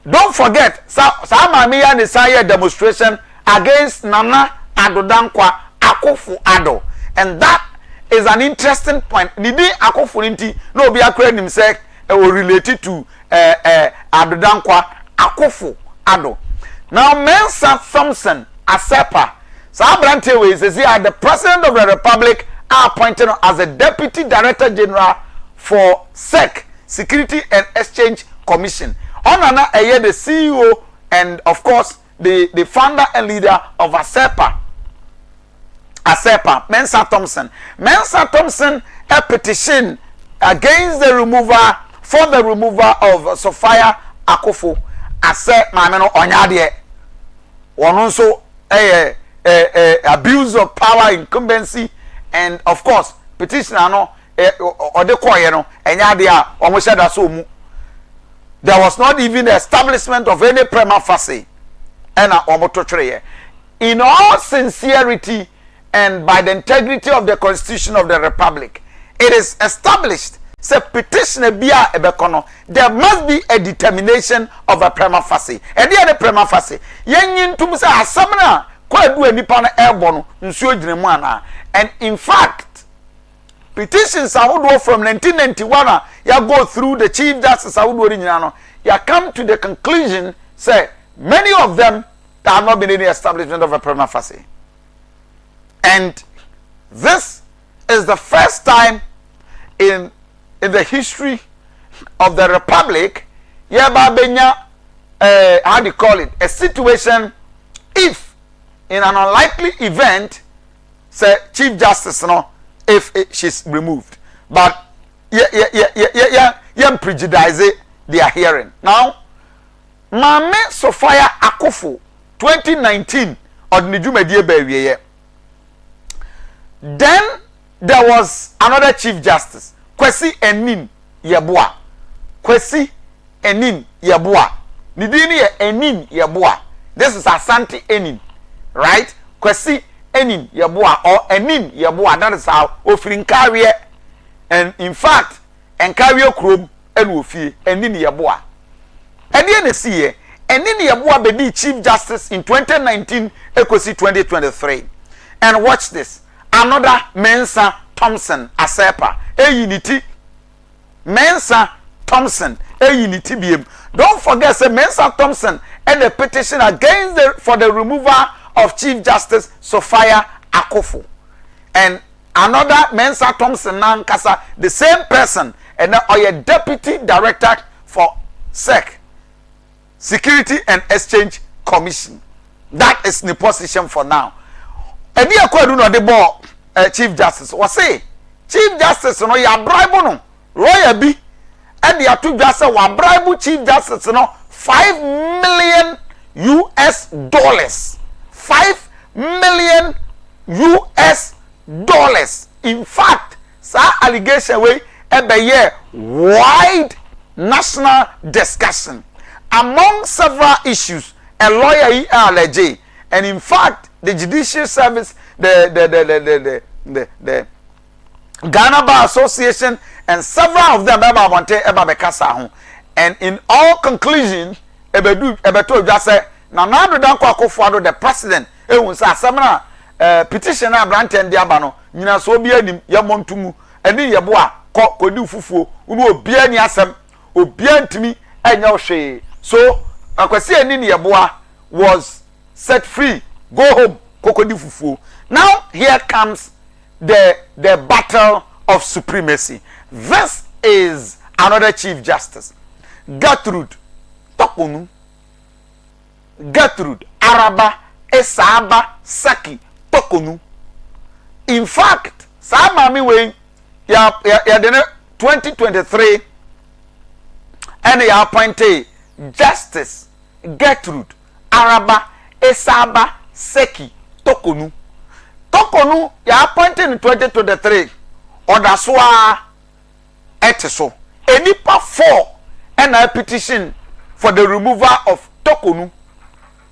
Don't forget, Samamiya Nisaya demonstration against Nana Addo Dankwa Akufo-Addo. And that is an interesting point. Nidi Akufo Ninti, no be acquired himself related to Addo Dankwa Akufo-Addo. Now, Mensa Thompson Asepa, Sabrante says here, the President of the Republic appointed as a Deputy Director General for SEC, Security and Exchange Commission. Onana the CEO and of course the founder and leader of Asepa, Mensa Thompson. Mensa Thompson a petition against the removal of Sophia Akufo Ase Mameno Onyadie. One also abuse of power, incumbency, and of course petitioner no or the koye Onyadie almost said that so. There was not even the establishment of any prima facie. In all sincerity and by the integrity of the Constitution of the Republic, it is established. Say petitioner bia ebekono. There must be a determination of a prima facie. And the prima facie. Yen to say asamna kwa du enipa na airborne nsuo gyinamu ana. And in fact, petitions awudo from 1991 ya go through the chief justice awudo original ya come to the conclusion say many of them there have not been any establishment of a prima facie. And this is the first time in the history of the republic yaba benya how do you call it, a situation if in an unlikely event say chief justice no if she's removed, but prejudice their hearing. Now, Mame Sophia Akufo 2019 then there was another chief justice, Kwesi Ennin Yeboah. Kwesi Ennin Yeboah. Nidini Ennin Yeboah. This is Asante Ennin, right? Kwesi Ennin Yeboah or Ennin Yeboah. That is how offering carrier, and in fact, and carrier krum and wofi Ennin Yeboah. And then see here, Ennin Yeboah be chief justice in 2019, ekosi 2023. And watch this. Another Mensa Thompson Asepa, a unity. Mensa Thompson, a unity BM. Don't forget, say Mensa Thompson and the petition against for the removal of Chief Justice Sophia Akufo. And another Mensa Thompson Nankasa, the same person, and now a deputy director for SEC, Security and Exchange Commission. That is the position for now. And the according to the board, Chief Justice was say, Chief Justice no ya bribe no lawyer bi, and the two justice wa bribe Chief Justice no $5 million. $5 million. In fact, sa allegation way ebe wide national discussion among several issues. A lawyer allege, and in fact, the judicial service, the Ghana Bar Association, and several of them and in all conclusion, ebeto just say Nana Addo Dankwa Akufo-Addo, the president, petition Abrante and Diabano, Nina so be any Yamontumu, and then Yaboa, Kodu Fufu, Uno Biani Asem, Obiantimi, and Yoshe. So, Akwasi Ennin Yeboah was set free. Go home, Kokodi Fufu. Now, here comes the battle of supremacy. This is another Chief Justice, Gertrude Tokunu Gertrude Araba Esaba Saki Tokonu. In fact, saa maame wei ya de 2023 and ya appointed Justice Gertrude Araba Esaba Seki Tokonu. Tokonu ya appointed in 2023 Odaswa Etiso. Enipa 4 and a petition for the removal of Tokonu.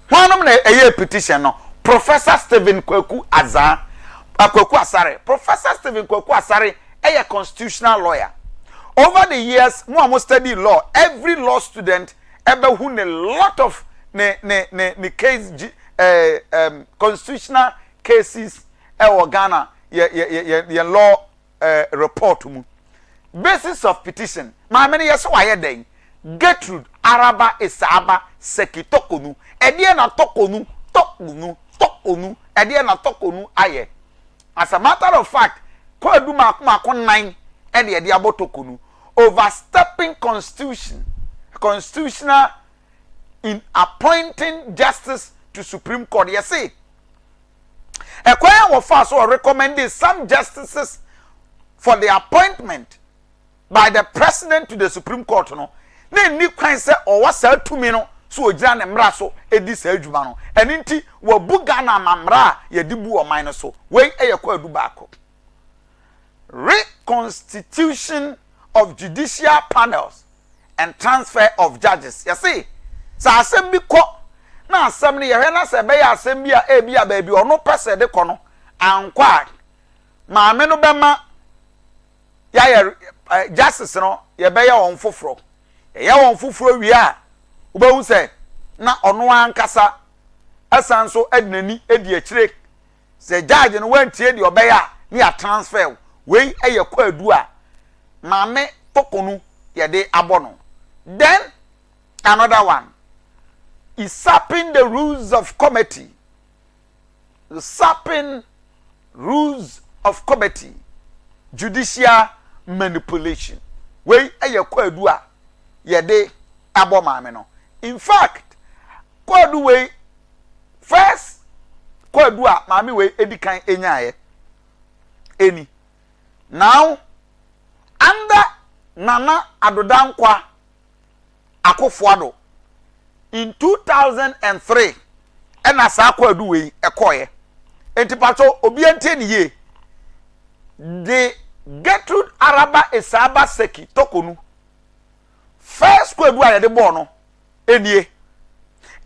One of a petition no Professor Stephen Kweku Asare. Professor Stephen Kweku Asare a constitutional lawyer. Over the years, more study law. Every law student ever won a lot of case constitutional cases Ghana ye law report mu. Basis of petition. My many years why then Gertrude Araba Esaba Seki Tokonu. Edie na Tokonu edie na Tokonu aye. As a matter of fact, ko edu mako 9 and the edie abo Tokonu. Overstepping constitutional in appointing justice to Supreme Court. You see, a choir of us were recommending some justices for the appointment by the president to the Supreme Court. No, then ni kwan say or what sell to me no so ogira na mra so edi sa adwuma no. Eni nti wo buga na mamra ye dibu o man so. We e yakwa adu baako. Reconstitution of judicial panels and transfer of judges. You see, sa asem bi ko na asem ne ye na se be ya asem bi a e bi a ba bi ono pese de ko no ankwa maame no bema ya justice no ye be ya won foforo ye won foforo wi a wo ba hu se na ono ankasa asan so adnani edi akire se judge no wantie de obeya ni a transfer we eye kwa adu a maame Tokonu ye de abono. Then another one usurping the rules of committee. Usurping rules of committee. Judicial manipulation. We eye kwa adu a ye de abo maame no. In fact, kwa adu we first kwa adu a maame we edikan enyaye eni. Now under Nana Adudankwa Akufo-Addo in 2003 ena sa kwa adu we ekoye enti pato obi ante ni ye the Gertrude Araba Esaba Seki Tokonu first kwa adu a de bo no enie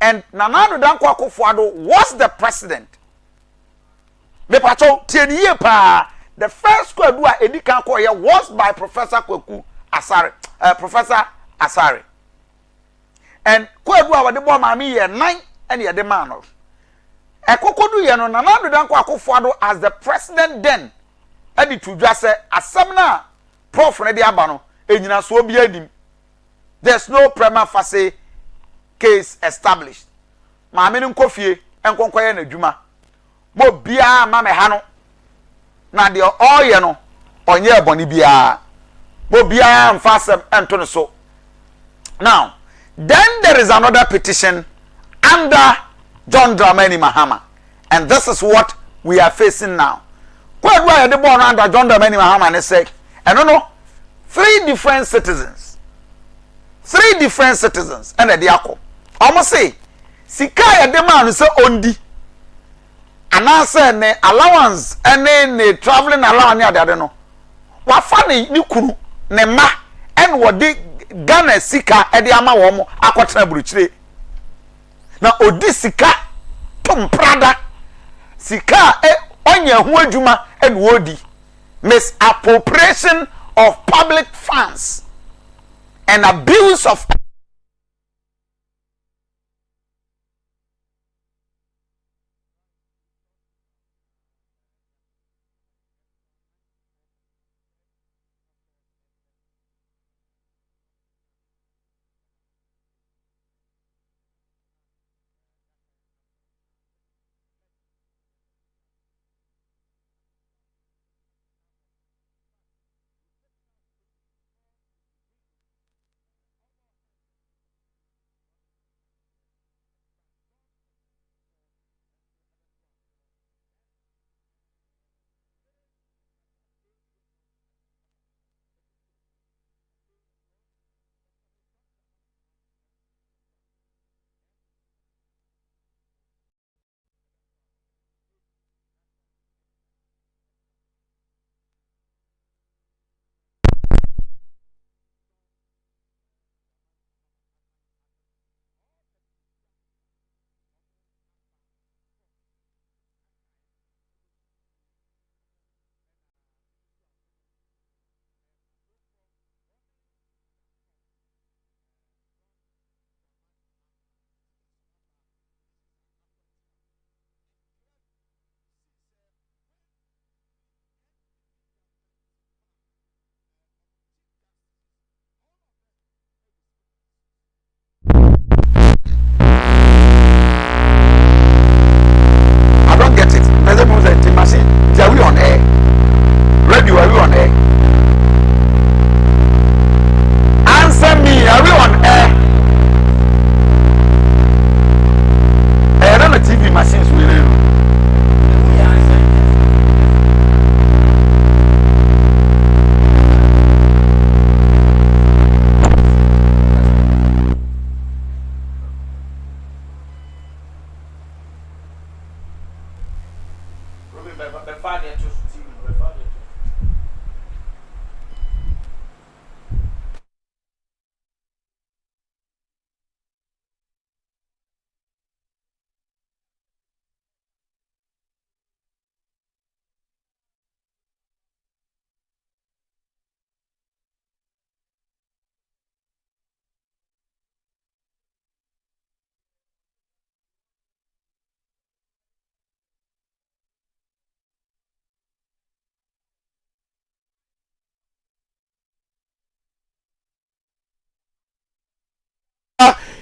and Nana Adudankwa Akufo-Addo was the president me pato tie ni ye pa. The first kwadu a edikan koye was by Professor Kweku Asare, Professor Asare. And kwadu a wade bo maami ye 9 and ye de man no. Ekokodu ye no Nana Adudankwa Akufo-Addo as the president then edi tudwa se asem na prof ne de aba no enyina so obi anim. There's no prima facie case established. Maami no Kofi enkonkoye na dwuma. Mo bia ma me ha no na de oye no onye eboni bia mo bia mfasem ento ne so. Now then there is another petition under John Dramani Mahama, and this is what we are facing now. Kwadu aye de born under John Dramani Mahama ne say no 3 different citizens and de akọ omo say sika aye de man say ondi anase ne allowance ne traveling allowance ne ade no wafa ne kunu ne ma en wode Ghana sika e de ama wo mo akotena buruchire na odi sika tomprada sika onya hu adwuma en wodi misappropriation of public funds and abuse of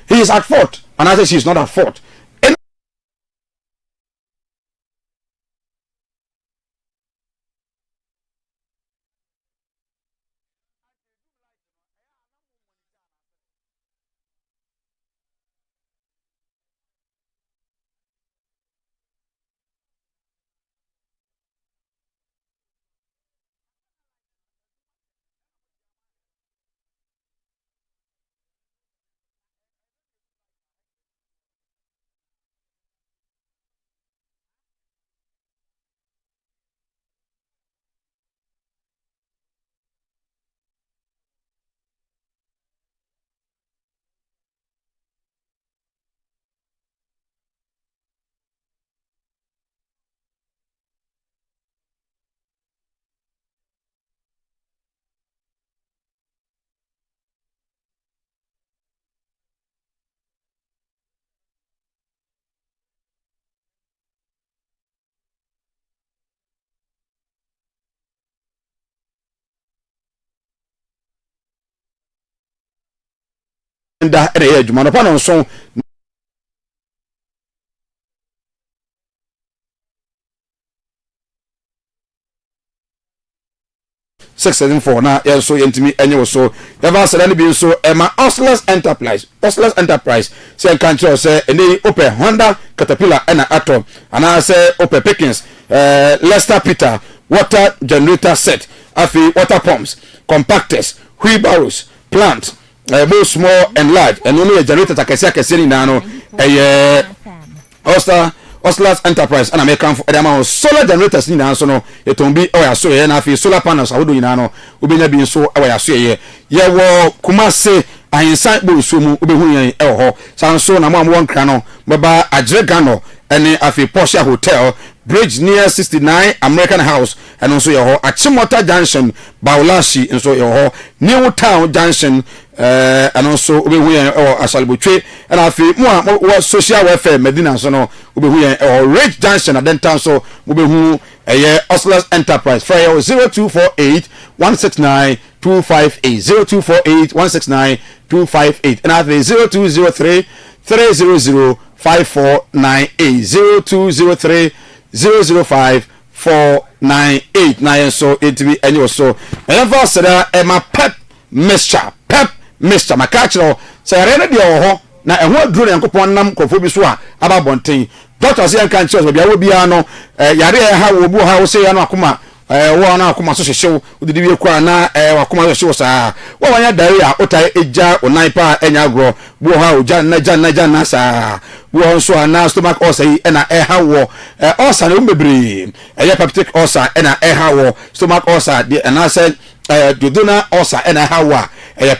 He is at fault, and I say she is not at fault. 674 na yɛn so yɛntumi ɛnyɛ wɔ so yɛba asɛdɛ no bi nso ɛma Oslas Enterprise sɛ nka nkyerɛ sɛ ɛnɛ opɛ Honda Caterpillar ɛna atɔ anaasɛ opɛ Pickens Lester Peter water generator set afei water pumps compactors wheelbarrows plant both small and large ɛno no yɛ generator akɛseɛ nyinaa no ɛyɛ Oslas Enterprise and American for the solar generators in answer no it will be or so and after solar panels I would do in ano ubenya being so away so ye wo kumase a inside bo sumu ubehu ho sanso na mo one crano baba agregano and afi Porsche Hotel bridge near 69 American House and also your Achimota Junction Baulashi and so your New Town Junction and also we or Asalbuche and I feel more social welfare Medina so no we or Rich Junction and then town so we who a Oslas Enterprise fire 0248 169 258 0248 169 258 and I 0203 300 5498 0203 005 498 na so it be any so ever said my pep mixture makachro say re de ho na ehwo duro yankopon nam kofo bi so a aba bonten doctor say kan church bia wo bia no yare ha wo bu ha wo say ya no akoma wo na akoma so hyehyew udidi wie kwa na akoma so hyehyew saa wo wanya dare a otai eja onan pa enya agro bu ha oja na saa wo so ana stomach ulcer na ha wo ulcer na umbebre peptic ulcer na ha wo stomach ulcer de na say duodenal ulcer na ha wo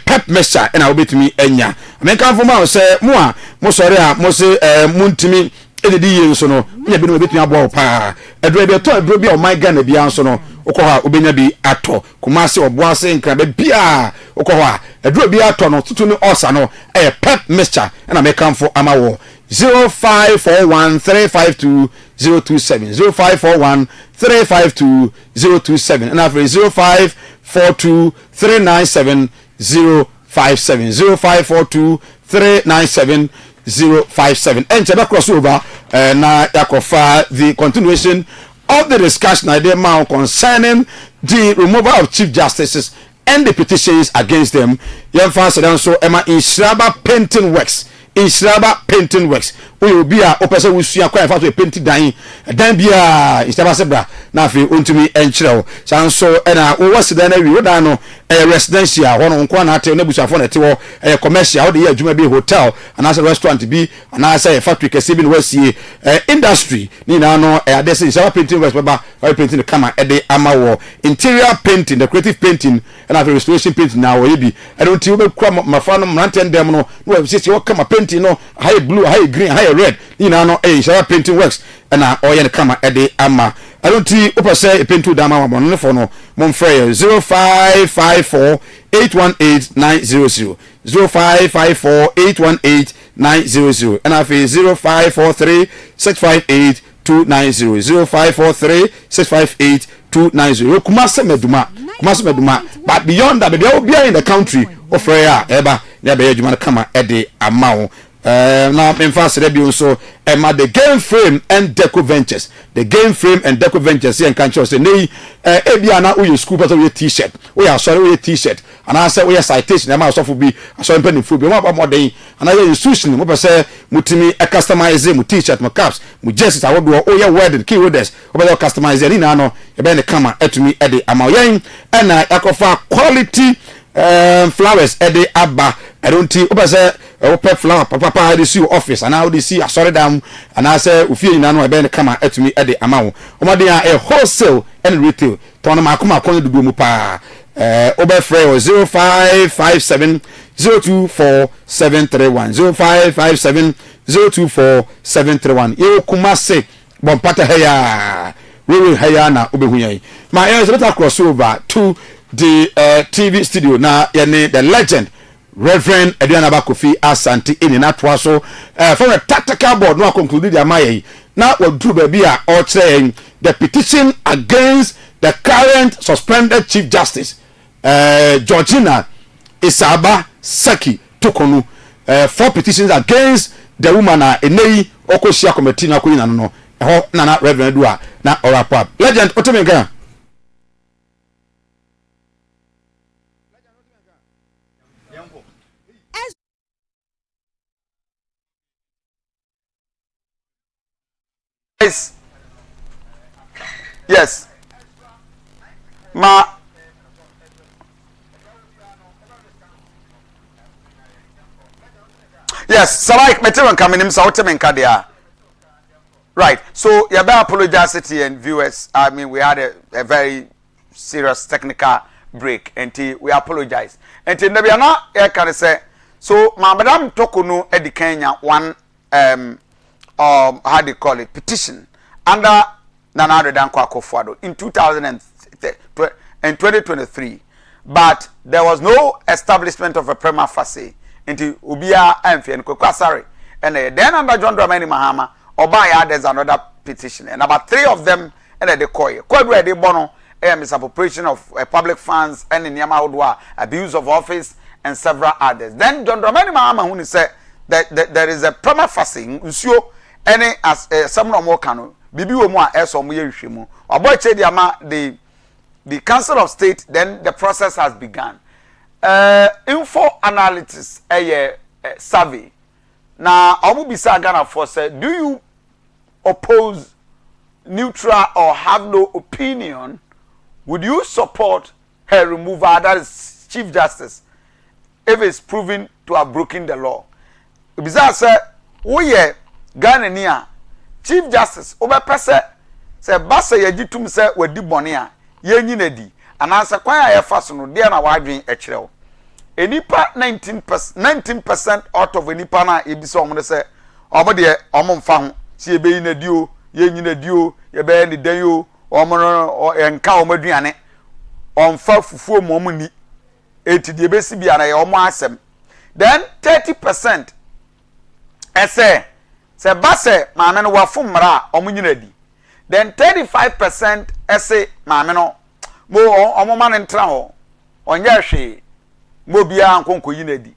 pep mixture na obetumi enya amenka fo ma say mo sori a mo se muntimi edidi ye so no nya bi no obetumi abo pa eduro bi to eduro bi o my Ghana bia so no okọ ha obenya bi ato kumase oboase nkra be bia okọ ha eduro bi ato no tutu ni ulcer no pep mixture na amenka fo ama wo 0541 352 027 0541 352 027 and after 0542 397 057 0542 397 057 and to cross over na yakofa the continuation of the discussion idea now concerning the removal of chief justices and the petitions against them. Young fans so Emma Inshraba painting works Inshraba Painting Works. We will be a opesa wusua kwa fa to paint dan bia Inshraba sebra na afi ontumi enkyerɛw sanso na wo wasida na wi woda no residential hono nko na ate na busuafo na te wo commercial wo de adwuma bi hotel anasa restaurant bi anasa factory kese bi no wasie industry ni na no ade se Inshraba Painting Works baba painting kama ede ama wo interior painting, decorative painting and after restoration painting na wo bi I don't you be kwa mafa no mranten dem no no se wo kama painting no high blue high green high red ni na no Inshraba Painting Works na oye kama ede ama I don't see opa say painting dama ma no for no mon frere 0554 818900 0554818900 and afi 0543 658 290 0543 658 290 kumase meduma but beyond that they will be in the country of prayer eba na be adwuma kama ede amawo now in fast review so the game frame and deco ventures here can show say nei ebia na uye school person we t-shirt we are sorry we t-shirt and I say we citation na so for be so mpani fu be mo more den and I institution mo say mutimi customize mu t-shirt mo caps mu jerseys awodo o ye wedding key words o be customize ni na no e be ne kama etumi e de amayen na yakofa quality flowers ede aba I don't see oba say pep flower papa dey see office and now dey see asori dam and I say ofie na no e be ne kama etumi ede amawo omade a wholesale and retail ton ma akoma kon dudu mu pa oba free 0557 024731 0557 024731 ye kuma se bon pata heya we heya na obehuyan my ears better cross over to the TV studio na the legend Reverend Aduanaba Kofi Asante Ennin atwaso from a tactical board no conclude the amaye na we do baby a or saying the petition against the current suspended Chief Justice Georgina Isaba Saki Tokonu 4 petitions against the woman enei okosia committee na koyi no ho na Reverend Adua na orapa legend otemenka yes ma yes so like material coming him so temenka there right so you better apologize to you and viewers I mean we had a very serious technical break and we apologize and nebi na e can say so ma madam Tokunu edi Kenya one how do you call it petition under Nana Addo Dankwa Akufo-Addo in 2023 but there was no establishment of a prima facie into Ubia Amfi and Kokwasari and then under John Dramani Mahama Obaya there's another petition and about 3 of them and they call de bono misappropriation of public funds and in Yamaudwa abuse of office and several others. Then John Dramani Mahama who said that there is a prima facie usio any as some more cano bibi wo mu a eso mo yehwemu oboche di ama the Council of State then the process has begun info analytics survey na omu bisa Ghana for say do you oppose neutral or have no opinion would you support her removal that is Chief Justice if it's proven to have broken the law bisa say we Ghana nia Chief Justice obepese se basa yagitum se wadi bone a yenyinadi ananse kwan a yefaso no de na wadwen ekirew enipa 19% out of enipa na ebisa omde se omde omomfa ho se ebeyinadi o yenyinadi o yebe ni dan yo omono enka omaduane omfa fufuo momni etidi ebesi bia na ye omo asem then 30% ese se base maame no wafo mra omunyinadi then 35% ese maame no mo omoma ne ntra ho onye hwe mo bia nkonko yinadi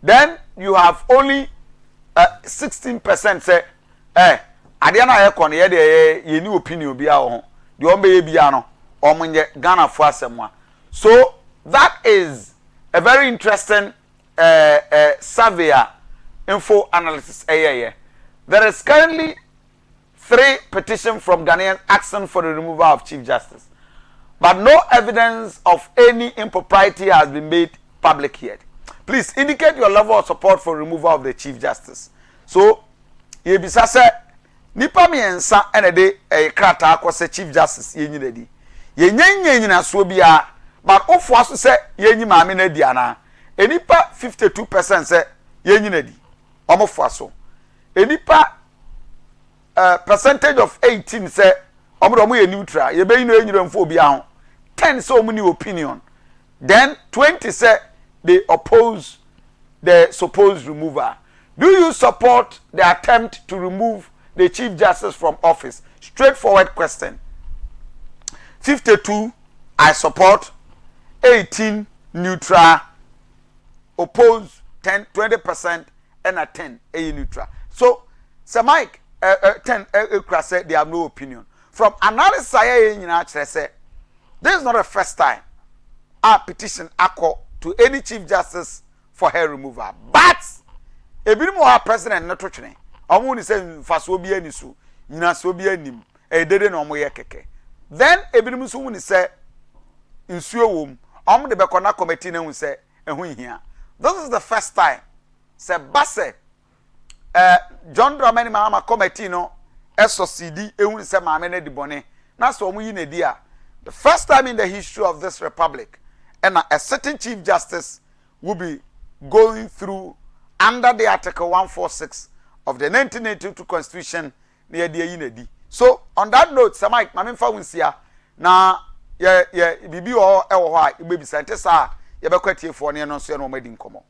then you have only 16% say ade na ye kono ye de ye ni opinion bia ho de ombe ye bia no omunye Ghana fo asemwa so that is a very interesting survey info analysis. There is currently 3 petitions from Ghanaians asking for the removal of Chief Justice, but no evidence of any impropriety has been made public yet. Please indicate your level of support for removal of the Chief Justice. So, yebisa se nipa miensa ene de krata akwose Chief Justice yenyina di. Yenyanyina so bia, but ofo aso se yenyi maame na di ana. Enipa 52% se yenyina di. Omofo aso. Enipa percentage of 18 say omo ye neutral ye be no enyira mfo obi ahụ 10 say omo ni opinion, then 20 say they oppose the supposed removal. Do you support the attempt to remove the Chief Justice from office? Straightforward question. 52 I support, 18 neutral, oppose 20% and a 10 a neutral. So Sir Mike 10 say they have no opinion. From analysis I say this is not the first time a petition acco to any Chief Justice for her removal. But ebinim wa president na to twene. Omo ni say faso bi anisu, nyina so bi anim. Dede na omo ye keke. Then ebinim so ni say nsuo wom. Omo de be kona committee na hu say ehun hia. This is the first time say Basse John Dramani Mahama committee no SOCD ehun say maame na di bone. Na so omo yi na di a. The first time in the history of this republic, and a certain Chief Justice will be going through under the Article 146 of the 1982 Constitution near the Yinedi. So, on that note, Sir Mike, Mammy Fawinsia, now, Bibi or Ewa, you may be sent as a Yabaquetti for an announcement or made in common.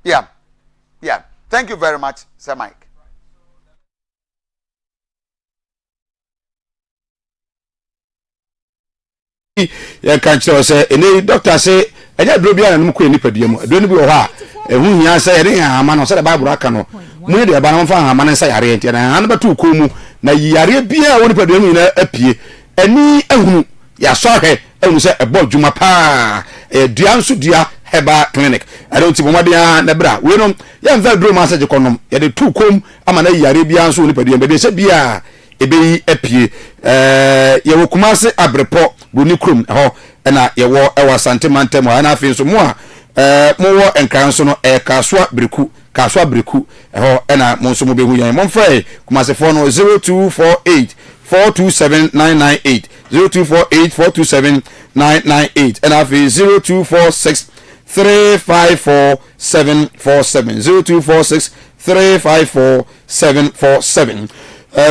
Yeah. Thank you very much, Sir Mike.
Ya kan kyerɛ sɛ ene doctor sɛ ɛnya duro bia na no kɔ nipadua mu aduro no bi wɔ hɔ a ɛhu hia sɛ yɛde hama no sɛ de bible aka no mu de ba na mfa hama no sɛ yare ntia na han bɛto ko mu na yare bia wɔ nipadua mu na apie ani ahunu ya sɔ hwɛ ehunu sɛ ɛbɔ dwuma pa dua nso dua heba clinic ɛde nti bomade ya na bra we no ya mfa duro ma sɛ gye kɔnom yɛde to kom ama na yare bia nso nipadua mu de sɛ bia ebeyi apie yewo kumase abrepo boni krom ho na yewo ewa Asante mantem ho na afin so mo a mo wo enkran so no kaswa breku ho na mo so mo behu yan mo mfa kumase fo no 0248 427998 0248 427998 and afin 0246 354 747 0246 354 747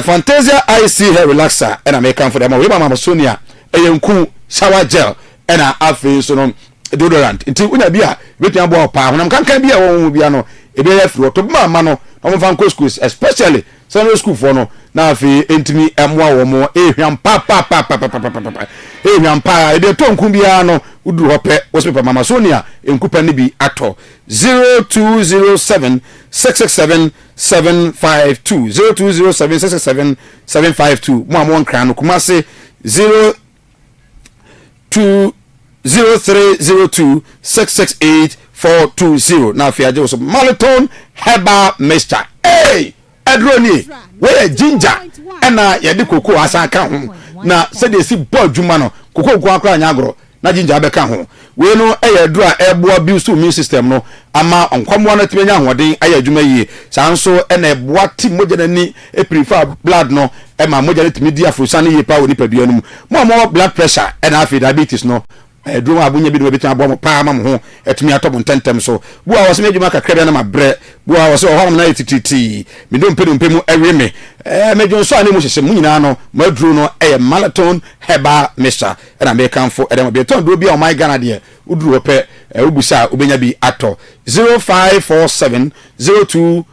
Fantasia IC hair relaxer and I make for them. We mama Sonia eyenku shower gel and a afi so no deodorant. Nti una bia wetin abo pa honam kan bia won bia no e be afro to mama no omo fan ko schools especially Sunday school for no na afi entimi emwa wo mo ehwam pa ehwam pa e de tonku bia no udu hope wo se mama Sonia enkupa ni bi ato 0207 667 752 0207 667 752 mo amon kran no kuma se 0302 668 420 na fi aje so Marathon Herbal Mixture adroni we ginger na ye de koko asaka ho na se de si bo adwuma no koko akra anya agro na ginger abeka ho we no eyadura eboa build immune system no ama onkwamwa na timenya hoden ayadwuma yie sanso na eboa ti moja na ni e prefer blood no e ma moja na timi dia afrosa ne yie pa woni padua no mo blood pressure na afi diabetes no drum abunya bi do betia bo pa ma mo ho etumi atobo ntentem so bu a wose medwuma kakra na mabre bu a wose ho na tititi me do mpedum mu ewe me medwon so ani mu hyehye mu nyina no madru no Marathon Herbal Mixture na me kanfo edem be ton do bi o my Ghana de udru ope ubusa ubenya bi ato 0547 021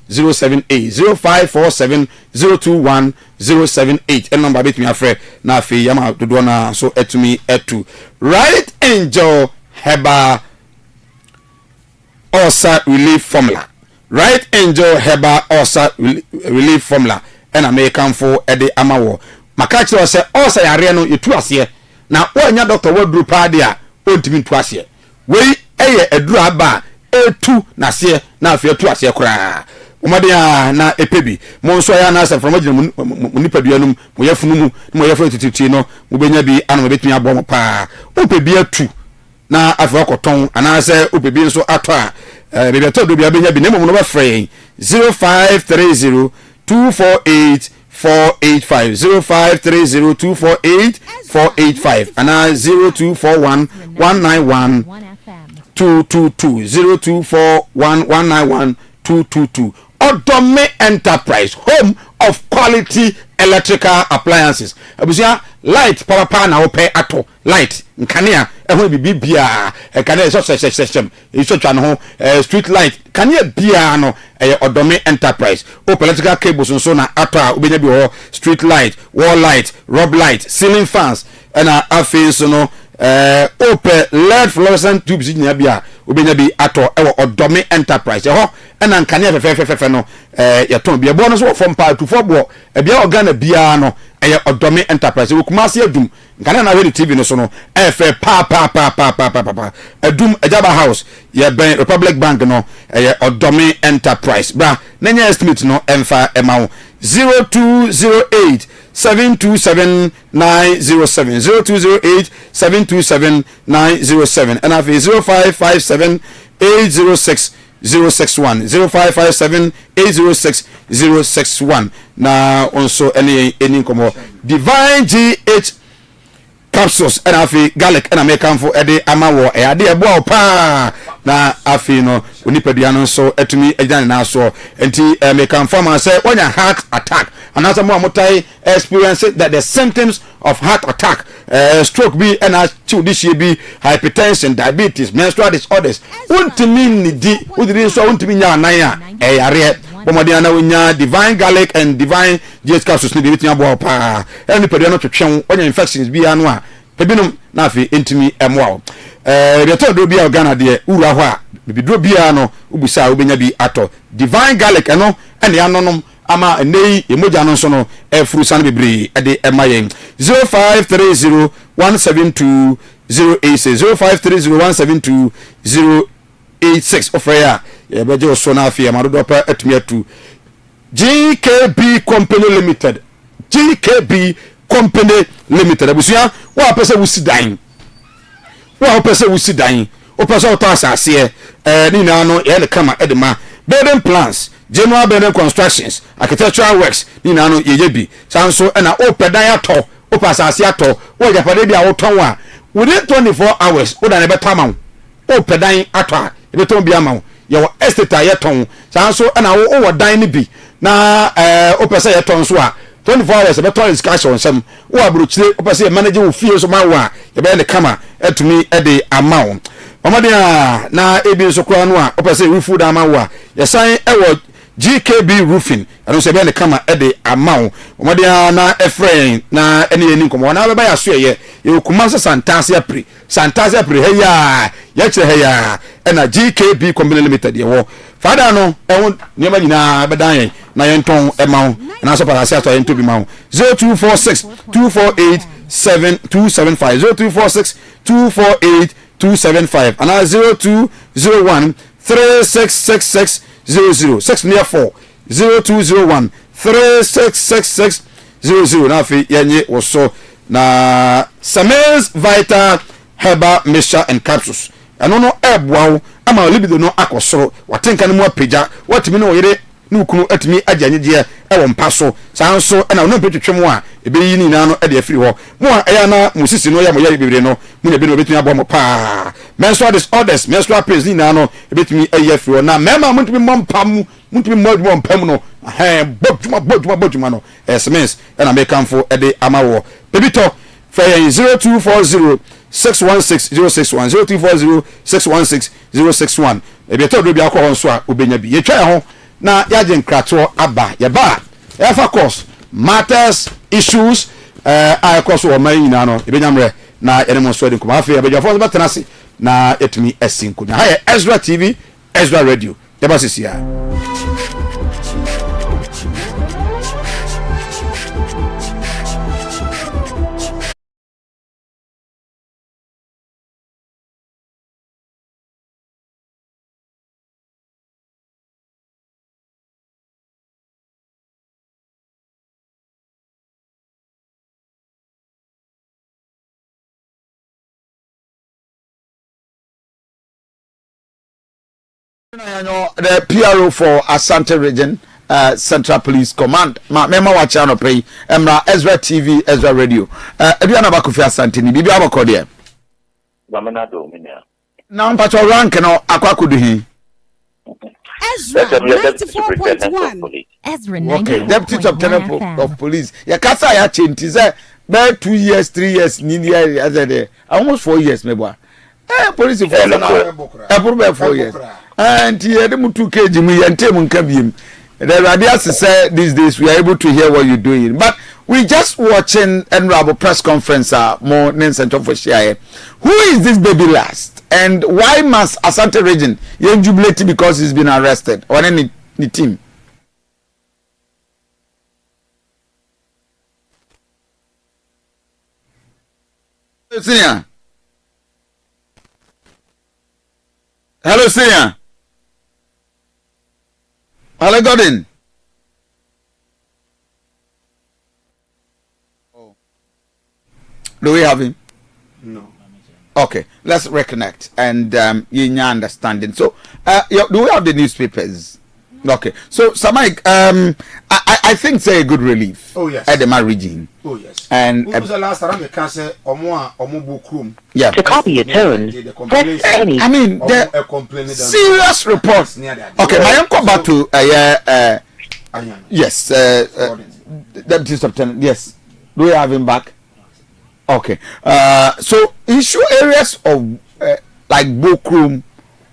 078 0547 021 078 and number between afre na afi yama dodo na so etumi etu Right Angel Herbal Ulcer Relief Formula Right Angel Herbal Ulcer Relief Formula and American for ede amawo makachi o se ulcer yare no yetu ase na onya doctor wadru pa dia ontimi tu ase we eye eduru aba
etu na se na afia tu ase kora omadia na epebi mo nso ya na ase from agina mu nipaduanum mo yafunu mu mo yafu tititi no mo benya bi ana mo betumi abo mo pa opebi atu na afia akoton ana ase opebi nso ato a bebe to do bia benya bi na mo no ba frɛ 0530 248 485 0530 248 485 and 0241 191 222 0241 191 222 Odome Enterprise, home of quality electrical appliances. Abusia light papa na ope ato light nkania ehun bibi bia nkania so system iso twa no ho street light kania bia no Odome Enterprise open electrical cables nso na ato a obenya bi ho street light, wall light, rob light, ceiling fans na afi so no open LED fluorescent tubes nya bia obenya bi ato Odome Enterprise ho na nkania fefe no yaton bia bo no so from part to for bo bia organa bia no Odome Enterprise we kuma se adum nkana na we TV no so no efe pa adum Ajaba House ye ben Republic Bank no Odome Enterprise bra nanya estimate no emfa emawo 0208 727 907 0208 727 907 and have 0557 806 061 0557 806 061 na also any komo divine GH capsules and afi garlic and American for ede amawo ade ebo pa na afi no onipadua no so etumi agyan na so enti American farmer say when a heart attack and as mo amotai experience that the symptoms of heart attack stroke be and this be hypertension, diabetes, menstrual disorders untimi nidi udiri so untimi nya nan a yare bomodiana wonya divine garlic and divine GH capsules ni de bitia bo pa eni padua no twetwen onya infections bi anu a pebinum na afi entimi emwa reto do bia Ghana de ura ho a bibidro bia no ubusa obenya bi ato divine garlic eno ene anonom ama nei emoja no so no efuru san bebre ede emayen 0530 172 086 0530 172 086 ofreya beje oso na afia madodo pa atumi atu GKB Company Limited GKB Company Limited abusia wa pese wusidan wa pese wusidan o pese o ta asase ni na no ye le kama edema building plans general building constructions architectural works ni na no ye bi sanso na o pedan ato o pasase ato o japade bia o ton wa within 24 hours o da ne betama o pedan ato a beton bia ma ye estate ye ton sanso na o dan ni bi na o pese ye ton so a 24 hours beton discussion sem o abrochire o pese manage wo fie so ma wa ye be ne kama etumi ede amount Omadia na ebi so kwa no a opese roofu da ma wa yesan ewo GKB roofing anu se be ne kama ede amawo omadia na efrain na ene eni nkomo na be ya so ye kuma Santase apri heya ya kire heya na GKB Company Limited ye wo fada no ewo niema nyina be dan na yenton emawo na so para se ato yento bi mawo 0246 248 7275 0246 248 275 and 0201 3666 00 6 near 4 0201 3666 00 na fi yenye woso na Sames Vital Herbal Mixture and Capsules ano no eboawo ama libido no akosoro watenka no mu apagya watimi no yire nukunu atimi agyanyeje ewo mpaso sanso na no petwetwem a ebeyi ni na no e de afiri ho mo a eya na musisi no ya mo ya bibire no mo ne be no betumi abo mo pa menstrual disorders menstrual pains ni na no ebetumi eya afiri ho na mema mutumi mompam mutumi mompam no boduma no SMS na make am for e de amawo bebito for 0240 616 061 0240 616 061 ebieto do bia ko nso a obenya bi yetwa ho na yaje nkrato aba yeba efa course matters issues I course o man nyina no ebenyamre na ene mo so de kuma afi abejafo betenase na etumi esinku na ha Ezra TV Ezra Radio yeba sisia The PRO for Asante region, Central Police Command. Mema wacha no pay. Emra Ezra TV, Ezra Radio. Aduanaba Kofi Asante ni bibi abako de.
Bamena do minya.
Na mpacho rank no akwa kudu hi.
Ezra 94.1. Ezra 94.1
Okay, Deputy Lieutenant of Police. Ya kasa ya chenti say be 2 years, 3 years ni there as there. Almost 4 years mebwa. Police for na 4 years. And here the mutu keji mu yente mu nkabiem. The radius say these days we are able to hear what you're doing. But we just watching Honorable press conference more center for share. Who is this baby last? And why must Asante region jubilate because he's been arrested or any team? Senior. Hello, Senior. Hello, Godin. Do we have him?
No.
Okay, let's reconnect and you understanding. So, do we have the newspapers? Okay, so Samaik, I think it's a good relief.
Oh yes.
At the region.
Oh yes.
And
what was the last time we can say omo book room?
Yeah.
To copy a tone, press any.
I mean, the serious report. Okay, my uncle back to yes, Deputy Lieutenant. Yes, do we have him back? Okay. So issue areas of like Bokrum,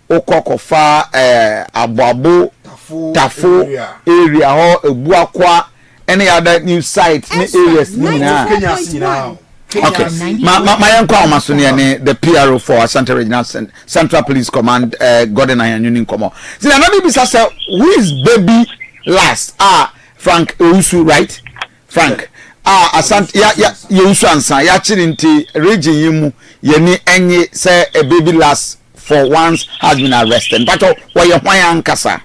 Okokofa, Ababo, Tafo area or Ebuakwa, any other new sites, areas. Okay. My uncle Masuni, the PRO for Asante Regional Central Police Command, Gordon and Union Command. See, another business, who is baby last? Frank Usu, right? Frank. Asante ya Usu ansa ya chirinti region yimu yeni enye say a baby last for once has been arrested. But why you ankasa?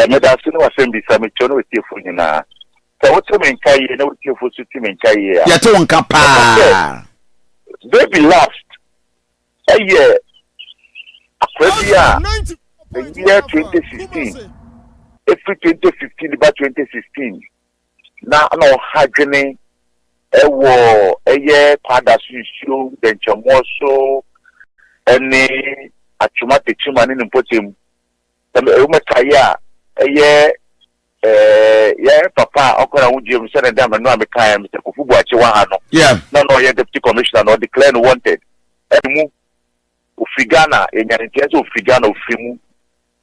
Me da sinu wasembi sa me chono wetiefu nyina. So what me nkai na wetiefu suti me nkai ya.
Ya to nka pa.
Baby last. Aye. Akwabia. The year 2016. April 2015 about 2016. Na no hagene ewo eye pada susu denchomoso ene achuma techuma ni mpotem umekaya eye ya papa okora wuje msene dama no amekaya Mr. Kofi Buachi wa hano no ye deputy commissioner no declare wanted emu ufigana enyanitiazo ufigana ufimu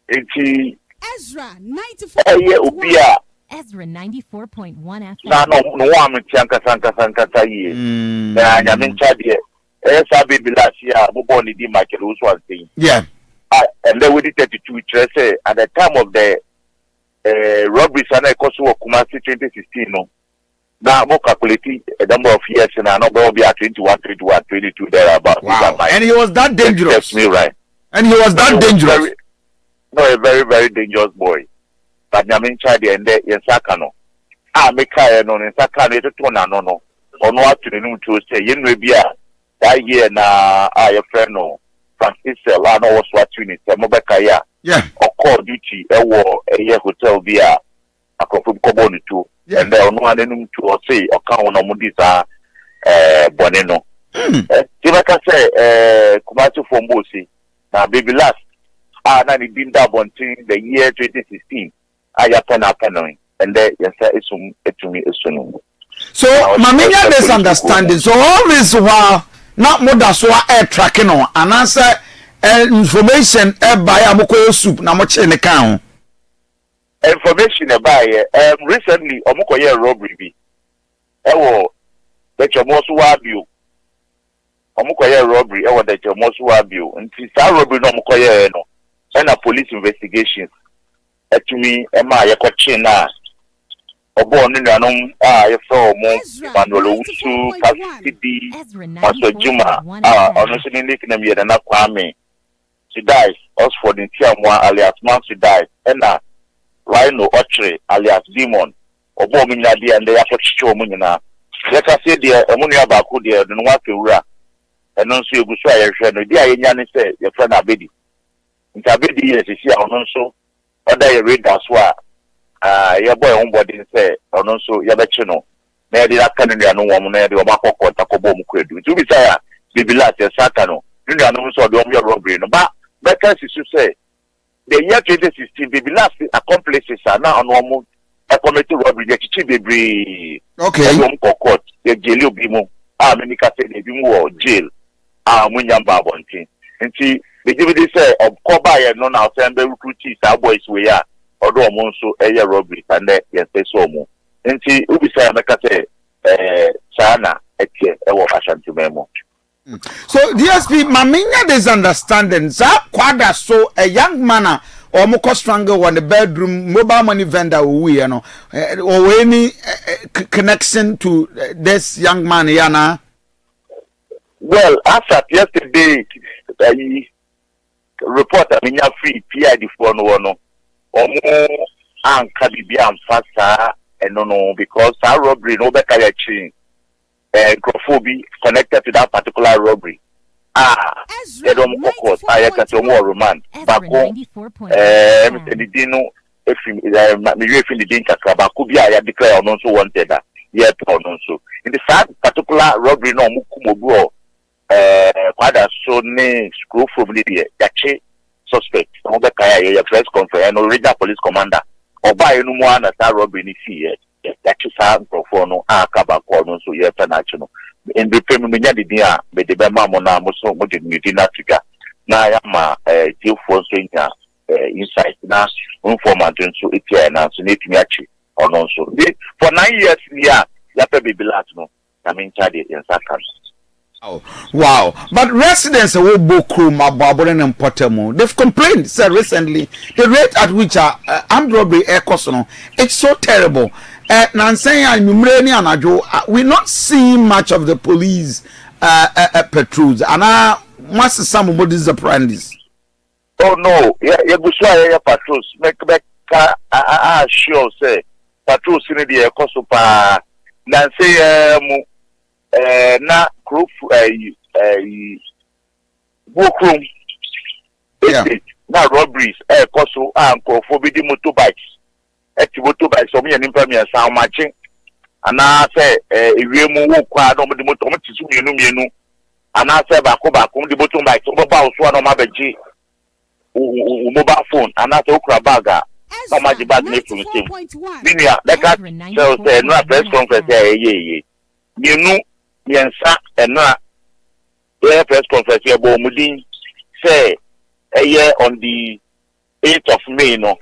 enti
Ezra 94.1
eye ubia
Ezra 94.1 FM.
No one sanka ye. Na nyamincha de. Sabi bilasia bobo ni di Michael Usu was saying.
Yeah.
And then we did 32 say at the time of the robbery sana Kosovo Kumasi 2016 no. Now more calculating a number of years and I know will be at 21, 22 there about.
Wow. And he was that dangerous.
That's me right.
And he was that dangerous.
A very, very dangerous boy. But nyamincha de ende yensaka no meka no nsaka no etoto na no ono atune no to say yenwe bia that year na your friend no Francis la no was watching it mobeka ya okọ duty ewo eye hotel bia akofo kobo ni to and ono anenum to say oka ono mudisa bone no tibaka say kumatu fombosi na baby last na ni binda bontin the year 2016 ayapena and then yes isum etumi esunu.
So mamenya misunderstanding. So all this while not more than so air tracking on and answer information by amoko soup na moche ne kan.
Information by recently omokoye robbery bi. Ewo the most wabio. Omokoye robbery ewo the most wabio. Nti sa robbery no omokoye no. And a police investigation. Etumi ema yekoche na obo ninu anum yefo mo Manuel Usu Kasidi Maso Juma ono se ni nickname ye na Kwame she died Oxford in Tiamwa alias Man she died na Rhino Ochre alias Demon obo mi nya de ande yakochicho omu nyina yeka se de emunu abako de no wa kewura eno nso egusu ayehwe no de ayenya ne se ye friend Abedi Ntabedi yes isi ono nso oda ye radar so ya boy on body say ono nso ya bechi no na yɛde aka no nnuano wɔm na yɛde wɔm akɔkɔ ntakɔbɔ mu kɔadu nti wobi sɛ a bibilat yɛsaka no ne nnuano nso ɔde wɔm yɛ robbery no ba bɛka si so sɛ the year 2016 bibilat accomplices a na ɔno ɔmo commit robbery yɛkyikyi bebree ɛde wɔm kɔ court yɛgyeli obi mu a menika sɛ ebi mu wɔ jail a munya mba abɔnten nti begyebede sɛ ɔkɔbaeɛ no na ɔsɛn bɛrecruiti saa boys wei a ɔde ɔmo nso ɛyɛ robbery sandɛ yɛnsɛ sɛ ɔmo nti ubisa ya meka say sana etie ewo Asante memo.
So DSP maminya this understanding za kwada so a young man or moko strangle on the bedroom mobile money vendor we no or any connection to this young man yana.
Well, after yesterday report aminya free PID for no omo anka bibia amfasa no, because our robbery no better chain Kofi connected to that particular robbery. They don't focus. I can say more romance. Back home, the dino if the danger could be I declare on also wanted that. Yet on also. In the fact particular robbery no mukumogo quite a so name screw from Libya. Yache suspect. No better a press conference and original police commander. Oba enu mo ana ta robbery ni fi ya chisa mkrofo no akaba ko no so ye national in the pem me nya de din a me de be ma mo na mo so mo de ni na tiga na ya ma tiefo so nya insight na informant so etia na so na etimi achi ono so for 9 years ya pe bibilat no na me ncha de insaka.
Oh, wow. But residents of Bokru, Mababore and Potemo, they've complained, sir, recently, the rate at which armed robbery it's so terrible. Nansay and Numreni and Ajo, we're not seeing much of the police patrols. And what's some of these apprentices?
Oh, no. Yeah, patrols. Make sure, say, patrols in the Kosopa, Nansay, na group workroom na robberies koso anko bi di motorbikes motorbikes o me nim pa me san mache ana say ewiemu wo kwa no di motor mo tisu mienu ana say ba ko di motorbikes o ba o so na ma beji mobile phone ana say okra bag na ma ji bag na from team binia that say no press conference ye Yensa and na press conference here Bomudin say a year on the 8th of May no.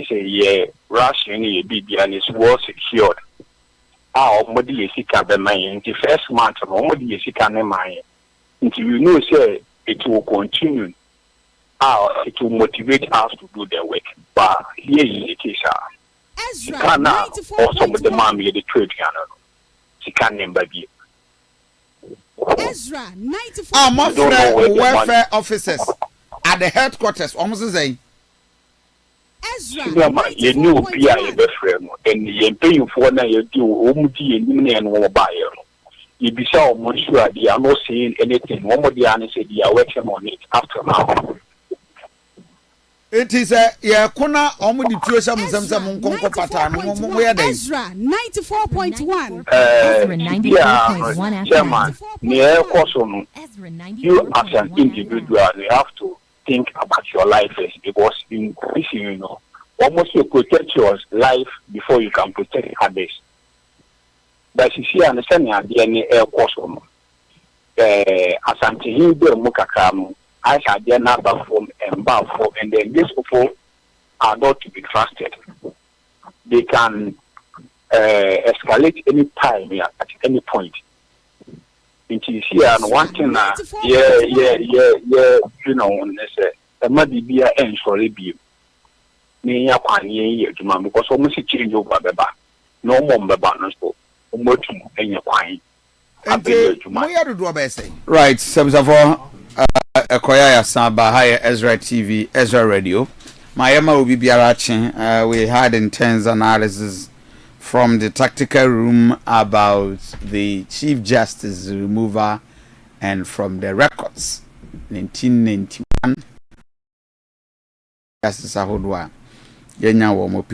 Say Russian BB and is well secured. Modi Yesika be mine the first month of Modi Yesika ne mine. Until you know say it will continue. It will motivate us to do the work. But here it is. She can or some of the mommy the trade she can name baby.
Ezra 94.
My friend, welfare officers at the headquarters. Almost the same.
Ezra,
you knew PI best friend, and you pay for now. You do Omudi and no buyer. You be so much sure they are not saying anything. One more day, said they are working on it after now.
It is a kuna omudi tuwe some mkonko patano where they
Ezra 94.1
Ezra 94.1 Chairman near Kosono you as an individual you have to think about your life first because in this you know almost you protect your life before you can protect others. But you see understand the DNA Kosono Asante Hilde Mukakamu I had their number from and for, and then these people are not to be trusted. They can escalate any time at any point. It is here and one thing, you know, a muddy beer and sorry be near because almost a change over the back. No more banners for much and your pine.
Right, Sabzavo. Koya Samba Higher Ezra TV, Ezra Radio. Mayema will be Biarachi. We had intense analysis from the tactical room about the Chief Justice removal and from the records 1991 Justice Ahodwa Yenya Womo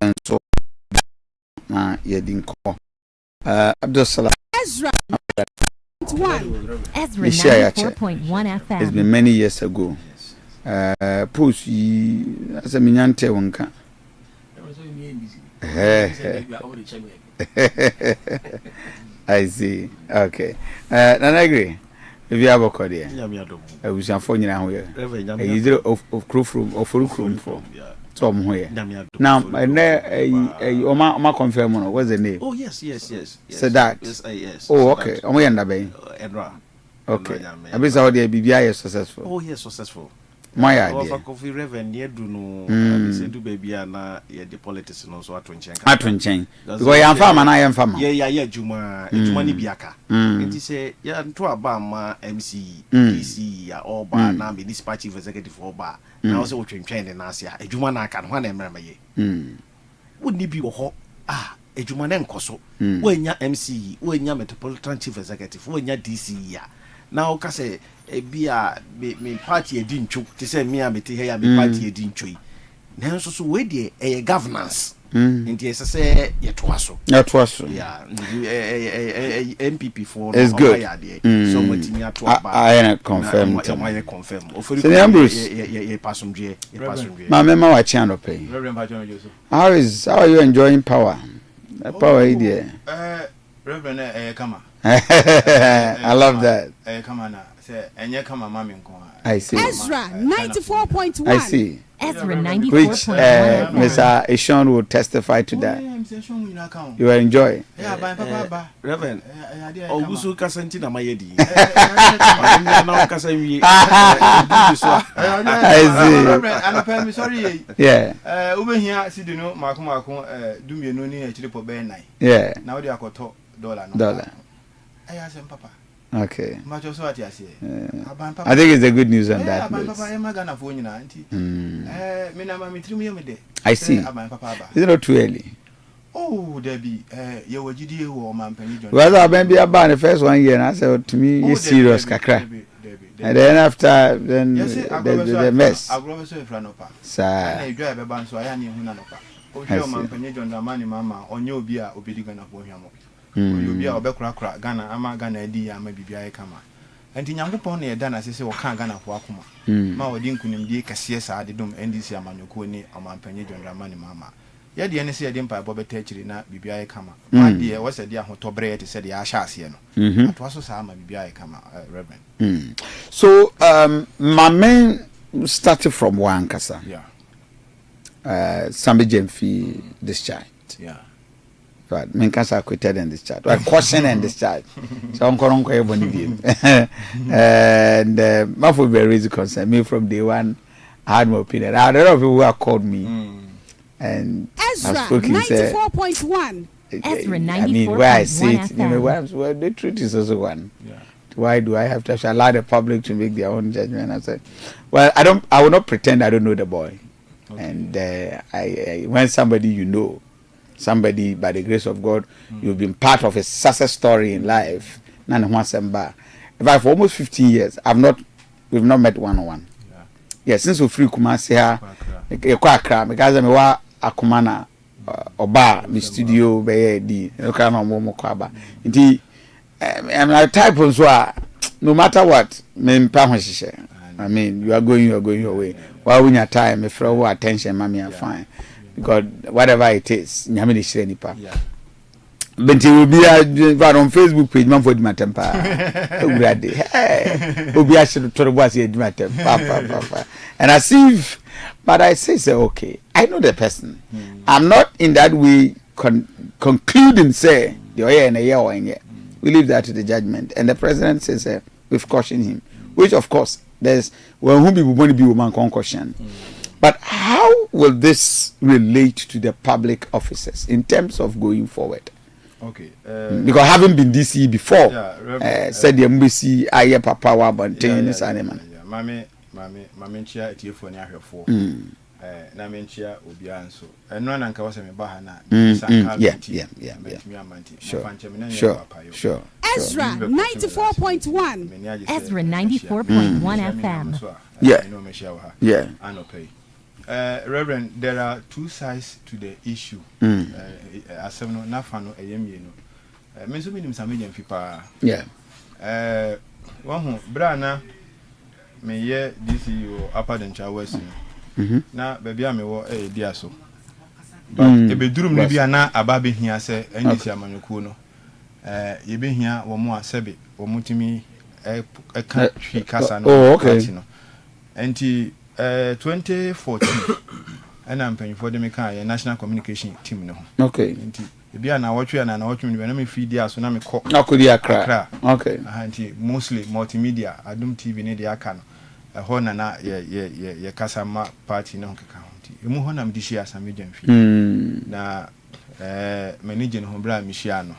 and so Yedinko Abdul Salam
Ezra
94.1 FM. It's been many years ago. Post as a minyante wonka. I see. Okay. I agree. If you have a code here, I was a phone now here. You did of crew from or full crew from somewhere. Now, Oma confirm what's the name?
Oh, yes.
So that.
Yes.
Oh, okay. I'm going to
Edra.
Okay. I bet how the BBI is successful.
Oh, yes, successful.
My idea.
For Kofi Reverend, you do no. Listen to baby and the politics and also
Atwinchen. Because I am farmer and I am farmer.
Yeah, Juma ni biaka. It is a yeah, to Abama MC, DC, or bar, now be this party executive for bar. Now also train and Asia, a Juma na can one remember ye. Wouldn't it be a hot? A Juma then Koso. When ya MC, when ya metropolitan chief executive, when ya DC ya. Now, Kase, a beer, me party a dinchu, to say me, I me here, me party a dinchu. Now, so wait, a governance. And yes, I say, yet was so.
That was so.
Yeah, MPP for
it's good.
So much in your
I confirm.
I confirm.
So, Ambrose, my memo, I channel pay. How are you enjoying power? Power idea.
Reverend, come on.
I love that.
Come on, say, and you come on, mommy.
I see.
Ezra 94.1.
I see.
Ezra 94.1.
Which Mr. Ishon will testify to that. You will enjoy.
Reverend, Ogusu Kasantina Mayedi.
I see. Sorry.
Yeah.
Over here, see, you know, Marco, do me no need actually for Ben night.
Yeah.
Now they are got $1. I asked him, Papa.
Okay.
Much also what I say.
I think it's a good news on that. I see. Is it not too early?
Oh, Debbie, you were GD or man penny.
Well, I've been about the first 1 year, and I said to me, you're serious, Kakra. And then after, then the mess.
I'll grow so in front of her.
Sir,
I drive a band, so I am Hunanopa. Oh, man penny on the money, mamma, on your beer, obedient of Bohemian. You be a back Ghana, I'm a Ghana idea, maybe be a camera. And in Yampon, a dana says, or can't Ghana for Akuma. Mao dinkum de Cassias, I did NDC Amanuconi, or Mampany John Ramani Mamma. Yet the NC didn't buy Bobby Tetchy, not BBI Kama. My dear, what's a dear Hotobre to say the Ashasiano. It was also some BBI Kama, Reverend.
So, my man started from Wankasa.
Yeah.
Sambi Jemfi discharged.
Yeah.
But Minkasa quitted in this chat. Well, question in this chat. So I'm going to view. And my food raised concern me from day one. I had my opinion. I don't know if people have called me. And
Ezra 94.1.
Ezra 94.1.
I mean, where I see it, well, the truth is also one.
Yeah.
Why do I have to allow the public to make their own judgment? I said, well, I will not pretend I don't know the boy. Okay. And I when somebody somebody by the grace of God, you've been part of a success story in life. In fact, for almost 15 years, we've not met one-on-one. Yeah, since we free Kumasi here, because I'm Akumana Oba, my studio, be I'm a type of no matter what, I mean, you are going your way. While when your time, if you attention, mommy, I'm fine. Because whatever it is, nyame share nipa. But it will be on Facebook page, man for my temper. Obi I should tell what he my temper. And I see, but I say okay. I know the person. I'm not in that way concluding say the year and a year or a year. We leave that to the judgment. And the president says we've cautioned him, which of course there's well who people want to be woman concussion. But how will this relate to the public officers in terms of going forward?
Okay.
Because having been DC before, said the embassy, I papa wa bantain animal.
Mame chia etiefo ni ahwefo. Na me chia obia nso. Eno na nka wose me ba ha na.
Sure.
Ezra 94.1.
Ezra 94.1 FM.
Yeah. Anopay. Reverend, there are two sides to the issue. Asem no na fa no eyemie no. Me so minim samejem fipa.
Yeah.
Wahu brana me ye DCO upper than West. Na baby a me wo dia so. But ebedurum ne bia na ababe hia se NDC amanyoku no. Ye be hia wo mo asebe wo mutimi ka twi kasa no.
Oh, okay.
Enti 2014 and I'm paying for the national communication team no.
Okay.
Bia na watch na watch me na me feed dia so na me call.
Accra. Okay.
Anti mostly multimedia Adum TV ne dia aka no. Ho na ye kasama party no keka ho. Emu ho na me dihia Asamejam fi. Na manager no ho bra me hia no.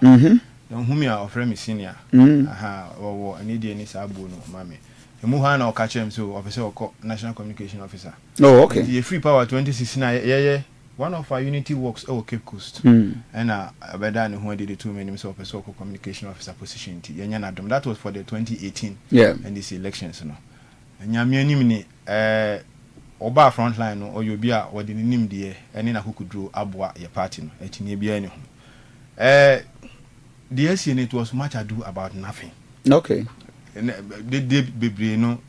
No hu me a offer me senior. Wo ani die ni sabo no mame. Emuha na okachem so officer oko national communication officer.
Oh, okay.
The free power 2016 one of our unity works Cape Coast. And abeda ne ho dey the two men so officer oko communication officer position ti yenya na dom. That was for the 2018 and this elections no. Nyame anim ni oba front line no oyobi a wodi nim de ene na kokudro aboa ye party no etinye bia ne ho. The SCN it was much ado about nothing.
Okay.
Bebre no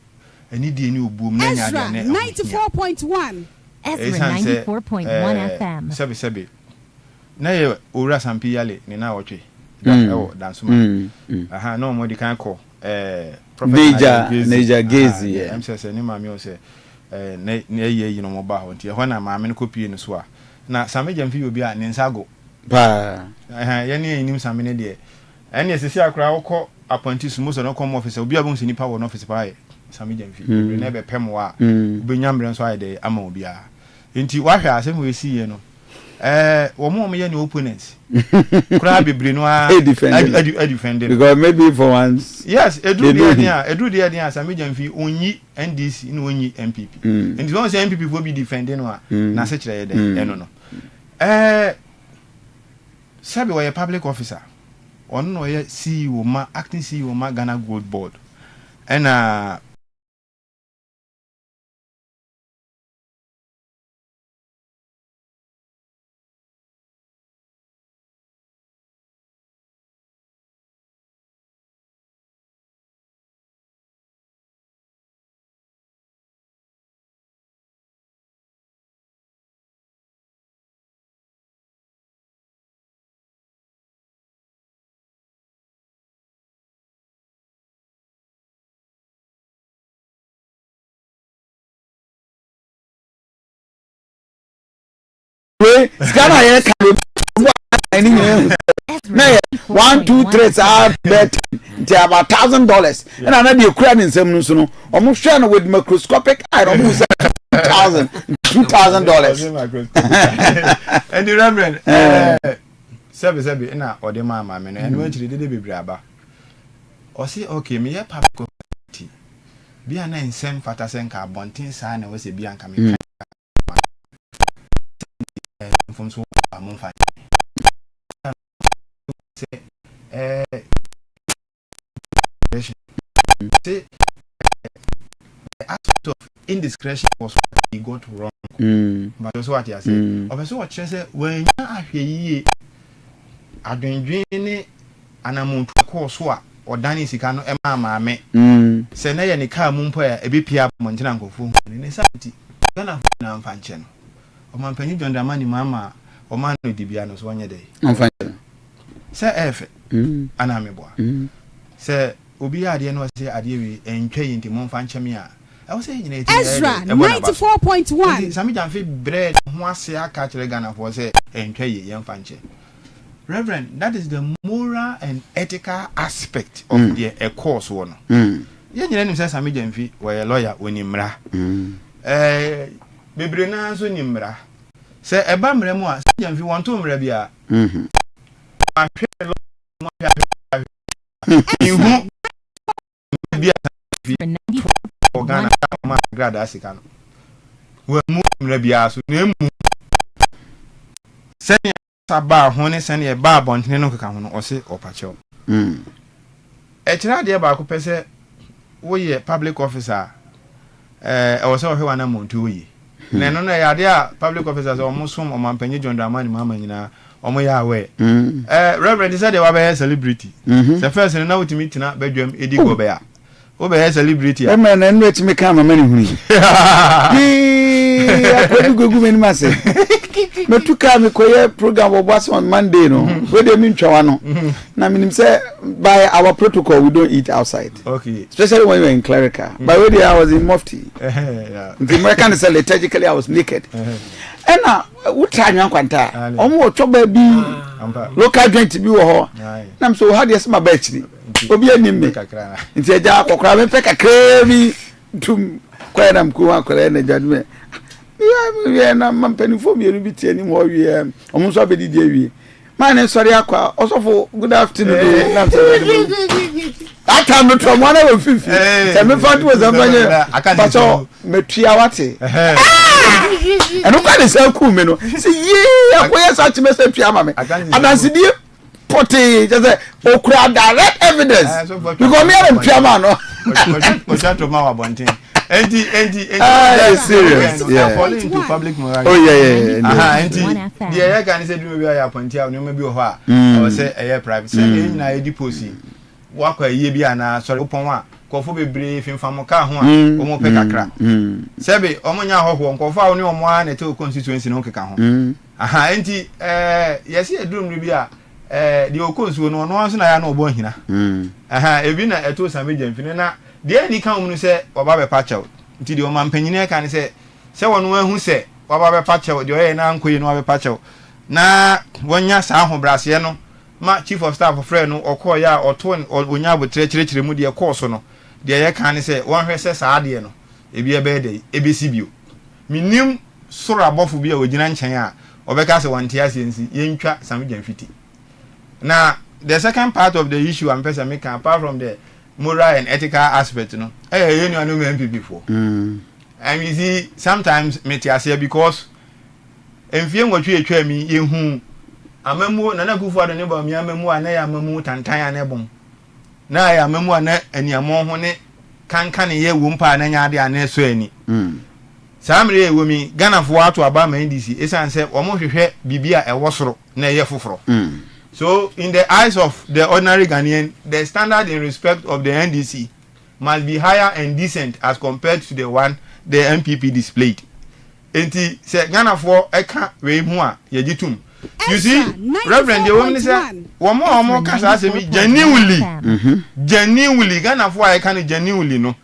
ani die ni obuom na nya
Ezra 94.1
Ezra 94.1 FM
Sebe na ye owura sampi yale ni na wotwe dansoma no mo di kan ko
Neja Gezi
MSS ni ma mi o se na ye yi no mo ba ho nti ho na ma me no kopie no so a na Asamejam fi obi a ne nsago
pa
ye ne nim samene de ene esisi akra wokọ appointees most no come officer obi abun sini power no office pa Asamejam fi na be pem wa obenyambre nso ayde ama obi a enti wa hwe asem we si ye no wo mo ye ne opponents kura bebre no a defend
because maybe for once
yes edu de dia Asamejam fi onyi NDC na onyi MPP enti won say MPP go be defending no a na se kire ye de eno no sabi wa public officer on no ye CEO ma acting CEO ma Ghana Gold Board and
Ghana here can 1 2 3 are bet about $1,000 and another Ukraine in some no almost share with microscopic I don't know $2,000
and the reverend Sebi na ode mama me no and when chiri de bebre aba o say okay me ye public property bia na nsem fata sen ka bontin sa na we se bia nka me from so amon fa say say the aspect of indiscretion was what he got wrong but also what he say also what say when you ahwe yiye adwendwen ne anamuntu ko so a odane sika no ema maame se na ye ne ka mu mpo ya ebepia montina nkofo ne santi Ghana na mfanche no o mampanyi Dwandamani mama o man no dibia no so onye dey
mfanche
se efe ana meboa se obi ade no se ade wi entwa yinti mfanche me a I was saying
Ezra 94.1
Asamejam fi bread ho ase aka kire Ghana for say entwa ye mfanche. Reverend, that is the moral and ethical aspect of the course one. ye nyina nim se Sami Jamfi we lawyer oni mra bebre na so ni mra se eba mra mu a Sami Jamfi won to mra bia ahwe lo mo ya ihu bia Ghana ma grada asika no we mu mra bia so na mu sɛnea saba ho ne sɛnea ba abɔntene no keka ho no ɔse ɔpakyɛw ɛkyerɛ adeɛ baako pɛ sɛ woyɛ public officer ɛwɔ sɛ ɔhwɛ wana montu woyɛ na ɛno no ɛyɛ adeɛ a public officer sɛ ɔmo som ɔmampanyi John Dramani Mahama nyinaa ɔmo yɛ awɛ reverend sɛ deɛ wabɛyɛ celebrity sɛ first no na wotumi tena badwam ɛdi gɔ bɛyɛ wobɛyɛ celebrity a
ɛma na ɛno atumi ka ama mane huni akɔdu gogu m'anim ase metu kaa mekɔyɛ program wɔ boase on Monday no wede mentwawa no na menim sɛ by our protocol we don't eat outside,
okay,
especially when you are in clerical. By the way I was in mufti the American say liturgically I was naked ɛna wotra nwan kwanta ɔmo ɔtɔba bi local joint bi wɔ hɔ nam so ha deɛ sema ba akyiri obi anim me nti agya akɔkora me pɛ kakra bi tum kwaya nam ko akɔra na gyadume ya na mampanifo mienu bi tie ni mo wie ɔmo so abedi die wie man ne sɔre akwa ɔsɔfo good afternoon nam sɛ ata no to mo na wo fifi sɛ me fa to zambanye paso metua wate ɛno kwa de sɛ ku me no sɛ ye akoyɛ sa kyeme sɛ tua ma me adanse die pote just say okura direct evidence because me am tua ma no
o chat to ma wa bontin enti
serious yeah
falling into public morality.
Oh yeah
enti the air can say do we are appointed o no be o ho a o say air private say e na e deposit wakwa ye bi ana sorry opon a kofo bebre finfam ka ho a o mo pe kakra sebe o mo nya hoho nkofo a o ne o mo a na te constituency no keka ho enti yesi edrum bi a the okonsuo no no so na ya na obo hina ebi na eto Sami Jamfi na de ni kan mu se oba be pachew nti de o mampanyine kan se wono ahu se oba be pachew de o ye na ankoyi no oba be pachew na wonya sa ho brase no ma chief of staff friend no okoy ya oto onya abotre kyerɛkyerɛ mu de course no de ye kan se won hwɛ se saa de no ebi ebe de ebi sibio minim soro abofo bi a ogina nkyɛn a obeka se wante asiensi yentwa Sami Jamfi ti. Now, the second part of the issue I'm making, apart from the moral and ethical aspect, you know, you know MPP before. And you see, sometimes me say because if you want to tell me, you who amemu nana kufu ado ne ba mi amemu ana ya amemu tantan na bon. Na ya amemu ana aniamo ho ne kankan ye wo mpa na nya ade ana so ani. Samre ye wo mi Ghana fo ato aba ma NDC esan se wo mo hwehwe bibia e wo soro na ye foforo. So, in the eyes of the ordinary Ghanaian, the standard in respect of the NDC must be higher and decent as compared to the one the MPP displayed. Enti, se Ghana for eka we mu a yejitum. You see, Reverend, the woman said, one more kasa say me genuinely Ghana for eka no genuinely no.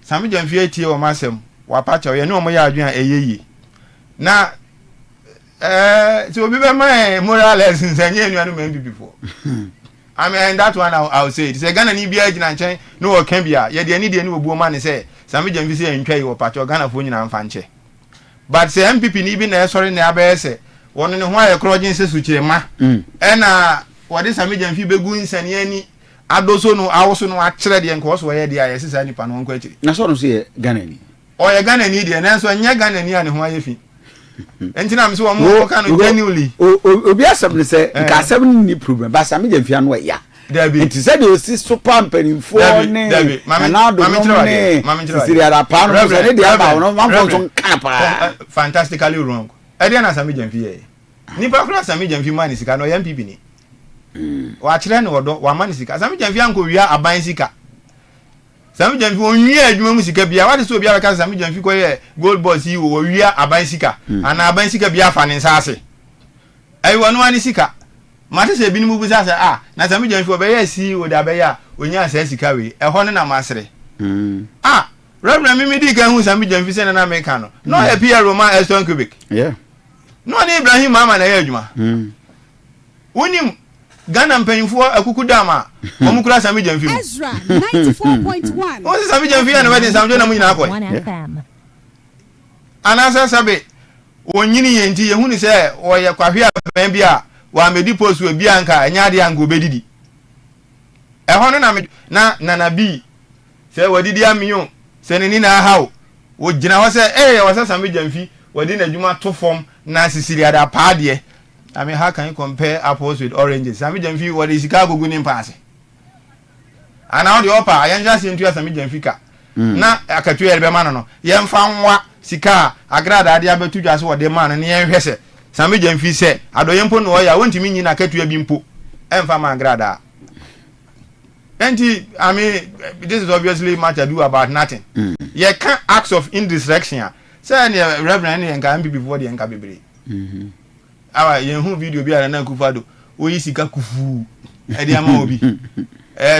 Sami Jamfi etie o masem, wa pacha ye no mo ya adwen eyeye. Na so we be my moral lessons and you know MPP before. I mean that one I'll say it. Say Ghana ni bia gina nchen no o kan bia. Ye de ni de ni obuo ma ne say Sami Jamfi say ntwa yi wo pacho Ghana fo nyina mfa nche. But say MPP ni bi na sorry na abe say won ne ho aye krojin se suchire ma. E na wo de Sami Jamfi begu nsane ani adoso no awoso no a kire de nko so wo ye de aye sisa nipa no nko akiri.
Na so no say Ghana ni.
O ye Ghana ni de na so nya Ghana ni a ne ho aye fi. Entina me so wo mo ka no genuinely
obi asem ne se nka asem ni problem ba Sami Jamfi an ya enti se de osi super mpanimfo ne na do no ne siri ara pa no se ne de aba no man fo so kan pa
fantastically wrong e de na Sami Jamfi ye nipa kura Sami Jamfi man sika no MPP ni wa kire ne wodo wa man sika Sami Jamfi an ko wia aban sika Sami Jamfi onwia adwuma mu sika bia wade so bia ka Sami Jamfi ko ye gold boss yi wo wia aban sika ana aban sika bia fa ne nsase ai wonu ani sika mate se binimu bu sase na Sami Jamfi obeye si wo da beya onya asa sika we e ho ne na masere Reverend Mimi di kan hu Sami Jamfi se na America no e Pierre Roman Eston Quebec
yeah
no ni Ibrahim Mama na ye adwuma wonim Ghana mpanyinfo akuku dama omu kura Sami Jamfi mu
Ezra 94.1
o Sami Jamfi na wedding Sami na mu nyina akọ anasa sabe onyini yenti ye hunu se oye kwahwe aban bi a wa medi post we bi anka anya de anka obedidi e hono na bi se wadidi amiyo se ni na hawo wo gina ho se wo Sami Jamfi wadi na djuma to form na sisiri ada paade. I mean, how can you compare apples with oranges? Sami Jamfi what is Chicago winning pass. And now the upper, I am just into Sami Jamfika. Na akatu elbe man no. Yem fanwa sika agrada ade abetu dwase wo de man ne yen hwese. Sami Jamfi se adoyempo no ya wontimi nyi na akatu abimpo. Emfa man agrada. Enti I mean this is obviously much ado about nothing. You can't acts of indirection. Say any reverend and can be before the enka bebre. Awa yen video bi ara na kufado oyi sika kufu e de ama obi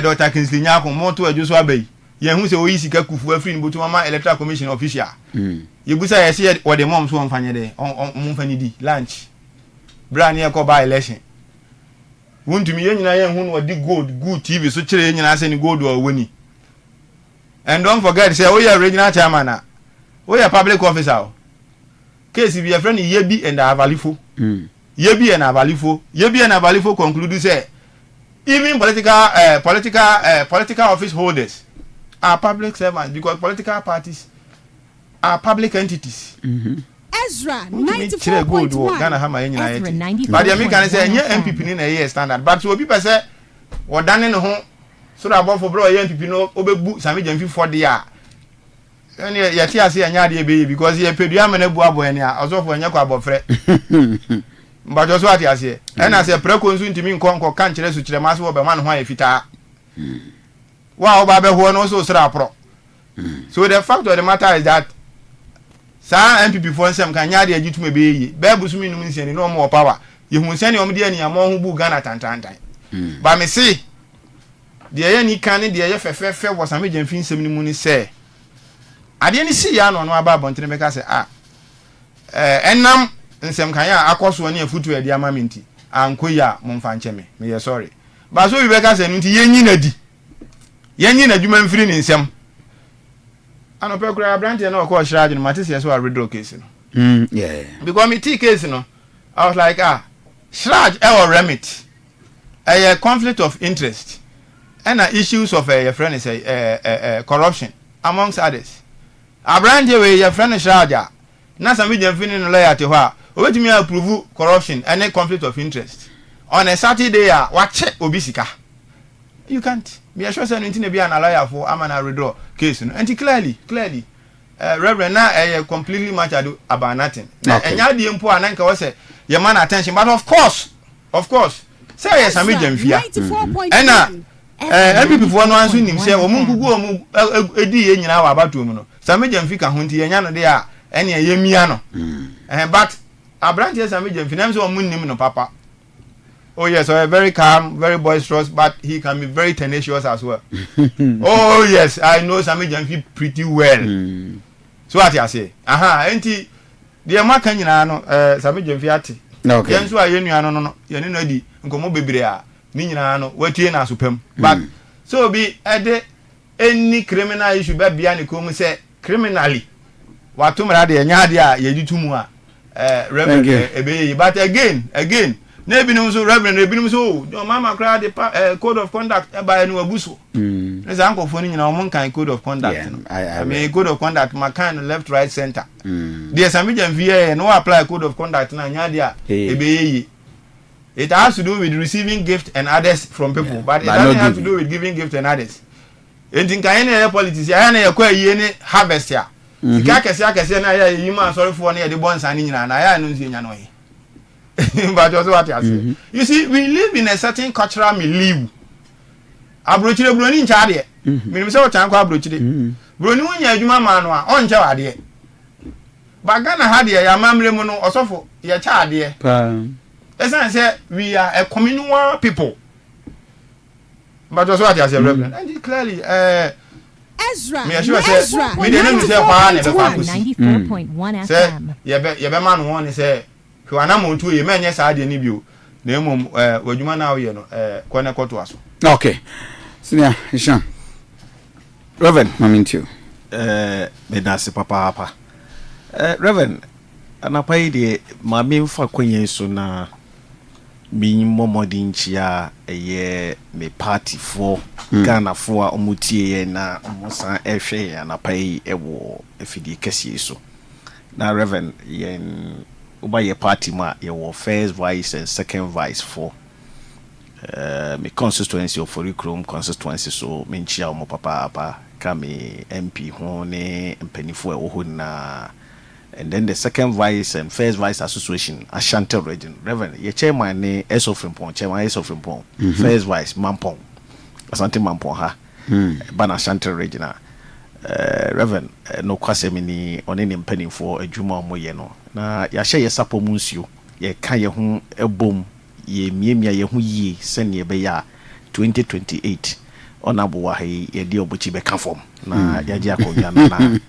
Dr. Kinsley Nyako moto adwo abai yen hu se oyi sika kufu afri ni botu mama electoral commission official yebusa yesi o de mom so mfanye de on mfani di lunch bra ne ko ba election wontumi yen nyina yen hu no di good TV so kire yen nyina se ni gold o woni. And don't forget say oyi regional chairman na oyi public officer case be a friend Yebi and Avalifo. Yebi and Avalifo conclude say even political office holders are public servants because political parties are public entities.
Ezra 94.1
Ghana hama yen nyina but the American say nye MPP ni na year standard but so people say wo dane ne ho so da bofo bro yen MPP no obebu Sami Jamfi for there. And yet, I see a yard because he paid you a man abu and ya also for Yakabo Fred. But just what I say. And as a preconsume to me, Conco can't chase with the master of a man why if it are. Wow, Baba who also strap. So the fact of the matter is that some MPP for some can yard you to be Babus means no more power. You must send your media among who Ghana time. But me see the any cannon, the FFF was a medium fin 70 money say. I didn't see ya no about Bonte make say enam nsem kan ya akoso ne afutu e dia maminti ankoya momfanche me sorry but so we be ka say nti yenyi na djuma mfiri ni nsem anope kura brand na ko shiraje no matese so a redraw case no
yeah
because me t case no I was like shiraj or remit a conflict of interest and issues of a friend is corruption amongst others. Abrande we your friend Shraja. Na Sami Jamfi no lawyer te ho a obetimi approve corruption and conflict of interest. On a Saturday watch obisika. You can't. Me assure say nothing be an lawyer for amana redraw case no. And clearly Reverend na completely match ado about nothing. Enya de mpo ananka wo say your man attention but of course say Sami Jamfi a. MPP for no answer nim say omungugu omu edi ye nyina wa abato mu no Sami Jamfi ka ho nti yenya no de a ene yemia no but Abrante Sami Jamfi nam say omunnim no papa. Oh yes, so very calm, very boisterous, but he can be very tenacious as well. Oh yes, I know Sami Jamfi pretty well. So what you say enti de ma kan nyina no Sami Jamfi ate okay yen so ayenu ano no ye no di nkomo bebre a ni nyina no watie na asopam but so be any criminal issue be bia ne ko mu say criminally watumra de nya de a ye ditumu a reverend ebe but again na ebinom so reverend ebinom so mama cry the code of conduct by no abuso na za nkofo ni nyina o mon kan code of conduct no I mean code of conduct ma kan left right center there Sami Jamfi no apply code of conduct na nya de a ebe it has to do with receiving gift and others from people but it doesn't have to do with giving gift and others. Anything can any politics ya na yakwa yi ni harvest ya sika kese na ya yi man sorry for na the bonds ani nyina na ya no nya no he but also what you say you see we live in a certain cultural milieu abrochire broni ncha de minim se o chan kwa abrochire broni wonya adwuma ma no a on ncha wade bagana ha de ya mamre mu no osofo ya cha ade As say we are a communal people. But that's what I say, Reverend. And clearly,
Ezra,
me assure say, me didn't say
94.1 FM.
Say, you be man one say, "Who anamuntu ye men yes ade ni bio." na emom wadwuma na awoye no kwana kɔto aso.
Okay, senior Hisham Reverend Mamintio
medase papa Reverend anapai de mame mfa kwenye so na mi momodi nchia me party for Ghana for omutie na omusan ehwe anapai ewo efidi kesi so na Reverend yen uba ye party ma ye wo first vice and second vice for me constituency of Forikrom constituency so me nchia omo papa ka me MP ho ne mpanifo ewo ho na. And then the second vice and first vice association Asante region. Reverend, your chairman ne Esofrimpong, chairman Esofrimpong. First vice Mampong. Asante Mampong ha. Ban Asante region. Reverend, no kwasemini onene mpeni for adwuma omoye no. Na ya hye yesapo munsio. Ye ka ye ho ebom ye miemia ye ho yi sene be ya 2028. Onabo wa he ye di obochi be ka form. Na ya ji akodwa na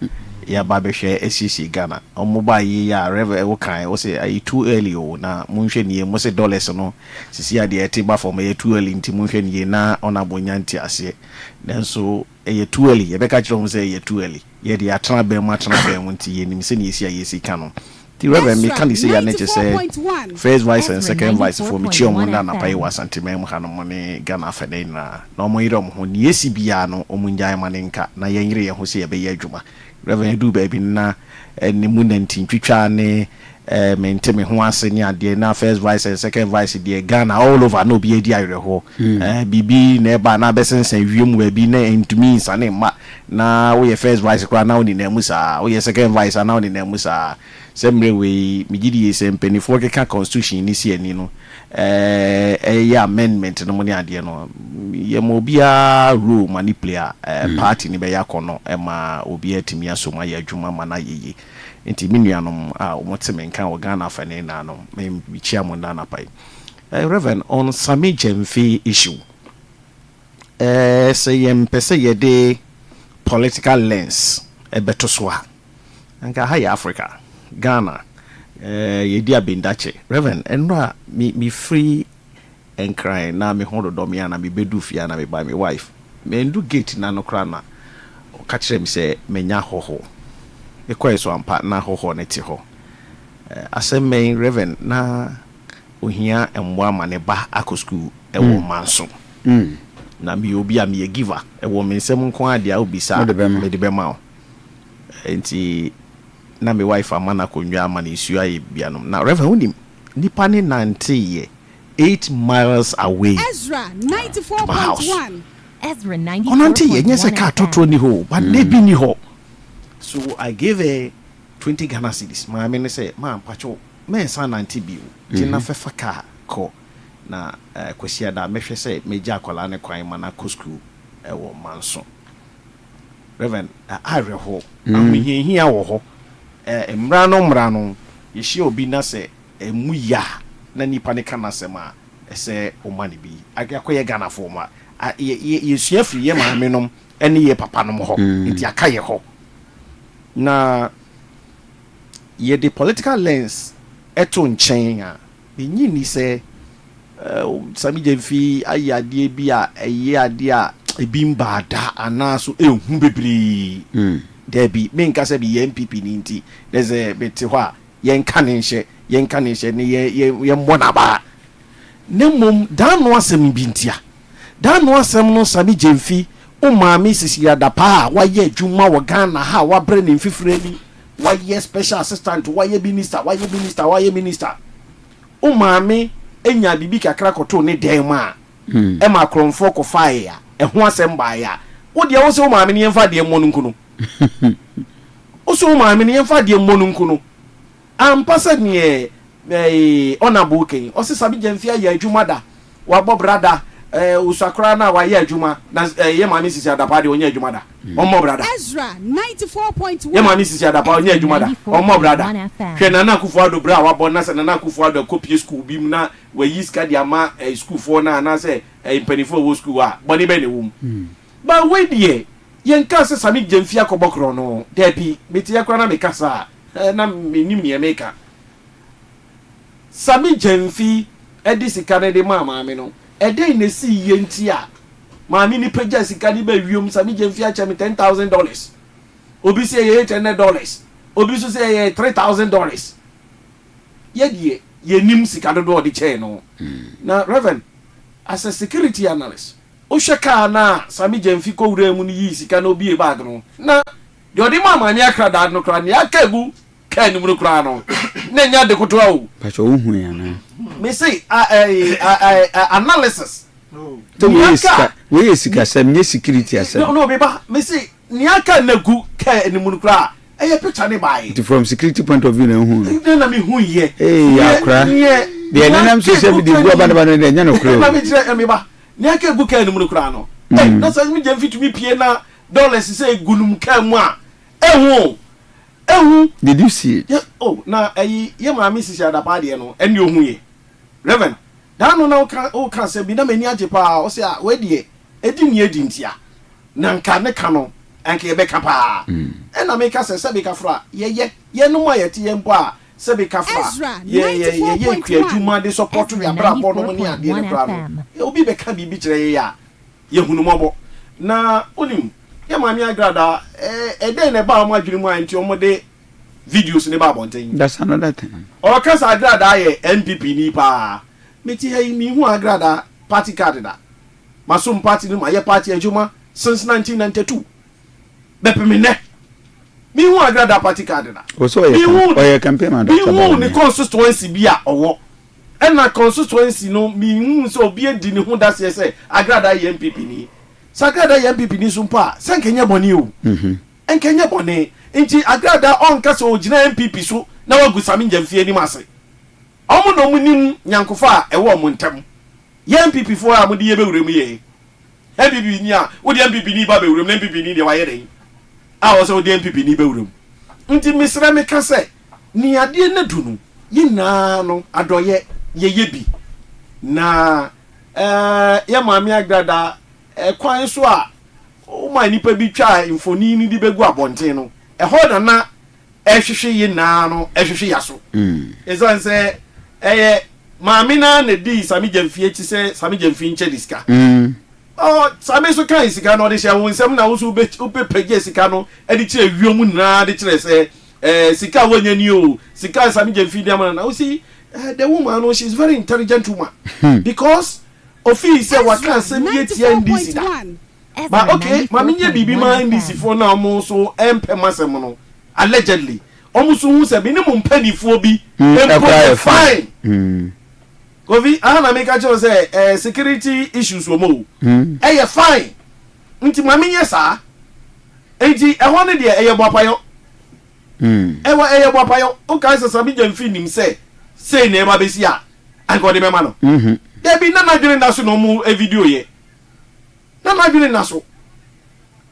ya babehwe SCC Ghana omoba yi ya Reverend wo kan wo say ayi too early o na munhwe nie mo say dollars no sisi ya de etiba for me too early nti munhwe nie na onabo nyanti ase nanso ye too early ye beka kire mo say ye too early ye de atena be mu nti ye nim se ne yesi ayesi ka no ti Reverend me kan say ya na che say first vice and second vice for me chi omo na pai wa santima mu ha no mo ne Ghana afede na omo yire omo ho ne yesi bia no omo nyae manenka na ye yire ye ho say ye be ye adwuma Reverend do baby na ni munanti twitwa ne mente me ho ase ni ade na first vice and second vice de Ghana all over no be edi ayre ho bibi na eba na besensen wiem wa bi na entumi insane ma na wo ye first vice kwa na oni na musa wo ye second vice na oni na musa semre we migidi ye sempenifo keka constitution ni si ani no ya amendment no money ade no ye mo bia rule manipulate party ni be yakono ma obi atimi asoma ya adwuma ma na yeye nti minuanom a omoteme nkan wo Ghana afane na no me bichia mo na pai Reverend on Sami Jemfi issue say yempese ye de political lens beto so a nka ha ya Africa Ghana ye dia bindache Reverend enra me free and crying na me hodo do me na me bedu fia na me buy me wife me ndu gate na no kra na o ka kire me say menya hoho e kwa so ampa na hoho na ti ho asem me Reverend na ohia emwa ma ne ba akosku e wo manso na me obi a me giver e wo me nsem nko ade a obisa me de be ma enti na me wife amana konwa amana isu aye bianom na Reverend unim nipa ne 90 ye 8 miles away.
Ezra 94.1.
Ezra 94.1.
Yes, I can't talk to any ho, but they be ni ho. So I gave a 20 Ghana cedis. My men say, "Man, pacho, men san 90 bill. Tina fefa ka ko na kwesi da mehwe say meja akwala ne kwan mana kosku e wo manso." Reverend, I re ho. Am hia wo ho. Mra no ye hie obi na say emu ya. Na nipa ne kana sema ese omani bi akoye Ghana for ma ye suafri ye ma menom ene ye papa nom ho nti akaye ho na ye the political lens eto nchen a benyi ni se Sami Jemfi ayade bi a eye ade a ebimba da anaso ehu bebri debi menka se bi MPP ni nti deze beti ho a yen kanenhye ne ye mbona ba nemom dan no asem bintia dan no asem no Sami Jemfi o maami sisi ya da pa wa ye adwuma wo Ghana ha wa bre ne mfifire ni wa ye special assistant wa ye minister o maami enya bibi kakra koto ne den ma e ma kronfo ko fae ya e ho asem ba ya wo de wo se o maami ne yemfa de mmonu nkuno o so o maami ne yemfa de mmonu nkuno ampasa nie honorable king o se Sami Jemfi ya adwuma da wa bo brada usakra na wa ya adwuma na ye ma mi sisi adapa de onya adwuma da o mo brada
Ezra 94.1
ye ma mi sisi adapa onya adwuma da o mo brada hwe na Akufo-Addo bra wa bo na se na Akufo-Addo copy school bi na wa yiska di ama school for na se penifo wo school a boni be ne wum ba we die ye nka se Sami Jemfi akobokro no depi meti yakra na me kasa na menim ye meka Sami Jemfi edi sika ne de maame no eden na si yenti a maame ni pagya sika ni ba wiom sami jemfi a chemi $10,000 obi say $800 obi so say $3,000 ye nim sika do de che no na reverend as a security analyst o hweka na sami jemfi ko wura mu ni yi sika no bi e bag no na de odi maame akra da no kra ne akagu kan mu no kra no na nya de kotoa o
pacho hu ya na
me say analysis
to we sika sem nye security asem
no beba me say ni aka nagu ka enimu no kra eye picture ne bai
from security point of view na hu
na me hu ye
akra de enam so se bi de gu abana na nya no kra
na me tire me ba ni aka gu ka enimu no kra no na so me je fit me pie na dollars say gunum ka mu a ehu
did you see it?
Yeah, oh, na ye maami sisi adapa de no eni ohun ye reverend da no na o ka se bi na mani age pa o se a we de edi ni edi ntia na nka ne ka no anka ye be ka pa na me ka se be ka fra ye no ma ye ti ye mpo a se be ka fra ye kwajuma de support we abra bo no ni ade ne kra no obi be ka bibi kire ye ya ye hunu mobo na onim ye maami agrada den ne ba mo adwiri mu anti o mo de videos ne ba bonten
that's another thing
o ka sa agrada ye NPP ni pa meti hey mi hu agrada party card da masum party ni ma ye party adwuma since 1992 bepeme ne mi hu agrada party card da
o so ye campaign man
mi hu ni constituency bi a owo na constituency no mi hu so obi edi ni hu da se agrada ye NPP ni sagrada ye MPP ni sumpa senkenya boni o enkenya boni nti agrada on kasa ogina MPP so na wagusami njamfie ni mase omo no munim nyankofa e wo mo ntam ye MPP fo a mo de ye bewurem ye MPP ni a wo de MPP ni ba bewurem na MPP ni de wa ye den a wo so de MPP ni bewurem nti misra me kase ni ade na dunu yina no adoye ye bi na ye maami agrada kwan so a o ma nipa bi twa infoni ni di begu abonten no ho na ehwehwe yi na no ehwehwe yaso ezan se maami na ne di sami jamfie ti se sami jamfie nche diska sami so kan sika no de hye won nsem na wo so pege sika no e di kire wiom na de kire se sika wonya ni o sika sami jamfie dia na wo see the woman no she is very intelligent woman because Ofi say what can say me TNDC da. But okay, mami nye bibi ma NDC for na mo so empe masem no. Allegedly. Omo so hu say bi ni mo mpanifo bi empo fine. Kofi ana make a say security issues wo mo. Eh fine. Nti mami nye sa. Enti ho ne de eh boapayo. Ewa eh boapayo. O ka say sabi jamfi nim say na ma besi a. Anko de me ma no. Debi na madwene naso no mu e video ye na madwene naso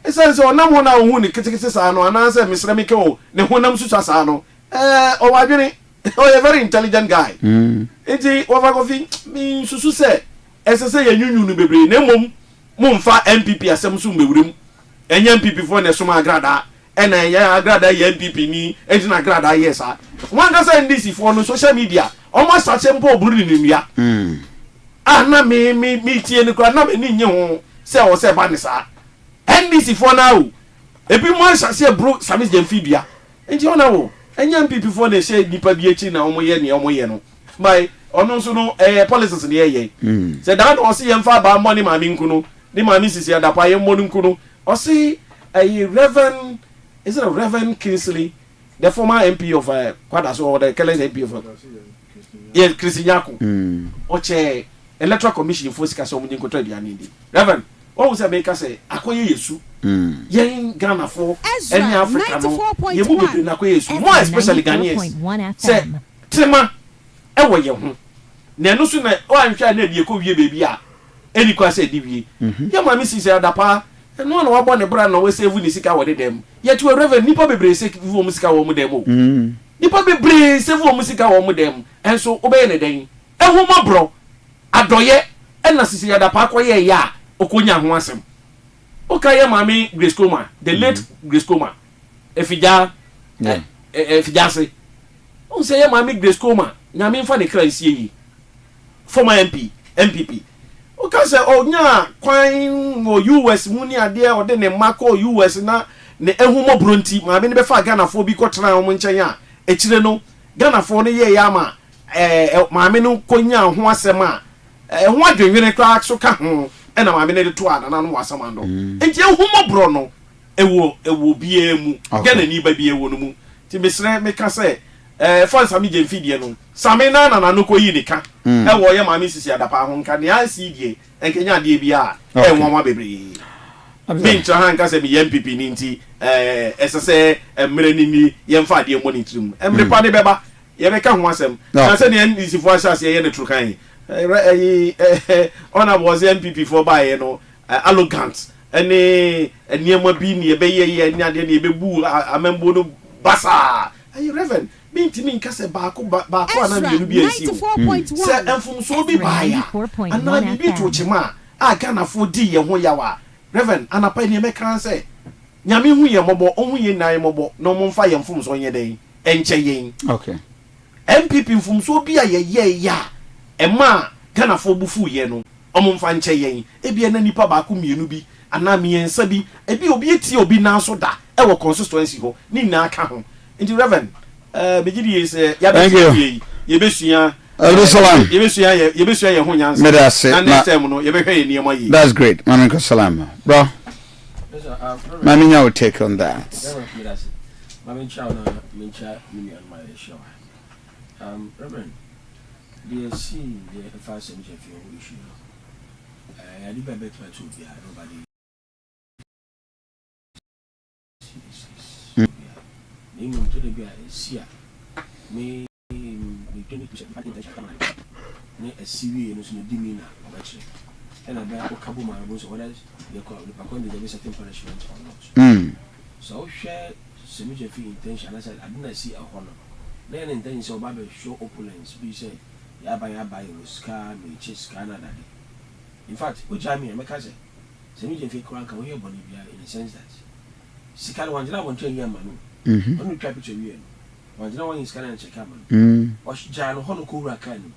esense onam ho na hu ni kitikiti sa no ananse misra mike o ne honam susa sa no o wadwene o a very intelligent guy enti over Kofi mi susu se esese ye nyunyu no bebre na mom mumfa MPP asem so mbewurim enya MPP fo ne soma agrada ena ya agrada ye MPP ni enti na agrada yes a wanga say NDC fo no social media almost sache mpo oburu ni nua na me tie ni kwa na me ni nye ho se o se ba ni sa NDC for now ebi mo asase bro sami jamfi bia enti ona wo enya MPP for na she nipa bi echi na omo ye no by ono so no policies ni ye se da no se yemfa ba money ma mi nkuno ni ma mi sisi adapa ye mo nkuno o se Reverend is it a Reverend Kingsley the former MP of Kwadaso or the Kellen MP of yes Christianyako oche electoral commission for sika so munye nkoto aduane ndi Reverend what was make say akoye yesu yen Ghana for any Africa no ye mu bebre na akoye yesu more especially Ghanaians say tema ewo ye ho na eno so na o anhwa na die ko wie bebi a eni kwa say di wie ye ma mi sisi adapa no na wabo ne bra na we save ni sika wode dem ye to Reverend nipa bebre save wo mu sika wo mu dem o nipa bebre save wo mu sika wo mu dem enso obeye ne den ehu mo bro adoye ena sisi ya da pa koye ya okonya ho asem okaye mami Grace Koma the late Grace Koma efija efija se on say mami Grace Koma nyame mfa ne kra sie yi former MPP okay say onya kwan mo US mu ni ade o de ne mako US na ne ehumo bronti ma be ne be fa Ghana fo bi kotena o nchen a echire no Ghana fo no ye ya ma maame no konya ho asem a ho adwenwene kra so ka ho e na maame ne de to ana no wasem ando enti ehumo bro no ewo bia mu Ghana ni ba bia ewo no mu ti mesre me ka say fans ami je mfidie no same na no koyi ne ka wo ye maame sisi adapa ho nka ne ansi die enkenya de bia nwa bebre bintra han ka se mi MPP ni nti esese emre ni yemfa de monitoring emre pa de beba ye be ka ho asem na se ne NDC fo asase ye ne trukan ona was MPP for buy no arrogant ene eniema bi ne be ye ni ade ne be bu amembo no basa ayi reverend binti min ka se baako ana bienu bi ansi se enfum so bi baaya ana bi to chima a Ghana fo di ye ho yawa reverend anapa ni me kan se nyame hu ye mobo ohun ye nan mobo no mo mfa ye mfum so nye den enche yen
okay
MPP mfum so bi a ye ya ema Ghana fo bufu ye no omo mfa nche yen ebia na nipa baako mienu bi ana miensa bi ebi obi eti obi na so da e wo consistency ho ni na aka ho nti reverend begidi say ya be yebesua
Salam.
Yebesua ye ho nyansa
na
next time no yebehwe ye niema yi.
That's great. Mami salam. Bro. Mami nya will take on that.
Mami chow na mincha mini on my show. Reverend, the see the first image of your issue. I did better to be nobody. Name to the be see me 20% ne asiwi no so no dimi na obache and I be okabo ma bo so whether you call the pakon the certain punishment or not so share semi fi intention I said I didn't see a honor then intention so ba show opulence be say ya buy was car me chase Canada in fact we jam me make say semi fi kran kan we boni bia in the sense that sikala wanjira won twen yam manu onu twa picture we wanjira won is kana check am o jalo hono ko wura kan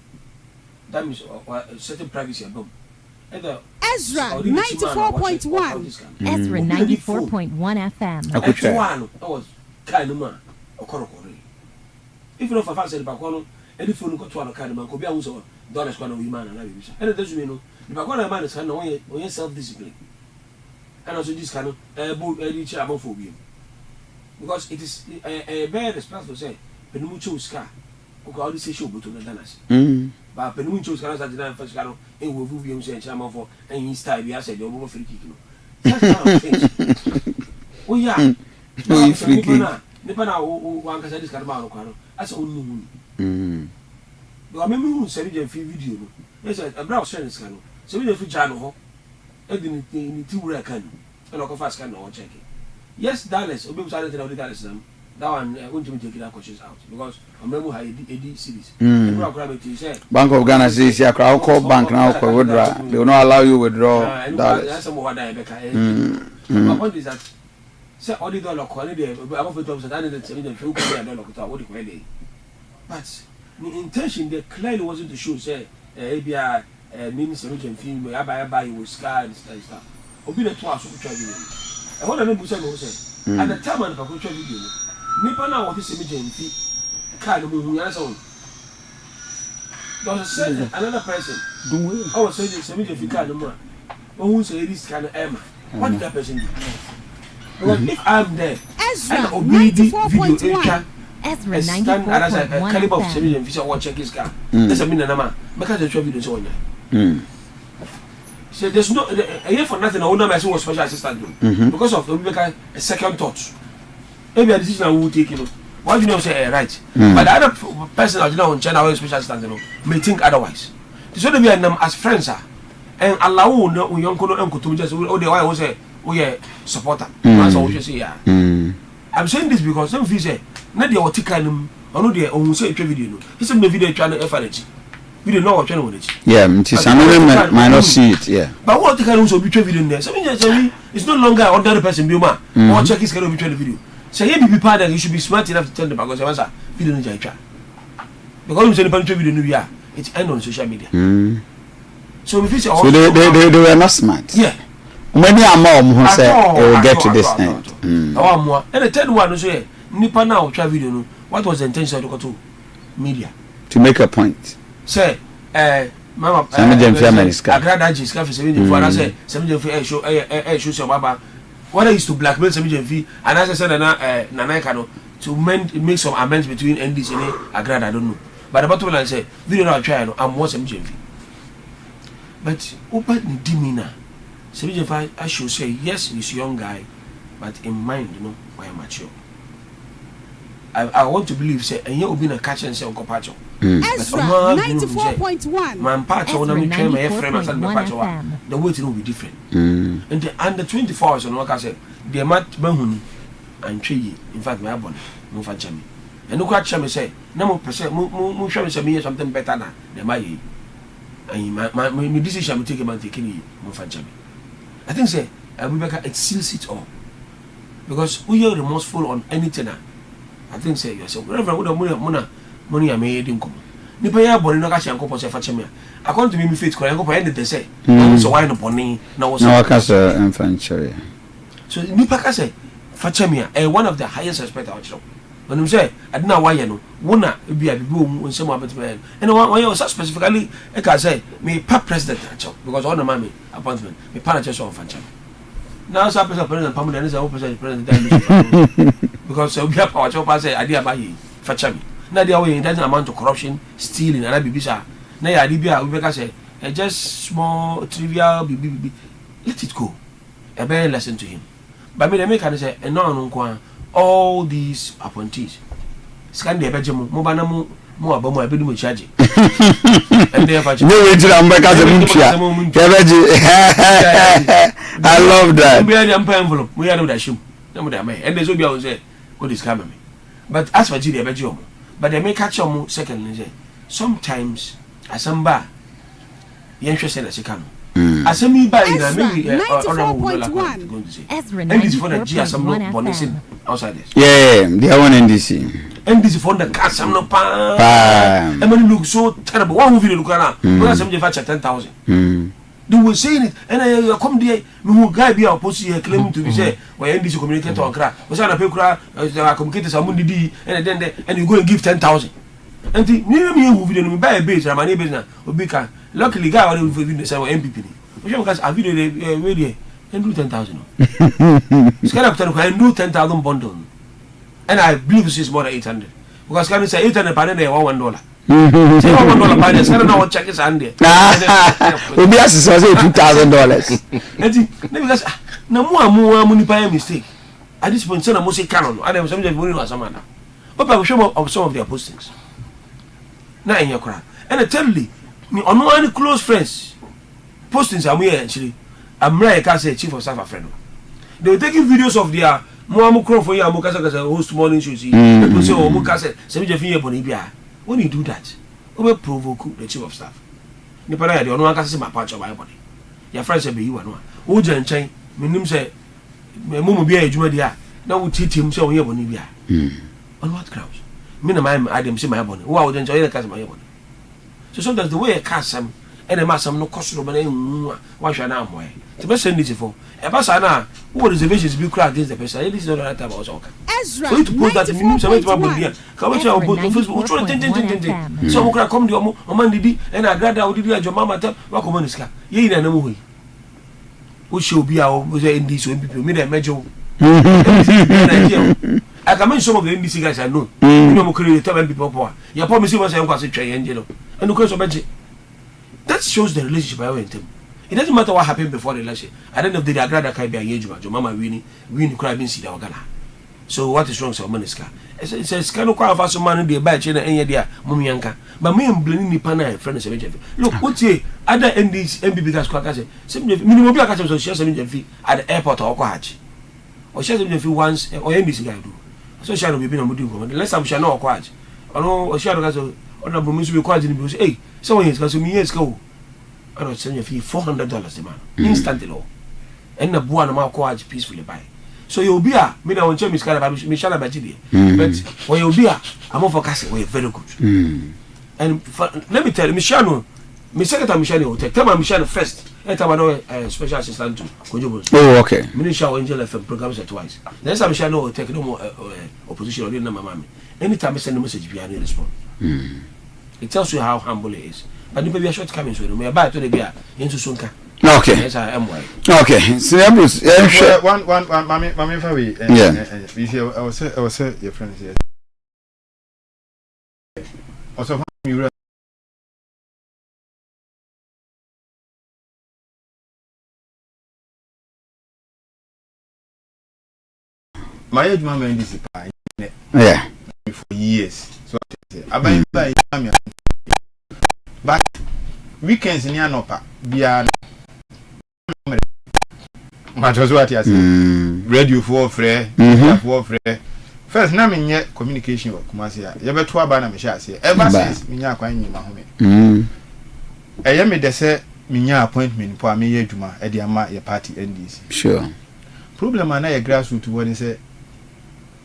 that means certain privacy above
Ezra 94.1
Ezra 94.1 FM
Aduanaba was kind of man okorokore if you know for fact the bakono any phone ko to an kind man ko bia wo dollars kwa no we man na be bisa and that you know the bakono man is kind of when self discipline and also this kind of reach above for you because it is a very responsible say penimu chose car ko all this show but na danas but penimu chose car that na first car e wo vu bi say chairman for and he style bi say the obo free kick no oh yeah no free kick nipa na wan ka say this car ma no kwa no asa onu hu because me hu say the video no yes a brown share this car no so we dey fi jano ho e di ni ti wura kan e no ko fast kan no check yes dollars obi say the dollars that one won't take that questions out because remember how AD series
Bank of Ghana says ya crowd call bank now for withdraw they will not allow you withdraw dollars
my point is that say all the dollar quality there above 12% and the $7 what the but the intention there clearly wasn't to show say ABI means region film buy with sky and stuff obi the twice so try video and what I mean say at the time and for try video nipa na what is emergency car no mu yan so don't say another person I was saying emergency car no more who say this kind of Emma what did that person do because if I'm there
Ezra
and obedi video
Ezra 94.1
caliber of emergency watch check his car that's a minute na ma make a video so on so there's no here for nothing I would not be a special assistant because of a second thought maybe a decision I will take why do you know say right but the other person I don't China or special assistant may think otherwise so they be as friends and allow no young kono and to just oh they why say oh yeah supporter that's all you say yeah I'm saying this because some feel say na dey otikanum ono dey ohun say twa video no he say me video twa na FRG video no watch no it
yeah it's another might not see it yeah
but what otikanum so be twa video there so it's no longer ordinary person be man or check his can be twa the video say you be part that you should be smart enough to tell the because once video no jai twa because you say the video no we are it end on social media.
So they were not smart.
Yeah.
Many are more who say it will get to this end.
And the third one is nipa now try video no. What was the intention of the media?
To make a point.
Say mama agrada jiska for 70 for say 70 for show some baba. What is to blackmail 70 and as I said na kano to make some amends between NDC and agrada, I don't know. But the bottom line say video now try no am 70. But open demeanor 75 I should say yes he's a young guy but in mind why mature. I want to believe say and you will be a catch and say Uncle Pacho.
Ezra 94.1.
Man Pacho when I'm trying my friend and Pacho the waiting will be different. And the under 24 hours on what I said they might behuni and tree in fact my abon no for Jamie. And look at Jamie say no percent mo show me something better than the my and my decision will take him and taking no for Jamie. I think say Rebecca it seals it all because we are remorseful on anything. I think say yourself whatever money I made in come. Nipa ya boni no ka che Yankopon se fa cheme. According to me faith ko Yankopon end they say so why no boni na was
no ka say infantry.
So nipa ka say fa cheme one of the highest respect I show. When him say I didn't know why you know wona bi a bibi on some about me and one you specifically I can say me pa president because all the mommy appointment me pa na che so fa cheme. Now so president permanent is a president because we have our job say idea by for chami na dia way that amount of corruption stealing and bibisa na ya bia we say just small trivial bibi let it go a better lesson to him but me make can say no all these appointees scan the bejemo mo bana mo abamu abedu mo charge and they have
no way to ambeka ze muntia I love that
we are the envelope we are the shim and there's will be say what is coming me but as for the bejomo but they may catch on second say sometimes asamba yenhwe say na sika no asemi ba ina maybe going to say and this for the G asamba bonusing outside this
yeah they are one NDC
for the cash am no pa and when look so terrible one video look na because some just 10,000 they were saying it and I come there me who guy be opposed here claiming to be say why NDC communicator on cra we say na pe kura communicate some didi and then and you go and give 10,000 and the me who video me buy a base na money base na obi kan luckily guy already video say MPP ni we say because a video we there and do 10,000 scan up and do 10,000 bundle and I believe this is more than 800 because can say 800 per day $1 say $1 per day scan now check is under
obi asese say $2,000
and because na mo ni pa mistake at this point say na mo say canon and them some just money was some na but I will show of some of their postings na in your crowd and I tell you me on any close friends postings am here actually I'm right can say chief of staff a friend they were taking videos of their mo for you amukasa host morning shows people say oh mukasa say je fin yebon bia when you do that we will provoke the chief of staff ni para ya de ono akasa say my patch of my body your friend say be you no o je nchen menim say mo bia adwuma dia na wo titim say o yebon bia on what grounds me na my adam say my body wo a wo je nchen you kasa my body so sometimes the way I cast them and the mass no cost no money why should I am the best send it for a person now who reservations be cracked against the person this is not that about okay
Ezra
so to put that in minimum 70 people come to Facebook so we can come the o man didi and I grad out didi your mama tell wa come on iska ye na namu hoyi o show be our say NDC so people me dey mejo I can mention some of the NDC guys I know you know mo create tell people power you promise me say nkwase twen angel and no question beje that shows the relationship I went them. It doesn't matter what happened before the election. I don't know if they agree that can be engagement. Your mama winning crime in Sida Ogana. So what is wrong, sir? Maniska. It says, can you call for some money they buy China and Yadia, Mumianka? But me and Blenny Pana, friends of look, what's here? Other NDs, MBB gas quackers, minimum black so shares a fee at the airport or Okahachi. Or shares a fee once or NDC guy do. So shall be been a mudu. The last time shall not quite. Or no, shadow gas or honorable Miss required in the bush. Hey, someone is going to me years ago. I don't send your fee $400 the man instantly law and the boy and my coach peacefully buy so you'll be a me now on Miss Michelle Bajidi but when you'll be a I'm for casting way very good And let me tell you, Michelle, my secretary Michelle will take. Tell my Michelle first. And tell my special assistant to Kojobo.
Oh, okay.
Minister Angel FM programs at twice. Next time Michelle will take no more opposition or no mammy. Anytime I send a message, we are not respond. It tells you how humble it is. And maybe a shortcomings with me about to the beer into Sunka.
Okay.
Yes, I am white.
Okay. So
one, mammy, Fabi.
Yeah.
I was your friends here. Also, you my age, my man, this is
yeah.
For years. So I buy but weekends in Yanopa, beyond much as what you say. Radio for free, for free. First, na me communication work. Kumasia, you better to abana me share say. Ever since me nya kwan nyima home. Eye me de say me nya appointment for me ye adwuma e de ama ye party NDC.
Sure.
Problem na ye grassroots won say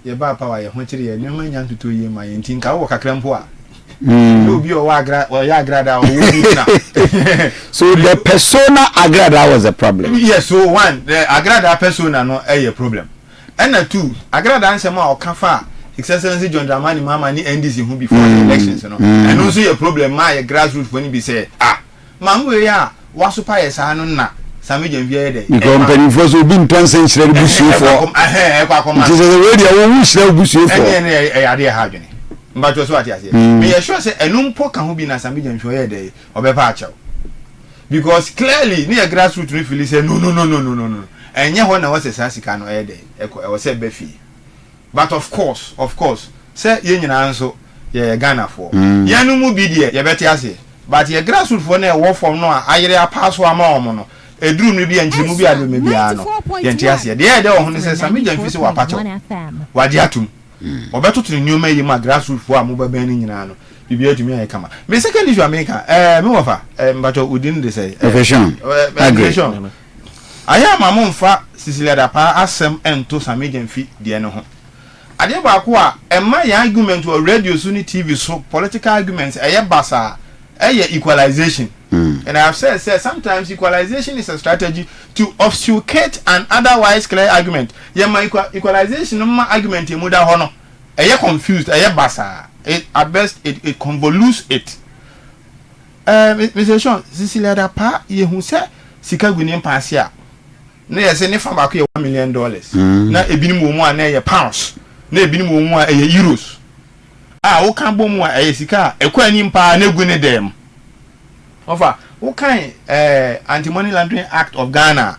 ye ba power ye ho kire ye nyoma nya ntuto ye ma ye ntin ka wo kakra mpo a. No be o agra or ya agrada o
so the persona agrada was a problem.
Yes, so one the agrada persona no a problem. And two, agrada answer more kafa Excellency John Dramani Mama ni NDC who before the elections, you know. And also a problem my grassroots when he be say mamu ya wasupa yesa no na sami jenvie de
the company for so bin 10 century busu for it is already a who share busu for
ade ha dwene mba to so ati ase me ye sure say enumpo ka ho bi na sami jenvie de obepa achew because clearly ni grassroots we feel say no enye ho na wose sasika no de e wose befi but of course say ye nyina nso ye Ghana for yanu mu bi de ye beti ase but ye grassroots for na e wo form no a ayere apaso ama omo no eduru no bi enjiri mu bi ado me bia no ye nti ase de ye de wo ho say sami jenfi se wapacho waje atum obetotri nyoma yi ma grassroots for amu ba ni nyina no bibia tumi ay kama me second issue America me wofa mbato udin de say
profession
aya ma mumfa Cecilia Dapa asem ento sami jenfi de ne ho ade ba ko a emma ya argument or radio so ni TV so political arguments basa equalization and I have said sometimes equalization is a strategy to obfuscate an otherwise clear argument my equalization no argument mu da ho no confused basa at best it convolutes it Mr. Sean Cecilia Dapa ye hu se sika gunim pasia na ye se ne fa ba ko $1 million na ebinim wo mu a na ye pounds na ebinim wo mu a euros wo kan bom mu a sika ekwa anim pa na gu ne dem ofa wo kan Anti-Money Laundering Act of Ghana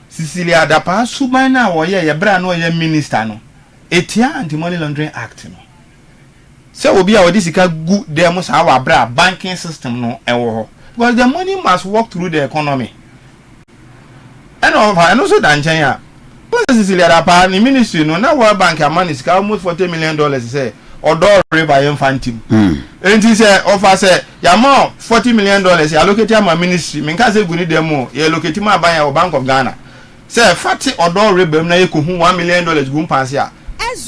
Cecilia Dapa suban na wo ye bra na wo ye minister no etia Anti-Money Laundering Act no se obi a wo disika gu dem sa wa bra banking system no ewo ho because the money must work through the economy and also danchen ya Cecilia Dapa ni ministry no na World Bank amani sika almost $40 million say odo river infantim enti say offer say ya mo $40 million ya allocate am ministry me nka say guni dem o ya allocate ma ban ya Bank of Ghana say fati odo river na ye ko hu $1 million gun pass ya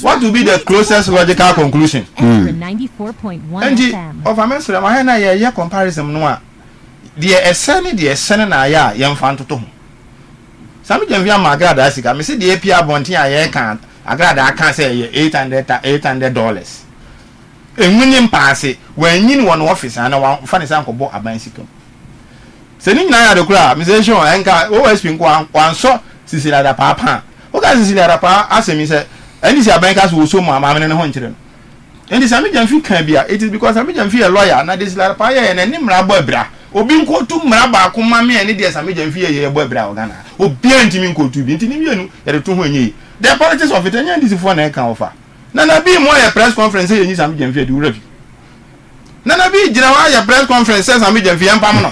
what will be the closest logical conclusion
Ezra 94.1 FM
of amesra ma na ye comparison no a de esene na ya ye mfa ntoto sami jenvia magrada asika me se de apia bonten a ye kan agrada aka say $800 enwunye mpaase wanyin won office ana wa fa ne san ko bo aban sika se ni nyina ya de kura me se show enka OSP nko anso Cecilia Dapa pa o ka Cecilia Dapa asemi se eni si aban ka so so mu amamene ne ho nkire no eni sami jenfi kan bia it is because sami jenfi a lawyer na Cecilia Dapa ye na ni mra bo abra obi nkotu mra ba ko ma me eni de sami jenfi ye bo abra o Ghana obi antimi nkotu bi ntini mienu ye de to ho enyi the politics of it enya this for na kan ofa nana bi mo ya press conference ye nyi sami jenfi de wura bi nana bi jina wa ya press conference say sami jenfi empam no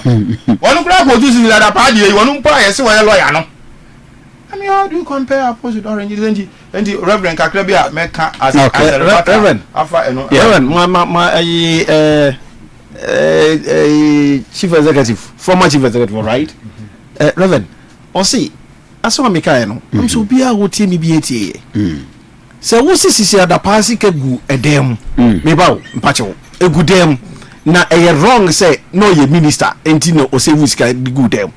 wonu kura ko tu Cecilia Dapa de wonu mpa ye se wa lawyer no I mean, how do you compare apples with oranges? And the Reverend Kakrabia Mecca as
Reverend Chief Executive, former Chief Executive, right? Reverend, or see, I saw Mikael. I'm so be a would team me BTA. So, what's this? Is the passing a gu a damn me bow, Pacho. egudem na wrong say no ye minister enti no o say wusika gudem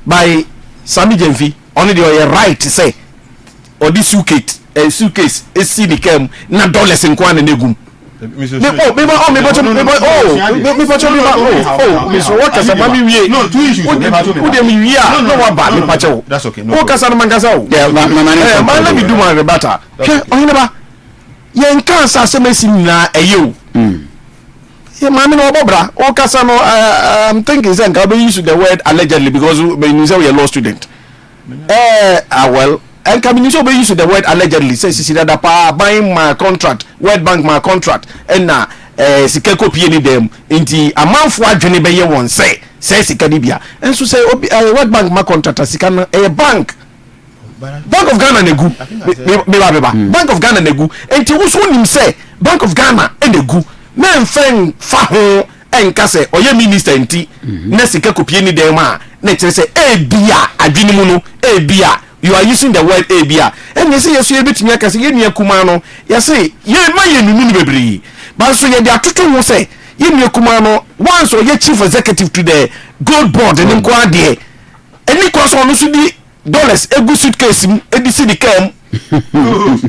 by Sami Jemfi only the right say or this suitcase esi ni kem na dollars nkwa na negum Mr. Walker, no, 2 issues. That's okay. No. Yeah, let me do my rebuttal. I'm thinking I'll use the word allegedly because when you say we're a law student. Well. And coming so use the word allegedly says that buying my contract, World Bank my contract, and now Sikeko PNI them into a month for Johnny Bayer one say Sikanibia. And so say World Bank my contract as a bank. Bank of Ghana negu. Bank of Ghana negu. And to who's him say Bank of Ghana and negu. Men feng faho and kase or your minister enti. Nesikeko PNI them nature say bia adwinimuno bia. You are using the word abia and you say yes you bit me akase ye nua kuma no you say ye ma ye nunu bebre but so ye dia tutu wo say ye nua kuma no once or ye chief executive to the gold board ni nko ade eni ko so no so di dollars egu suitcase edisi di kam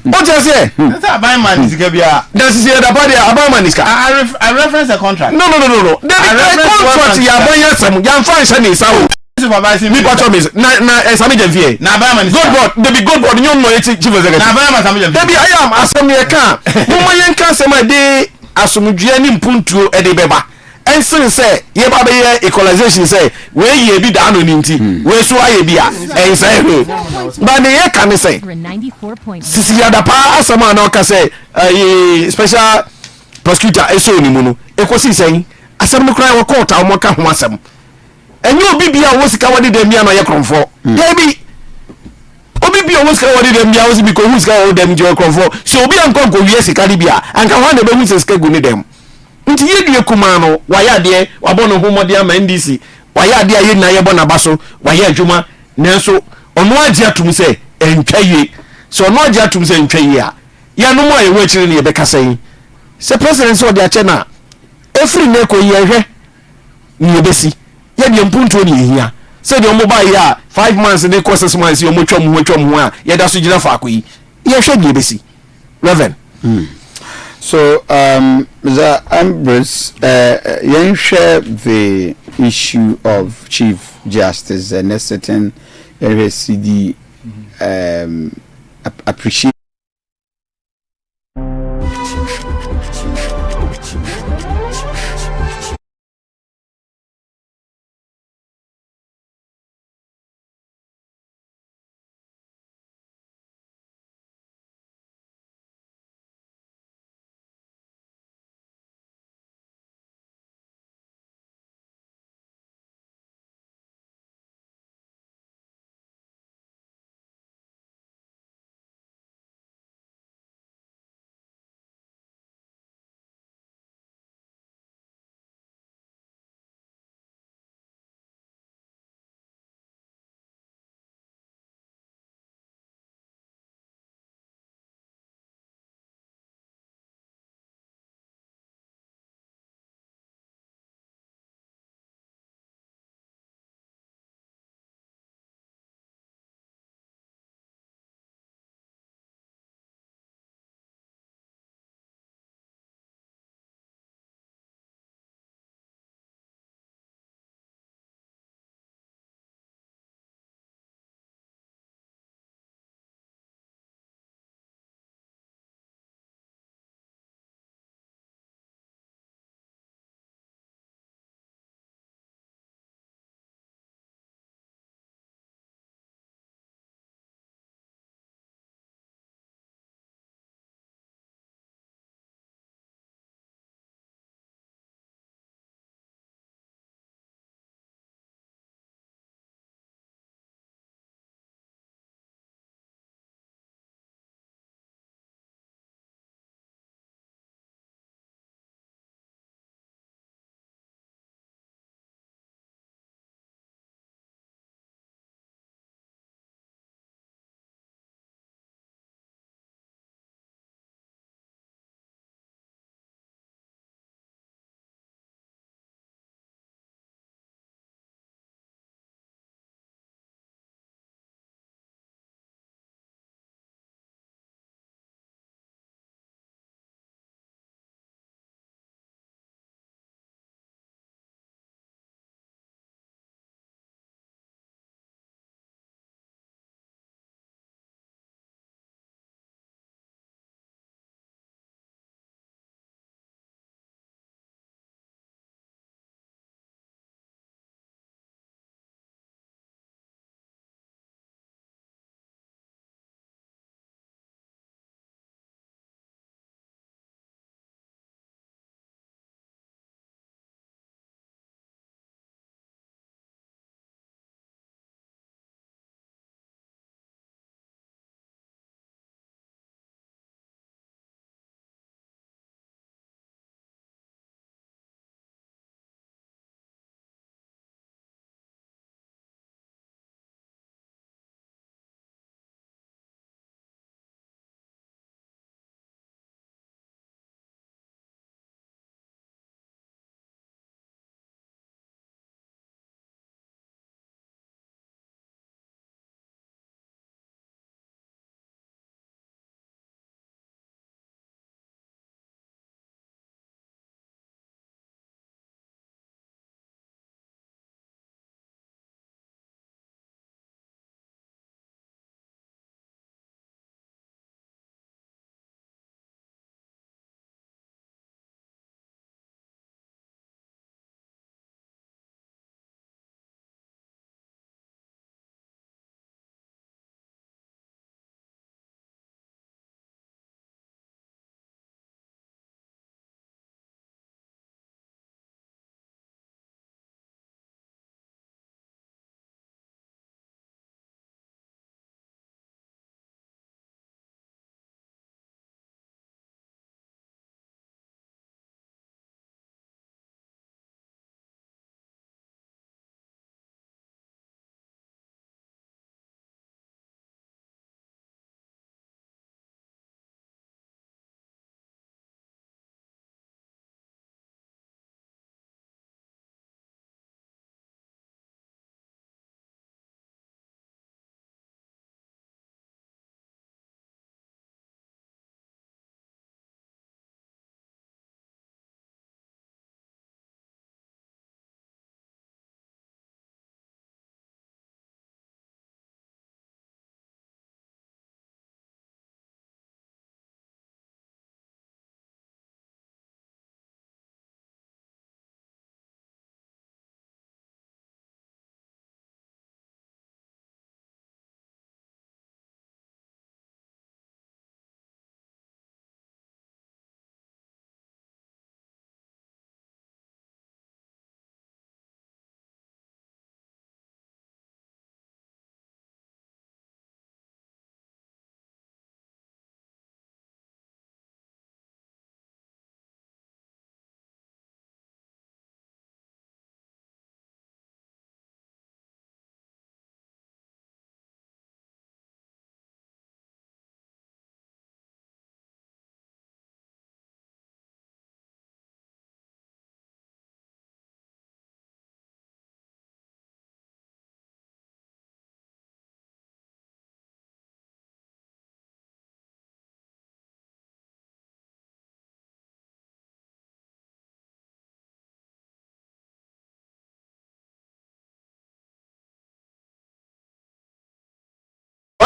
what you say
that's a buy man is bia
that's say the body about man is
I reference the contract
no the contract ya ban yasam ya fan sha ni sawo
supervising
me patch me na Sami Jemfi
na buy man
good board they be good board you know chief executive
na buy man Sami Jemfi
they be I am asem ye kan mo yen kan se ma de asomdua ni mpuntuo e de beba ensin say ye ba be ye equalization say we ye bi da no ni nti we so aye bi a say we ba ne ye kan say sisi ya da pa asama na o ka say special prosecutor eso ni mu no ekosi say asem no kra wo court a mo ka ho asem enyo obi bia wo sika wode dem bia no ye kromfo debi obi bia wo sika wode dem bia wo sika ko hu sika wo dem je kromfo so obi anko ko wie sika di bia anka ho na be hu sika gu ni dem nti ye due kuma no waya de wabo no homode ama NDC waya de aye na ye bona baso waya adwuma nanso ono agye atum se entwaye so ono agye atum se entwaye a ya no mo aye wo akire ne ye be kasai se president so de ache na efri ne ko ye hwe ni ebesi ye de mpunto ni hia se de omo ba ya 5 months ne ko 6 months yo mo twam ho a ye da so gina fa akoyi ye hwe de ebesi Reverend
So, Mr. Ambrose, you share the issue of Chief Justice and a certain CD appreciate.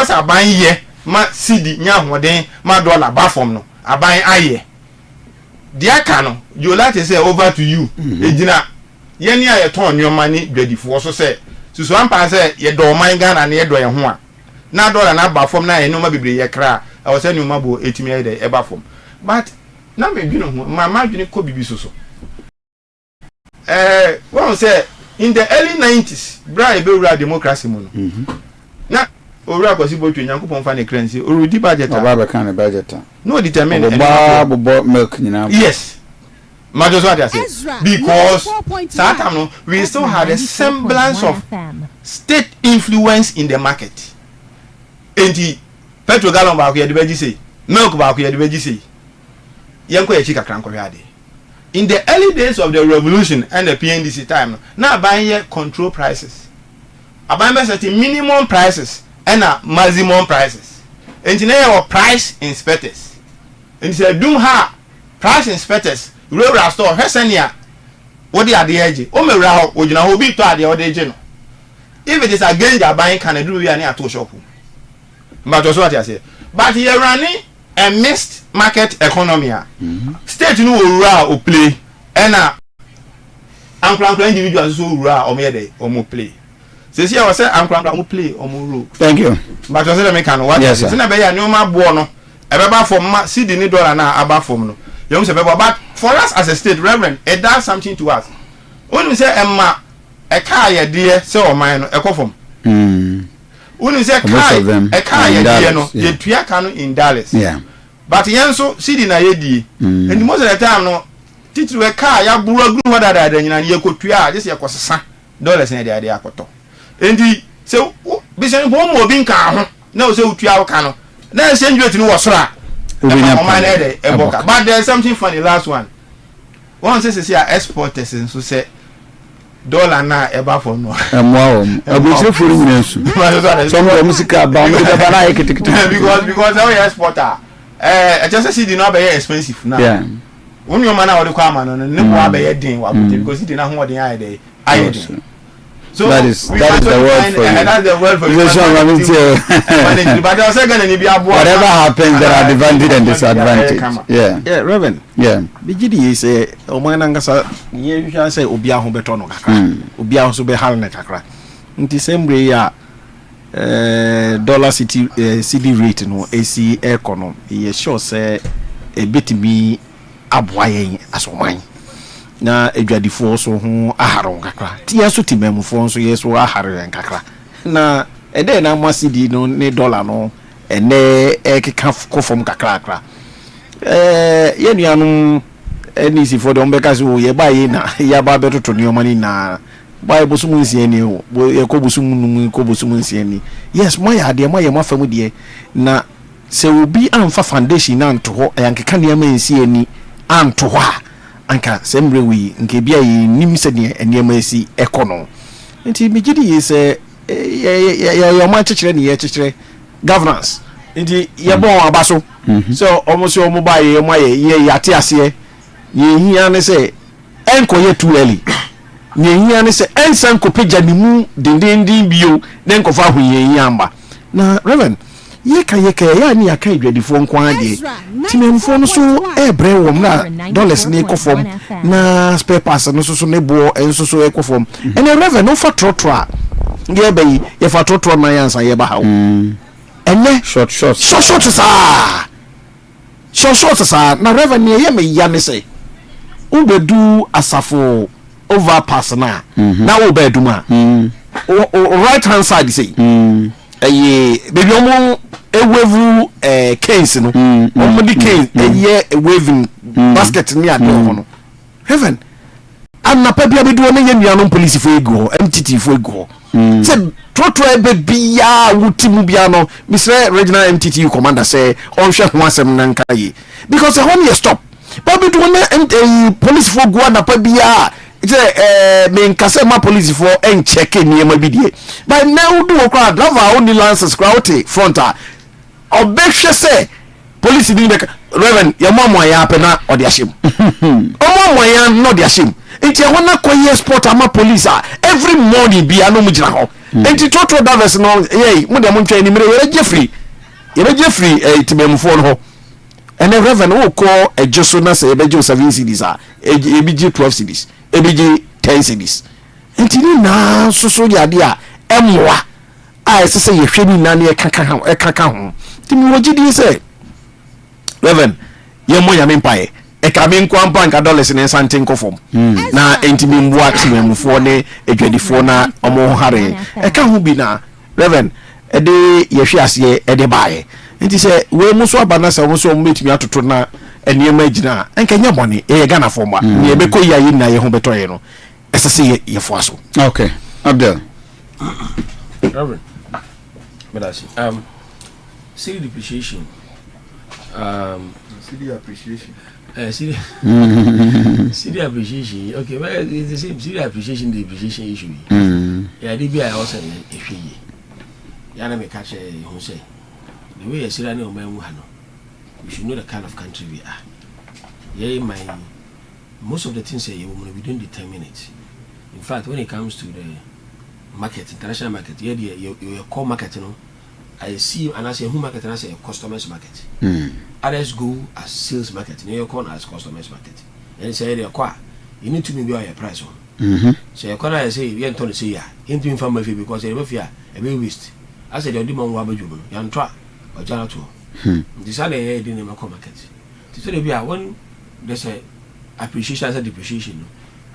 because aban ye ma cd nya hoden ma dollar ba form no aban aye dia ka no you like to say over to you ejina ye ni aye ton nyoma ni dwadifo so say susu ampa say ye do man Ghana na ye do ye ho a na dollar na ba form na ye no ma bebre ye kra I was saying nyoma bo etimi ye de e ba form but na me dwene ho ma dwene ko bibi so one say in the early 90s bra e be wura democracy mo no na owura kwasi botwe nyankopon fa ne currency already budget
baba kan ne budget
no determine
bobo milk nyina
yes majo so ade say because that time no we still had a semblance of state influence in the market enti petrol gallon ba ko ye de beji say milk ba ko ye de beji say yenko ye chika kran ko hwade in the early days of the revolution and the PNDC time now buying control prices aban be set minimum prices and maximum prices engineer or price inspectors and say dum ha price inspectors rural store hesenia what they are the edge o me wura ho ogina ho bi to ade o de je no if it is against the buying can do we are near to shop but also what I say but you running a mixed market economy state no rural o play and ankran individuals so rural o me dey o mo play say see I say ankran o play o mo role
thank you
but you say me can what yes, say na be ya nyoma bo no e be ba for ma cedi ni dollar na aba form no you say be but for us as a state reverend it does something to us when we say emma e ka ye de say o man no e ko form when say kai e ka ye de no ye tua ka no in dollars
yeah
but yen so cedi na ye die and most of the time no titiri we ka ya buru agru wada da nyina ye kotua just ye kosesa dollars na de akoto endi se bisen bo mo bi nka ho na o se utua ka no na se njweti no wosora o man na de eboka but there's something funny last one say say exporters so say dollar na eba for no
emwa abuche furu nyina su some of musica ba mo de ba na eketekete
because how exporter just see the no be expensive now
yeah
when your man already come no ne bo abe din wa because it na ho den aye dey so
that is the word for you
and that's the word for you but I say gonna ni bi abo
whatever happens there are advantage and disadvantage
yeah Reverend
yeah
bigidi say o man ngasa ye hwa say obi aho beto no kakra obi aho so be hal ne kakra nti sembre ya dollar city rate no AC economy ye sure say e betimi aboayen asoman na edwadifo so ho aharon kakra tia so timemfo so yeso aharen kakra na ede na masidi no ne dollar no ene ekeka kofom kakra kakra ye nuanu eni si for don beka so ye baye na ya ba betoto ni omani na baye bosumu nsieni o ye ko bosumu nsieni yes moya ade moya mafamu de na se obi amfa foundation na nto ho yankeka ne ma nsieni anto ho anka sembre wi nke bia yi nim se ne enema esi ekono nti bigidi yi se ya ma chechire ne ye chechire governance nti ye bon abaso so almost omo ba ye mo ye yate ase ye hia ne se enko ye too early ye hia ne se ensan ko peja ni mu dindindin bio ne enko fa hu ye hia amba na reverend ye ka ya ni aka edwadifo nko ade timemfo no so ebre wom na dollars ne ekofom na spare parts no so ne bo enso so ekofom ene reverend no fa trotro ye bayi ye fa trotro na yansa ye ba hawo ene short sa na reverend ye me ya me say ubedu asafo overpass na na ubedu ma right hand side say baby omo ewevu case no omo di case eye waving basket ni ade ho heaven anapa bia be do na ye nuanom police fo ego MTT fo ego se trotro ebe bia wutimu bia no Mr. Regional MTT commander say on hwe ho asem na nka ye because when you stop but be do na police fo go anapa bia me nkase ma police for en check niema bidie but now do okra driver only lances crowd fronta obehwe say police ni reverend ya mama ya apena odi ashim mama ya no di ashim enti wona koye sport ama police every morning bia no mujira ho enti total dollars no mo de mo ntwa ni mere yebe Jeffrey timemfo no ho ene reverend wo ko ejeso na se ebeje 7 cedis a ebije 12 cedis ebije 10 cedis enti ni na soso yade a emwa a esese ye hwe ni na ne ekaka ho timi wogidi se reverend ye mo ya mempae ekame nkwampa nka dollars ne Asante nkofom na enti mi mbua timemfo ne edwadifo na omo hare eka ho bi na reverend ede ye hwe ase ede baaye nti se we muso abana se muso metimi atoto na enema agina enka nya bone e Ghana forma ne be ko yayi na ye ho betoye no esese ye fo aso.
Okay, Abdel.
Reverend Medasi, city depreciation,
city appreciation.
City appreciation. Okay, well, it's the same city appreciation, the depreciation issue. Yeah, DBI also if you yana me catch who say the way you see any man we should know the kind of country we are. Yeah, most of the things say we don't determine it. In fact, when it comes to the market, international market, your core market, you know, I see and I say who market and I say customers market. Others go as sales market, you know, as customers market. And say they acquire, you need to be your price on. So your corner I say you ain't to say yeah, ain't doing for my fee because they fear a bit waste. I said, you're doing one wabajuno, you're try or jalato. This are the in the market. To tell you, when there's a appreciation as a depreciation,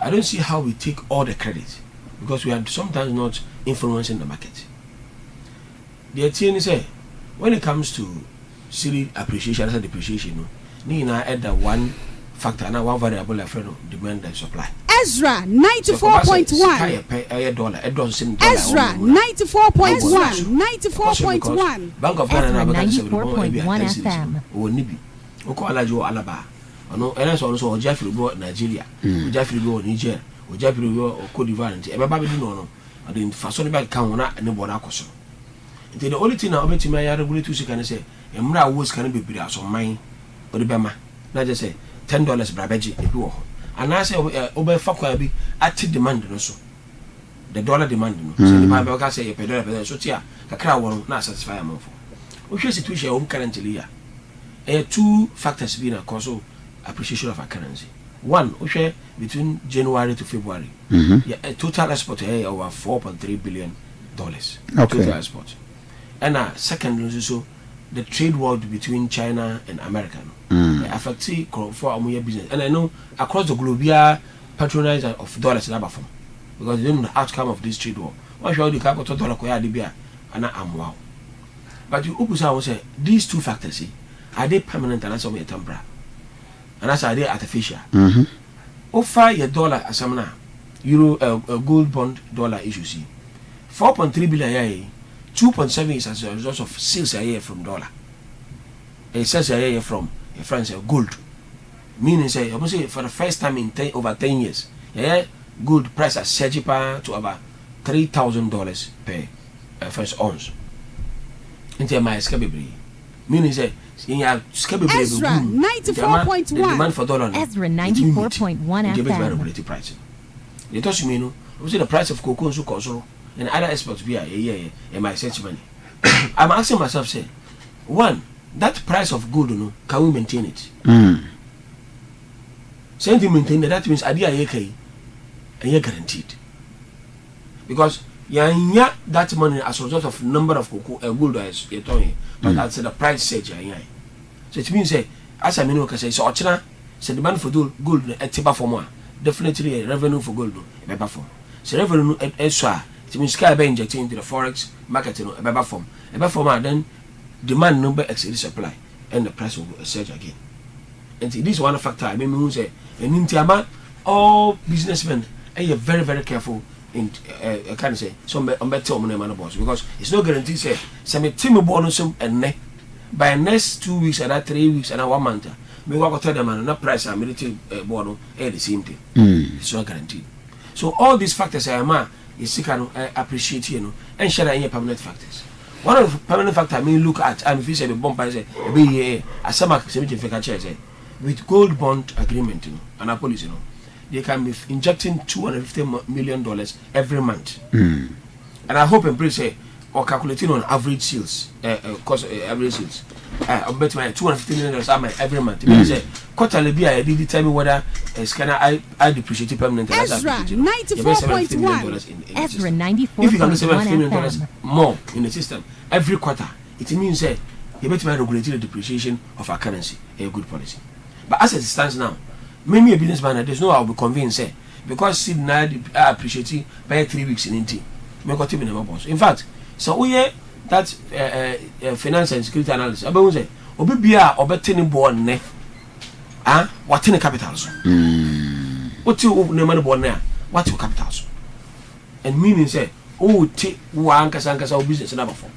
I don't see how we take all the credit because we are sometimes not influencing the market. The thing is, when it comes to city appreciation as a depreciation, you know, add that one factor, now one variable, like demand and supply.
Ezra 94.1. Ezra 94.1.
Bank of Ghana 94.1 FM.
Alaba. No, and I also Jeffrey brought Nigeria, Jeffrey brought Niger, Jeffrey brought Cote d'Ivoire, and everybody no. I didn't fasten back count and no bonacoso. The only thing I'll bet you my other to see can say, and Mra was can be put on mine or the Bama. Not just say $10 brabeji a duo. And I say over Fakwabi at demand also. The dollar demand. So the Bible can say a pedal, so yeah, a crowd will not satisfy a month. Which is situation home currently. Two factors being a cause of appreciation of our currency. One, between January to February, a total export over $4.3 billion. Total export. And second, also the trade war between China and America. Affect for our business. And I know across the globe, we are patronized of dollars in form because they don't know the outcome of this trade war. Why should the capital dollar Koya and I'm wow. But you will say these two factors are they permanent and that's a temporary? And that's are they artificial? Offer your dollar as some euro a gold bond dollar issue. See 4.3 billion 2.7 is as a result of sales a year from dollar. It says a year from a France gold. Meaning say for the first time in over 10 years, gold price has surged to about $3,000 per first ounce. Into my escapability. Meaning say in your escapability
Ezra 94.1
demand for dollar.
Ezra 94.1 FM.
Pricing. They touch me, no. See the price of cocoa and sugar and other exports be a my search money. I'm asking myself, say, one, that price of gold, can we maintain it? Same thing maintain that means idea and you're guaranteed. Because you that money as a result of number of cocoa gold as you're talking, but that's the price set. So it means as I mean, say so China say demand for gold at tiba for more. Definitely a revenue for gold no form. So revenue extra it means sky by injecting into the forex market in a form. Then demand number exceeds supply and the price will surge again. And this is one factor. I mean, say and in Tiama, all businessmen are very, very careful in kind of say some better money boss because it's no guarantee say some team bonus and by next 2 weeks and 3 weeks and 1 month. Me go tell them and not price and military bono the same thing. It's not guaranteed. So all these factors is can appreciate and share any permanent factors. One of the permanent factors I mean look at and if you say the bomb price be as some with gold bond agreement and a policy they can be injecting $250 million every month. and I hope and pray say or calculating on average sales, cost average sales. I bet my $250 million every month. Means say quarterly be I did determine whether scanner I depreciate permanent.
Ezra 94.1.
Ezra 94.1. If you can save $50 million more in the system every quarter, it means say you bet my regulating the depreciation of our currency, a good policy. But as it stands now, maybe a businessman there's no I'll be convinced say because see now I appreciate it by 3 weeks in NT. Me got in my boss. In fact, so we that finance and security analysis. Abe say obi bia obeteni board ne what in the capital so. What you no money board ne what your capital so. And meaning say take one kasa business number 4.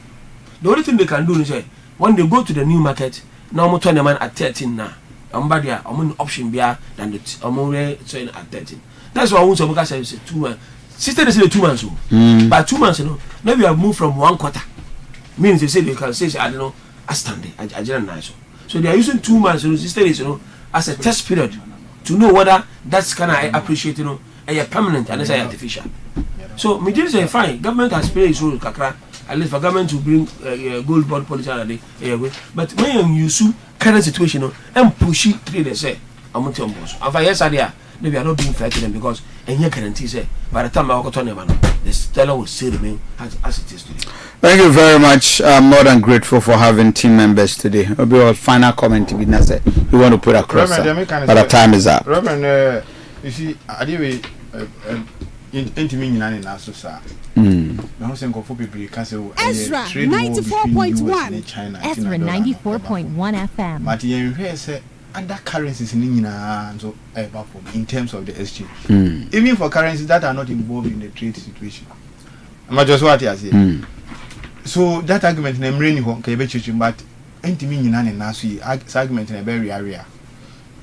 The only thing they can do is say when they go to the new market now mo 20 man at 13 now. Ambadia omun option bia than the omure selling at 13. That's why I want to say 2 months. Sister they say 2 months so. But 2 months now we have moved from 1 quarter. Means they say they can say I don't know Asante I didn't know so they are using 2 months sister is as a test period to know whether that's kind of appreciate a permanent and it's artificial. So me just say fine government has played its role kakra at least for government to bring gold bond policy and but when you use current situation and push it they say I'm not on boss and for yes idea maybe are not being fair to them because and you guarantee say by the time I walk on the stellar will still remain as it is today.
Thank you very much. I'm more than grateful for having team members today. It'll be our final comment to be necessary. We want to put across but the time is up.
Robert, you see, I did into me in so sir.
Ezra 94.1.
Ezra 94.1 FM.
But you say other currencies in terms of the exchange. Even for currencies that are not involved in the trade situation. I'm just what I say. So that argument name rainy home but argument in a very area.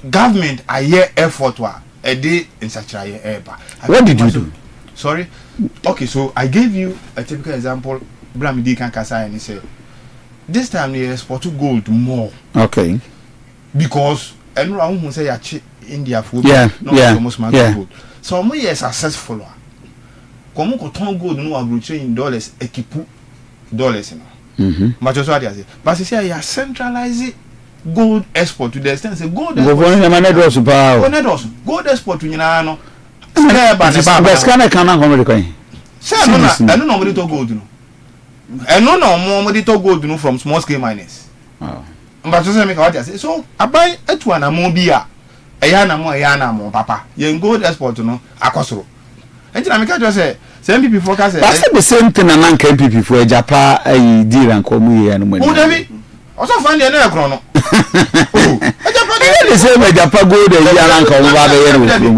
Government a year effort a day in such a year.
What did you do?
Sorry? Okay, so I gave you a typical example. Bramidi can Kasa and he said this time they export to gold more.
Okay.
Because everyone who say India food gold. So we are successful. Como ko ton gold no abroche in dollars equipu dollars but just what I say but say you centralize gold export to the extent say gold gold export to nyina no
scanner can na come dey
say no nobody to gold no nobody to gold no from small scale miners but just make what I say so abai etu na mo bia eya na mo papa ye gold export no akosoro enti na make just say MPP focus
that's the same thing na nanka MPP for Japan ai deal and come here no money.
Oh David. Also find the na ekro no. Oh.
The same Japan go there here nanka mo ba be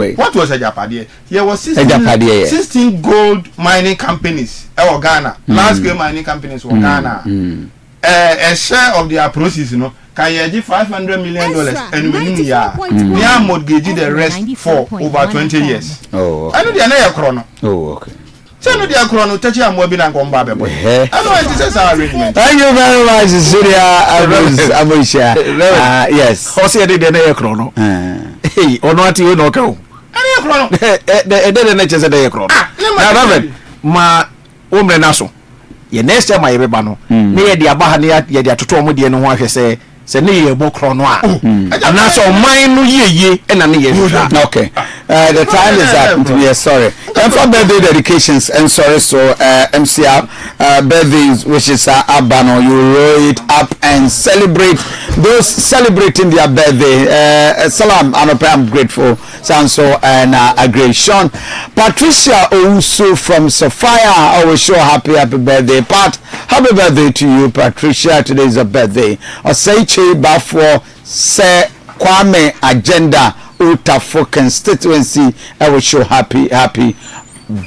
here.
What was a Japan there? There was 16 gold mining companies in Ghana. Large scale mining companies in Ghana. A share of their proceeds can you $500 million and within a year. They are mortgaging the rest for over 20 years.
Oh.
I know they are not chrono.
Oh, okay.
Thank you very much,
Syria. Yes.
Also, I did a chrono. Hey, or not you know. The nature said a chrono. Ma woman naso. Ye next time I rebano. Near the Abahania, yet to Tomo, and one say. Send a book on one. And that's all mine, ye, and
okay. The time is up. Yes, sorry. And for birthday dedications, and sorry, so MCR birthdays, which is Abano, you roll it up and celebrate those celebrating their birthday. Salam, I'm grateful. Sanso and aggression. Patricia Ousu from Sophia, always show happy birthday. Pat, happy birthday to you, Patricia. Today is a birthday. Or say Bafo say Kwame agenda Utafo constituency. I will show happy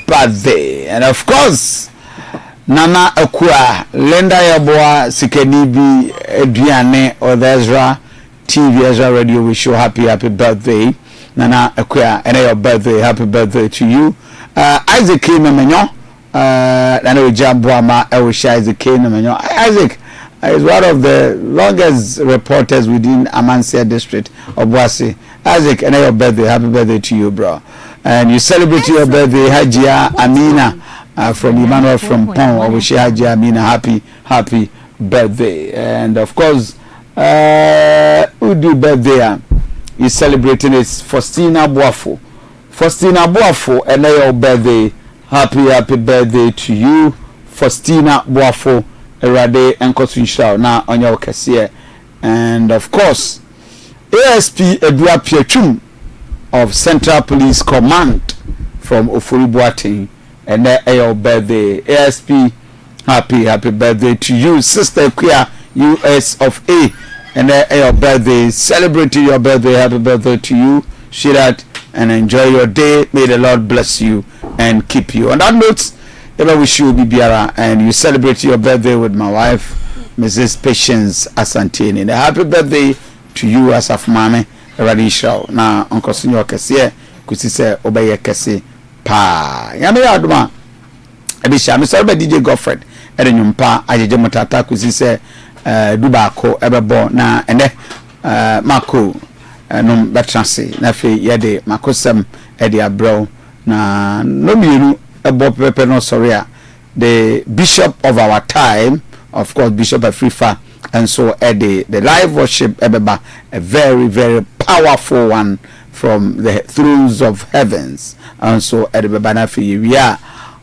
birthday. And of course Nana Akua Lenda Yaboa Sikenibi Adriane or the Ezra TV Ezra Radio will show happy birthday. Nana Akua and your birthday, happy birthday to you. Isaac Menyo Nana Jambuama I will share Isaac Menyo. Isaac is one of the longest reporters within Amansia district of Boise. Isaac, and your birthday, happy birthday to you, bro. And you celebrate your birthday, Hajia Amina from Emmanuel from Pong. I wish Haji Amina happy birthday. And of course, who do birthday? Is celebrating is Faustina Boafo. Faustina Boafo, and your birthday. Happy birthday to you, Faustina Boafo. Erade and Kosunsha now on your cashier. And of course, ASP Edua Piechum of Central Police Command from Ofuribuating. And your birthday. ASP, happy birthday to you, Sister Quia, US of A. And your birthday, celebrating your birthday. Happy birthday to you, Shirat, and enjoy your day. May the Lord bless you and keep you. On that note, I wish you Bibiara, and you celebrate your birthday with my wife, Mrs. Patience Asante. And a happy birthday to you, Asaf Mame, Radisha. Now, Uncle Senior Cassia, could say, Obey Cassie, Pa. Yami Aduma, Abisha, Mr. DJ Goffred, Edenumpa, Ajamata, could say, Dubako, Eberbo, na, and Marco, no Betrancy, Nafi, Yede, Marcosem, Eddie Abro, na, no me. Bob Pepe no sorry, the bishop of our time, of course, Bishop AFRIFA, and so Eddie, the live worship, Ebeba, a very powerful one from the thrones of heavens, and so Eddie Banafi, we are,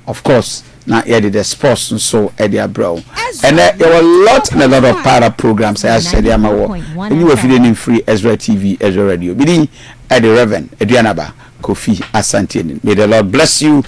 of course, now Eddie the sports, and so Eddie Abro, and there were a lot of para programs. I said, and you were feeling free Ezra TV, Ezra Radio, meaning Eddie Reverend Aduanaba, Kofi, Asante. May the Lord bless you